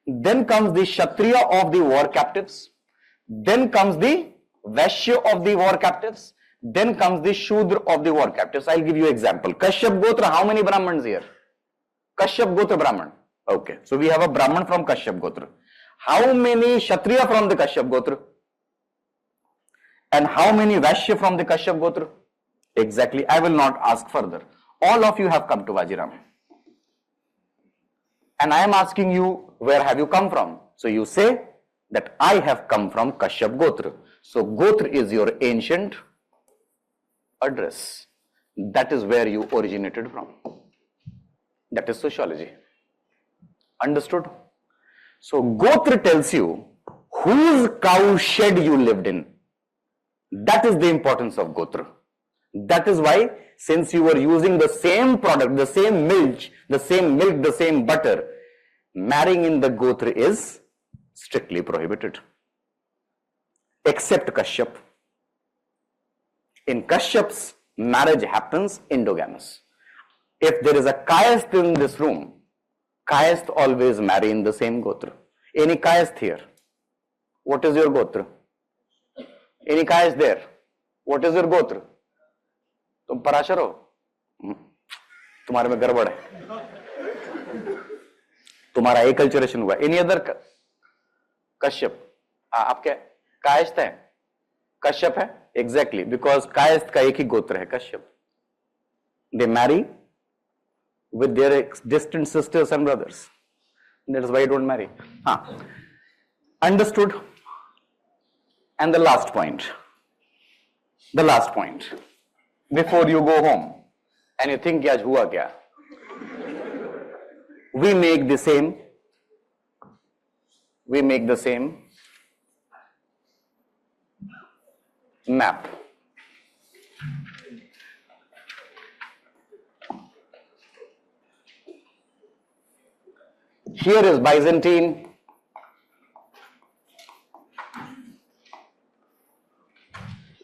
Then comes the Kshatriya of the war captives. Then comes the Vaishya of the war captives. Then comes the Shudra of the war captives. I'll give you an example. Kashyap Gotra, how many Brahmans here? Kashyap Gotra Brahman. Okay, so we have a Brahman from Kashyap Gotra. How many Kshatriya from the Kashyap Gotra? And how many Vaishya from the Kashyap Gotra? Exactly, I will not ask further. All of you have come to Vajiram. And I am asking you, where have you come from? So you say that I have come from Kashyap Gotra. So Gotra is your ancient address. That is where you originated from. That is sociology. Understood? So Gotra tells you whose cow shed you lived in. That is the importance of Gotra. That is why, since you were using the same product, the same milk, the same butter, marrying in the Gotra is strictly prohibited. Except Kashyap. In Kashyap's, marriage happens endogamous. If there is a Kayasth in this room, Kayasth always marry in the same Gotra. Any Kayasth here? What is your Gotra? Any Kayasth there? What is your Gotra? तुम पराशर हो, तुम्हारे में गड़बड़ है, तुम्हारा एकल्चरेशन हुआ. Any other Kashyap? आप क्या कायस्थ है? कश्यप है. एग्जैक्टली, बिकॉज कायस्थ का एक ही गोत्र है, कश्यप. दे Mary with their distant sisters and brothers. That is why I don't marry. Understood? And the last point. Before you go home and you think, yaar hua kya? We make the same map. Here is Byzantine.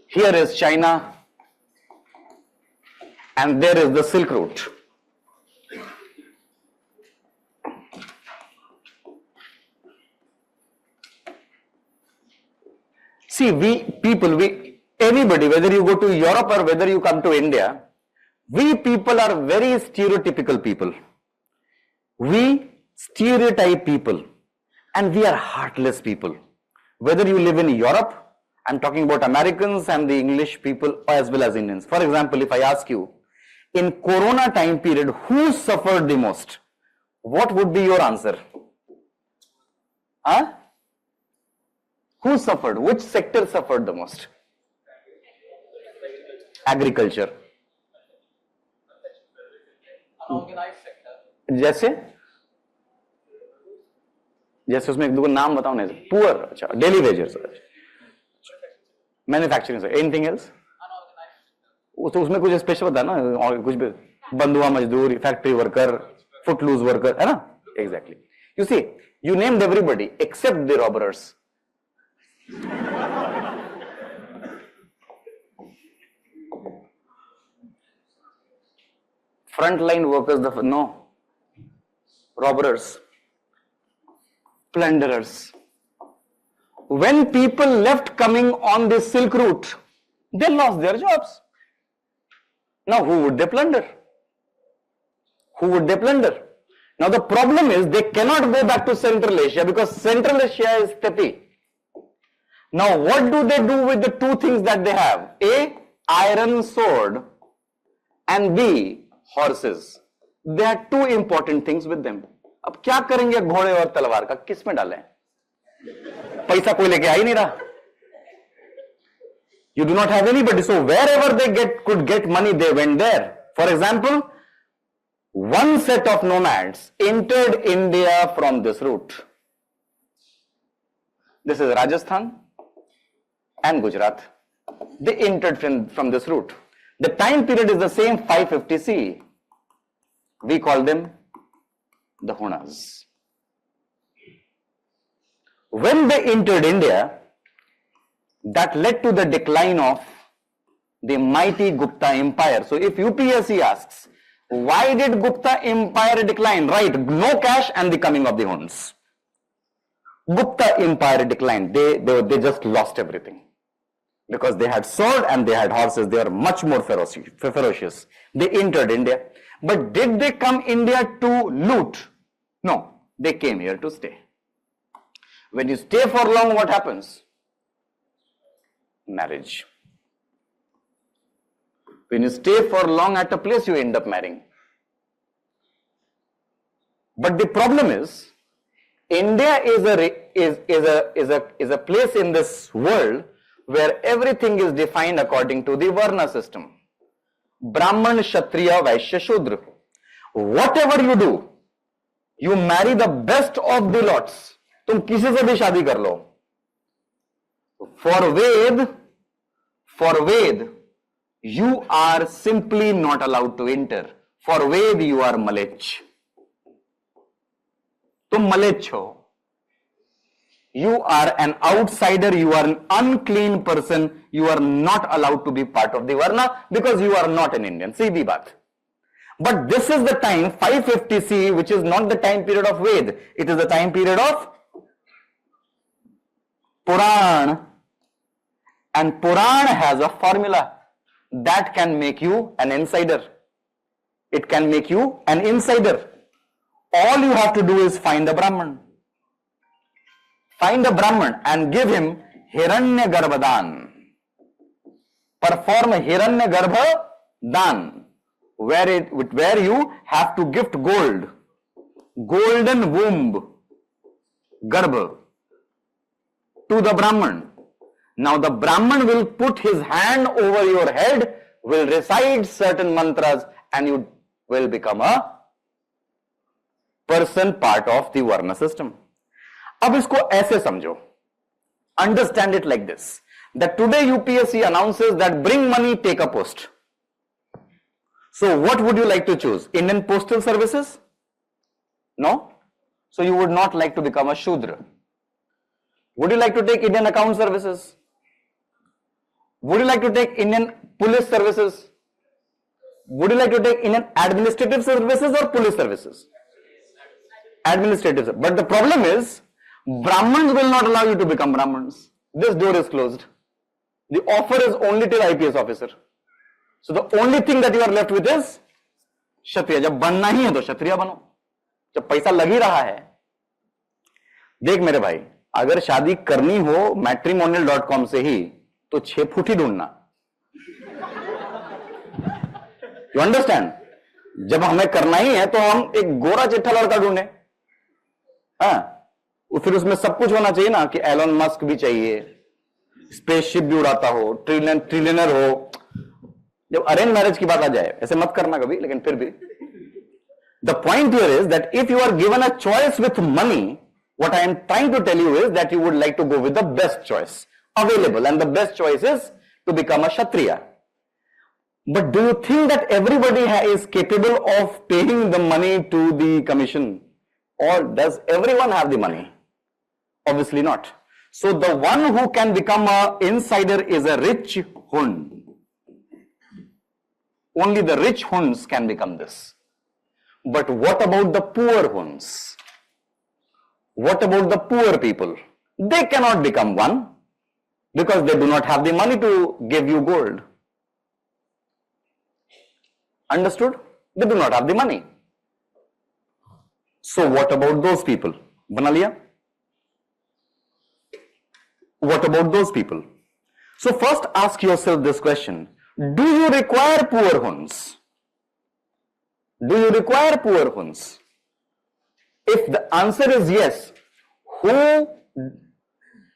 Here is China. And there is the Silk Route. See, anybody, whether you go to Europe or whether you come to India, we people are very stereotypical people. We stereotype people and we are heartless people. Whether you live in Europe, I'm talking about Americans and the English people as well as Indians. For example, if I ask you, in Corona time period, who suffered the most? What would be your answer? Who suffered? Which sector suffered the most? Agriculture. Unorganized sector. जैसे उसमें एक दो नाम बताओ ना. Poor, अच्छा, daily wagers, manufacturing, anything else? तो उसमें कुछ स्पेशल बता ना, और कुछ भी, बंधुआ मजदूर, फैक्ट्री वर्कर, फुटलूज वर्कर, है ना? Exactly. You see, you named everybody except the robbers. Frontline workers, no. Robbers, plunderers. When people left coming on this Silk Route, they lost their jobs. Now, who would they plunder? Now, the problem is they cannot go back to Central Asia because Central Asia is steppe. Now, what do they do with the two things that they have? A, iron sword, and B, horses. They have two important things with them. अब क्या करेंगे घोड़े और तलवार का? किस में डालें? पैसा कोई लेके आ ही नहीं रहा. You do not have anybody, so wherever they could get money, they went there. For example, one set of nomads entered India from this route. This is Rajasthan and Gujarat. They entered from this route. The time period is the same 550 CE. We call them the Hunas. When they entered India, that led to the decline of the mighty Gupta Empire. So if UPSC asks, why did Gupta Empire decline? Right, no cash and the coming of the Huns. Gupta Empire declined. They just lost everything. Because they had sword and they had horses. They were much more ferocious. They entered India. But did they come India to loot? No, they came here to stay. When you stay for long, what happens? Marriage. When you stay for long at a place, you end up marrying. But the problem is, India is a place in this world where everything is defined according to the Varna system. Brahman, Kshatriya, Vaishya, Shudra. Whatever you do, you marry the best of the lots. तुम किसी से भी शादी कर लो. For Ved, you are simply not allowed to enter. For Ved, you are Malech. तुम Malech हो. You are an outsider, you are an unclean person, you are not allowed to be part of the Varna because you are not an Indian. See the baat. But this is the time, 550 CE, which is not the time period of Ved. It is the time period of Puran. And Puran has a formula that can make you an insider. It can make you an insider. All you have to do is find a Brahman. Find a Brahman and give him Hiranya Garbha Dan. Perform Hiranya Garbha Dan, where you have to gift gold, golden womb, Garbha, to the Brahman. Now the Brahman will put his hand over your head, will recite certain mantras, and you will become a person part of the Varna system. अब इसको ऐसे समझो. Understand it like this. That today UPSC announces that bring money, take a post. So what would you like to choose? Indian Postal Services? No? So you would not like to become a Shudra. Would you like to take Indian Account Services? Would you like to take Indian Police Services? Would you like to take Indian Administrative Services or Police Services? Administrative. But the problem is, Brahmins will not allow you to become Brahmins. This door is closed. The offer is only till IPS officer. So the only thing that you are left with is Kshatriya. जब बनना ही है तो क्षत्रिय बनो. जब पैसा लग ही रहा है. देख मेरे भाई, अगर शादी करनी हो matrimonial.com से ही, तो 6 फुट ही ढूंढना. You understand? जब हमें करना ही है तो हम एक गोरा चिट्ठा लड़का ढूंढे. हाँ, फिर उसमें सब कुछ होना चाहिए ना, कि एलोन मस्क भी चाहिए, स्पेसशिप भी उड़ाता हो, ट्रिलियनर हो. जब अरेंज मैरिज की बात आ जाए, ऐसे मत करना कभी, लेकिन फिर भी the point here is that if you are given a choice with money, what I am trying to tell you is that you would like to go with the best choice available, and the best choice is to become a Kshatriya. But do you think that everybody is capable of paying the money to the commission? Or does everyone have the money? Obviously not. So the one who can become an insider is a rich Hun. Only the rich Huns can become this. But what about the poor Huns? What about the poor people? They cannot become one, because they do not have the money to give you gold. Understood? They do not have the money. So what about those people? Bana liya? What about those people? So first ask yourself this question. Do you require poor Huns? Do you require poor Huns? If the answer is yes, who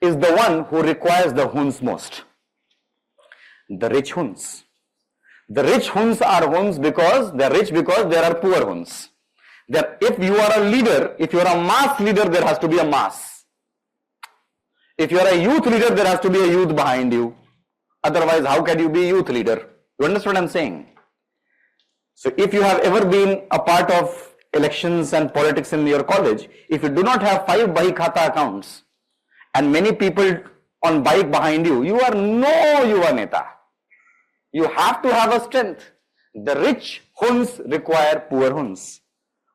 is the one who requires the Huns most? The rich Huns. The rich Huns are Huns because they are rich, because there are poor Huns. If you are a leader, if you are a mass leader, there has to be a mass. If you are a youth leader, there has to be a youth behind you. Otherwise, how can you be a youth leader? You understand what I'm saying? So if you have ever been a part of elections and politics in your college, if you do not have 5 Bahi Khata accounts and many people on bike behind you, you are no Yuva Neta. You have to have a strength. The rich Huns require poor Huns.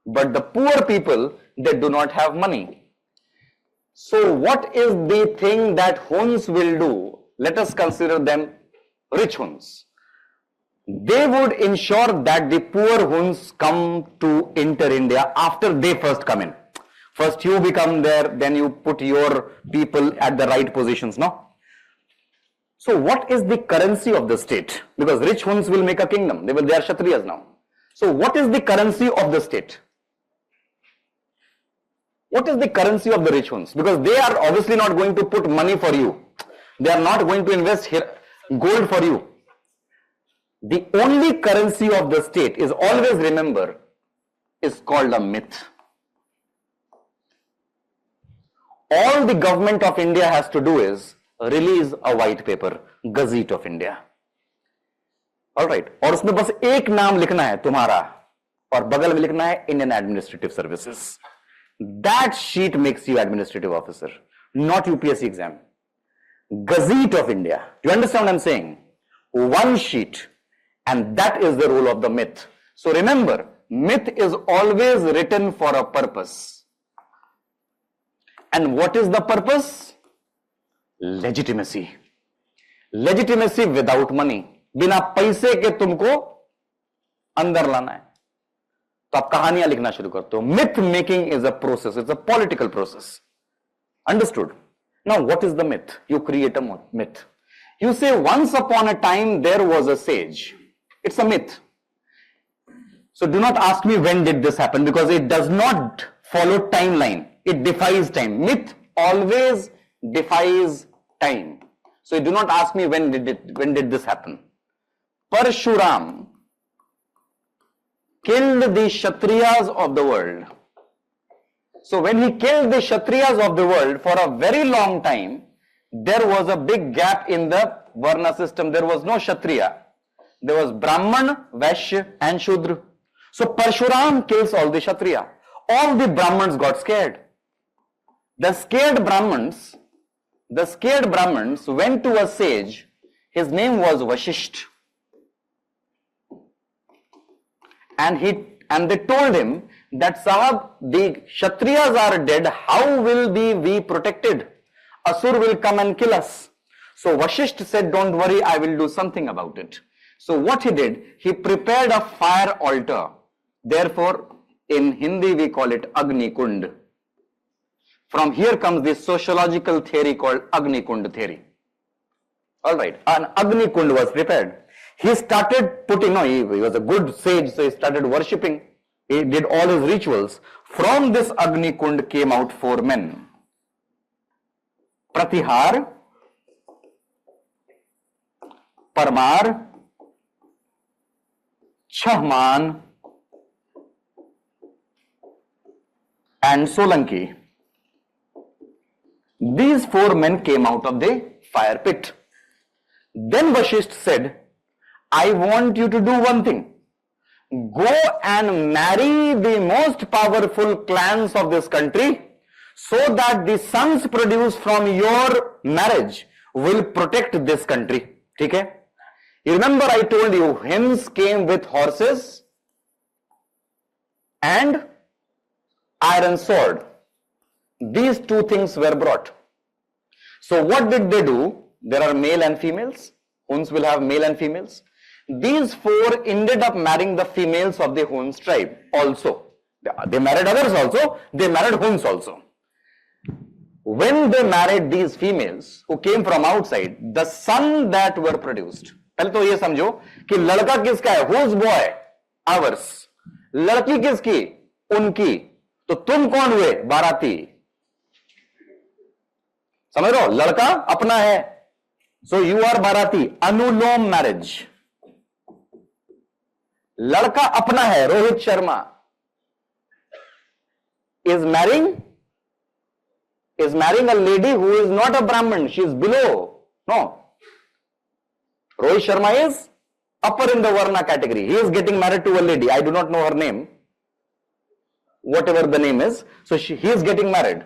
But the poor people, they do not have money. So what is the thing that Huns will do? Let us consider them rich Huns. They would ensure that the poor Huns come to enter India after they first come in. First you become there, then you put your people at the right positions, no? So what is the currency of the state? Because rich Huns will make a kingdom. They are Kshatriyas now. So what is the currency of the state? What is the currency of the rich Huns? Because they are obviously not going to put money for you. They are not going to invest gold for you. The only currency of the state is, always remember, is called a myth. All the government of India has to do is release a white paper, Gazette of India. Alright. और उसमें बस एक नाम लिखना है तुम्हारा और बगल में लिखना है Indian Administrative Services. That sheet makes you administrative officer, not UPSC exam. Gazette of India. You understand what I'm saying? One sheet. And that is the role of the myth. So remember, myth is always written for a purpose. And what is the purpose? Legitimacy. Legitimacy without money. बिना पैसे के तुमको अंदर लाना है तो आप कहानियां लिखना शुरू करते हो. Myth making is a process. It's a political process. Understood? Now what is the myth? You create a myth. You say once upon a time there was a sage. It's a myth. So do not ask me when did this happen, because it does not follow timeline. It defies time. Myth always defies time. So do not ask me when did this happen. Parshuram killed the Kshatriyas of the world. So when he killed the Kshatriyas of the world, for a very long time, there was a big gap in the Varna system. There was no Kshatriya. There was Brahman, Vaishya and Shudra. So Parshuram kills all the Kshatriya. All the Brahmans got scared. The scared Brahmans went to a sage. His name was Vashisht. And they told him that Sahab, the Kshatriyas are dead. How will we protected? Asur will come and kill us. So Vashisht said, don't worry, I will do something about it. So what he did, he prepared a fire altar. Therefore, in Hindi we call it Agni Kund. From here comes this sociological theory called Agni Kund theory. Alright, an Agni Kund was prepared. He started putting, he was a good sage, so he started worshipping. He did all his rituals. From this Agni Kund came out 4 men. Pratihar, Parmar, Chahman and Solanki. These 4 men came out of the fire pit. Then Vashisht said, I want you to do one thing. Go and marry the most powerful clans of this country so that the sons produced from your marriage will protect this country. Okay? You remember I told you hymns came with horses and iron sword. These 2 things were brought. So what did they do? There are male and females. Huns will have male and females. These 4 ended up marrying the females of the Huns tribe also. They married others also. They married Huns also. When they married these females who came from outside, the sons that were produced. पहले तो ये समझो कि लड़का किसका है? Whose boy? Ours. लड़की किसकी? उनकी. तो तुम कौन हुए? बाराती. समझ रहे हो? लड़का अपना है. So you are बाराती. अनुलोम marriage. लड़का अपना है. Rohit Sharma is marrying a lady who is not a Brahmin. She is below. No. Rohit Sharma is upper in the Varna category. He is getting married to a lady. I do not know her name. Whatever the name is. So he is getting married.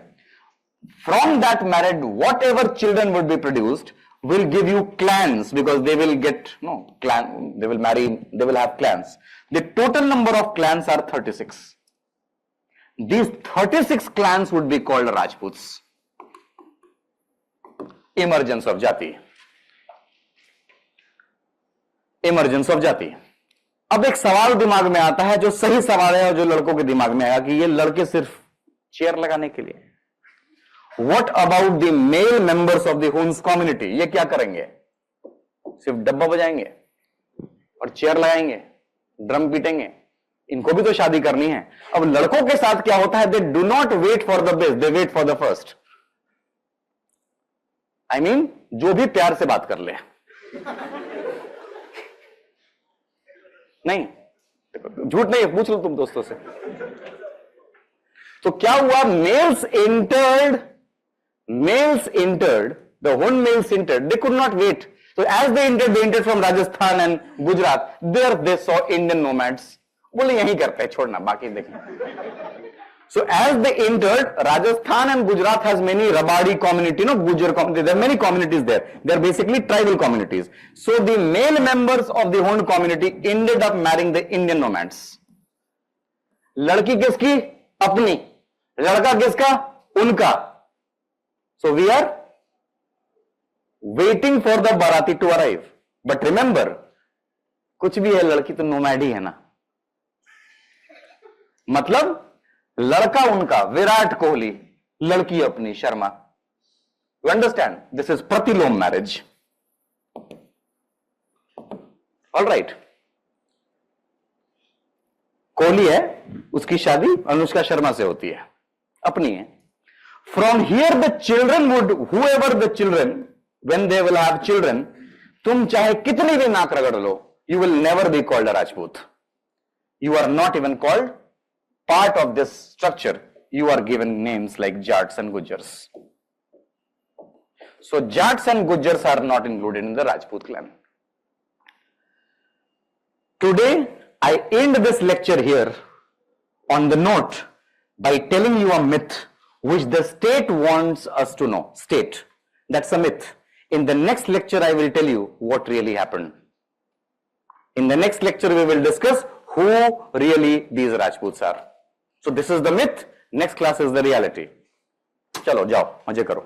From that marriage, whatever children would be produced will give you clans, because they will get, they will marry, they will have clans. The total number of clans are 36. These 36 clans would be called Rajputs. Emergence of Jati. Emergence of Jati. अब एक सवाल दिमाग में आता है, जो सही सवाल है और जो लड़कों के दिमाग में आया कि ये लड़के सिर्फ चेयर लगाने के लिए. What about the male members of the Huns community? ये क्या करेंगे? सिर्फ डब्बा बजाएंगे और चेयर लगाएंगे, ड्रम पीटेंगे. इनको भी तो शादी करनी है. अब लड़कों के साथ क्या होता है? They do not wait for the best, they wait for the first. I mean, जो भी प्यार से बात कर ले. नहीं, झूठ नहीं है, पूछ लो तुम दोस्तों से. तो क्या हुआ? Males entered, the Hun males entered, they could not wait. So as they entered from Rajasthan and Gujarat. There they saw Indian nomads. बोले यही करते हैं, छोड़ना, बाकी देखें. So as they entered, Rajasthan and Gujarat has many Rabadi community, Gujar community. There are many communities there. They are basically tribal communities. So the male members of the Hun community ended up marrying the Indian nomads. लड़की किसकी? अपनी. लड़का किसका? उनका. So we are waiting for the Barati to arrive. But remember, कुछ भी है, लड़की तो nomad ही है ना. मतलब लड़का उनका विराट कोहली, लड़की अपनी Sharma. You understand? This is pratilom marriage. All right. Kohli है, उसकी शादी अनुष्का शर्मा से होती है, अपनी है. From here the children would, whoever the children, when they will have children, तुम चाहे कितनी भी नाक रगड़ लो, you will never be called a Rajput. You are not even called part of this structure. You are given names like Jats and Gujars. So Jats and Gujars are not included in the Rajput clan. Today I end this lecture here on the note by telling you a myth which the state wants us to know. State, that's a myth. In the next lecture I will tell you what really happened. In the next lecture we will discuss who really these Rajputs are. So this is the myth. Next class is the reality. चलो जाओ, मजे करो.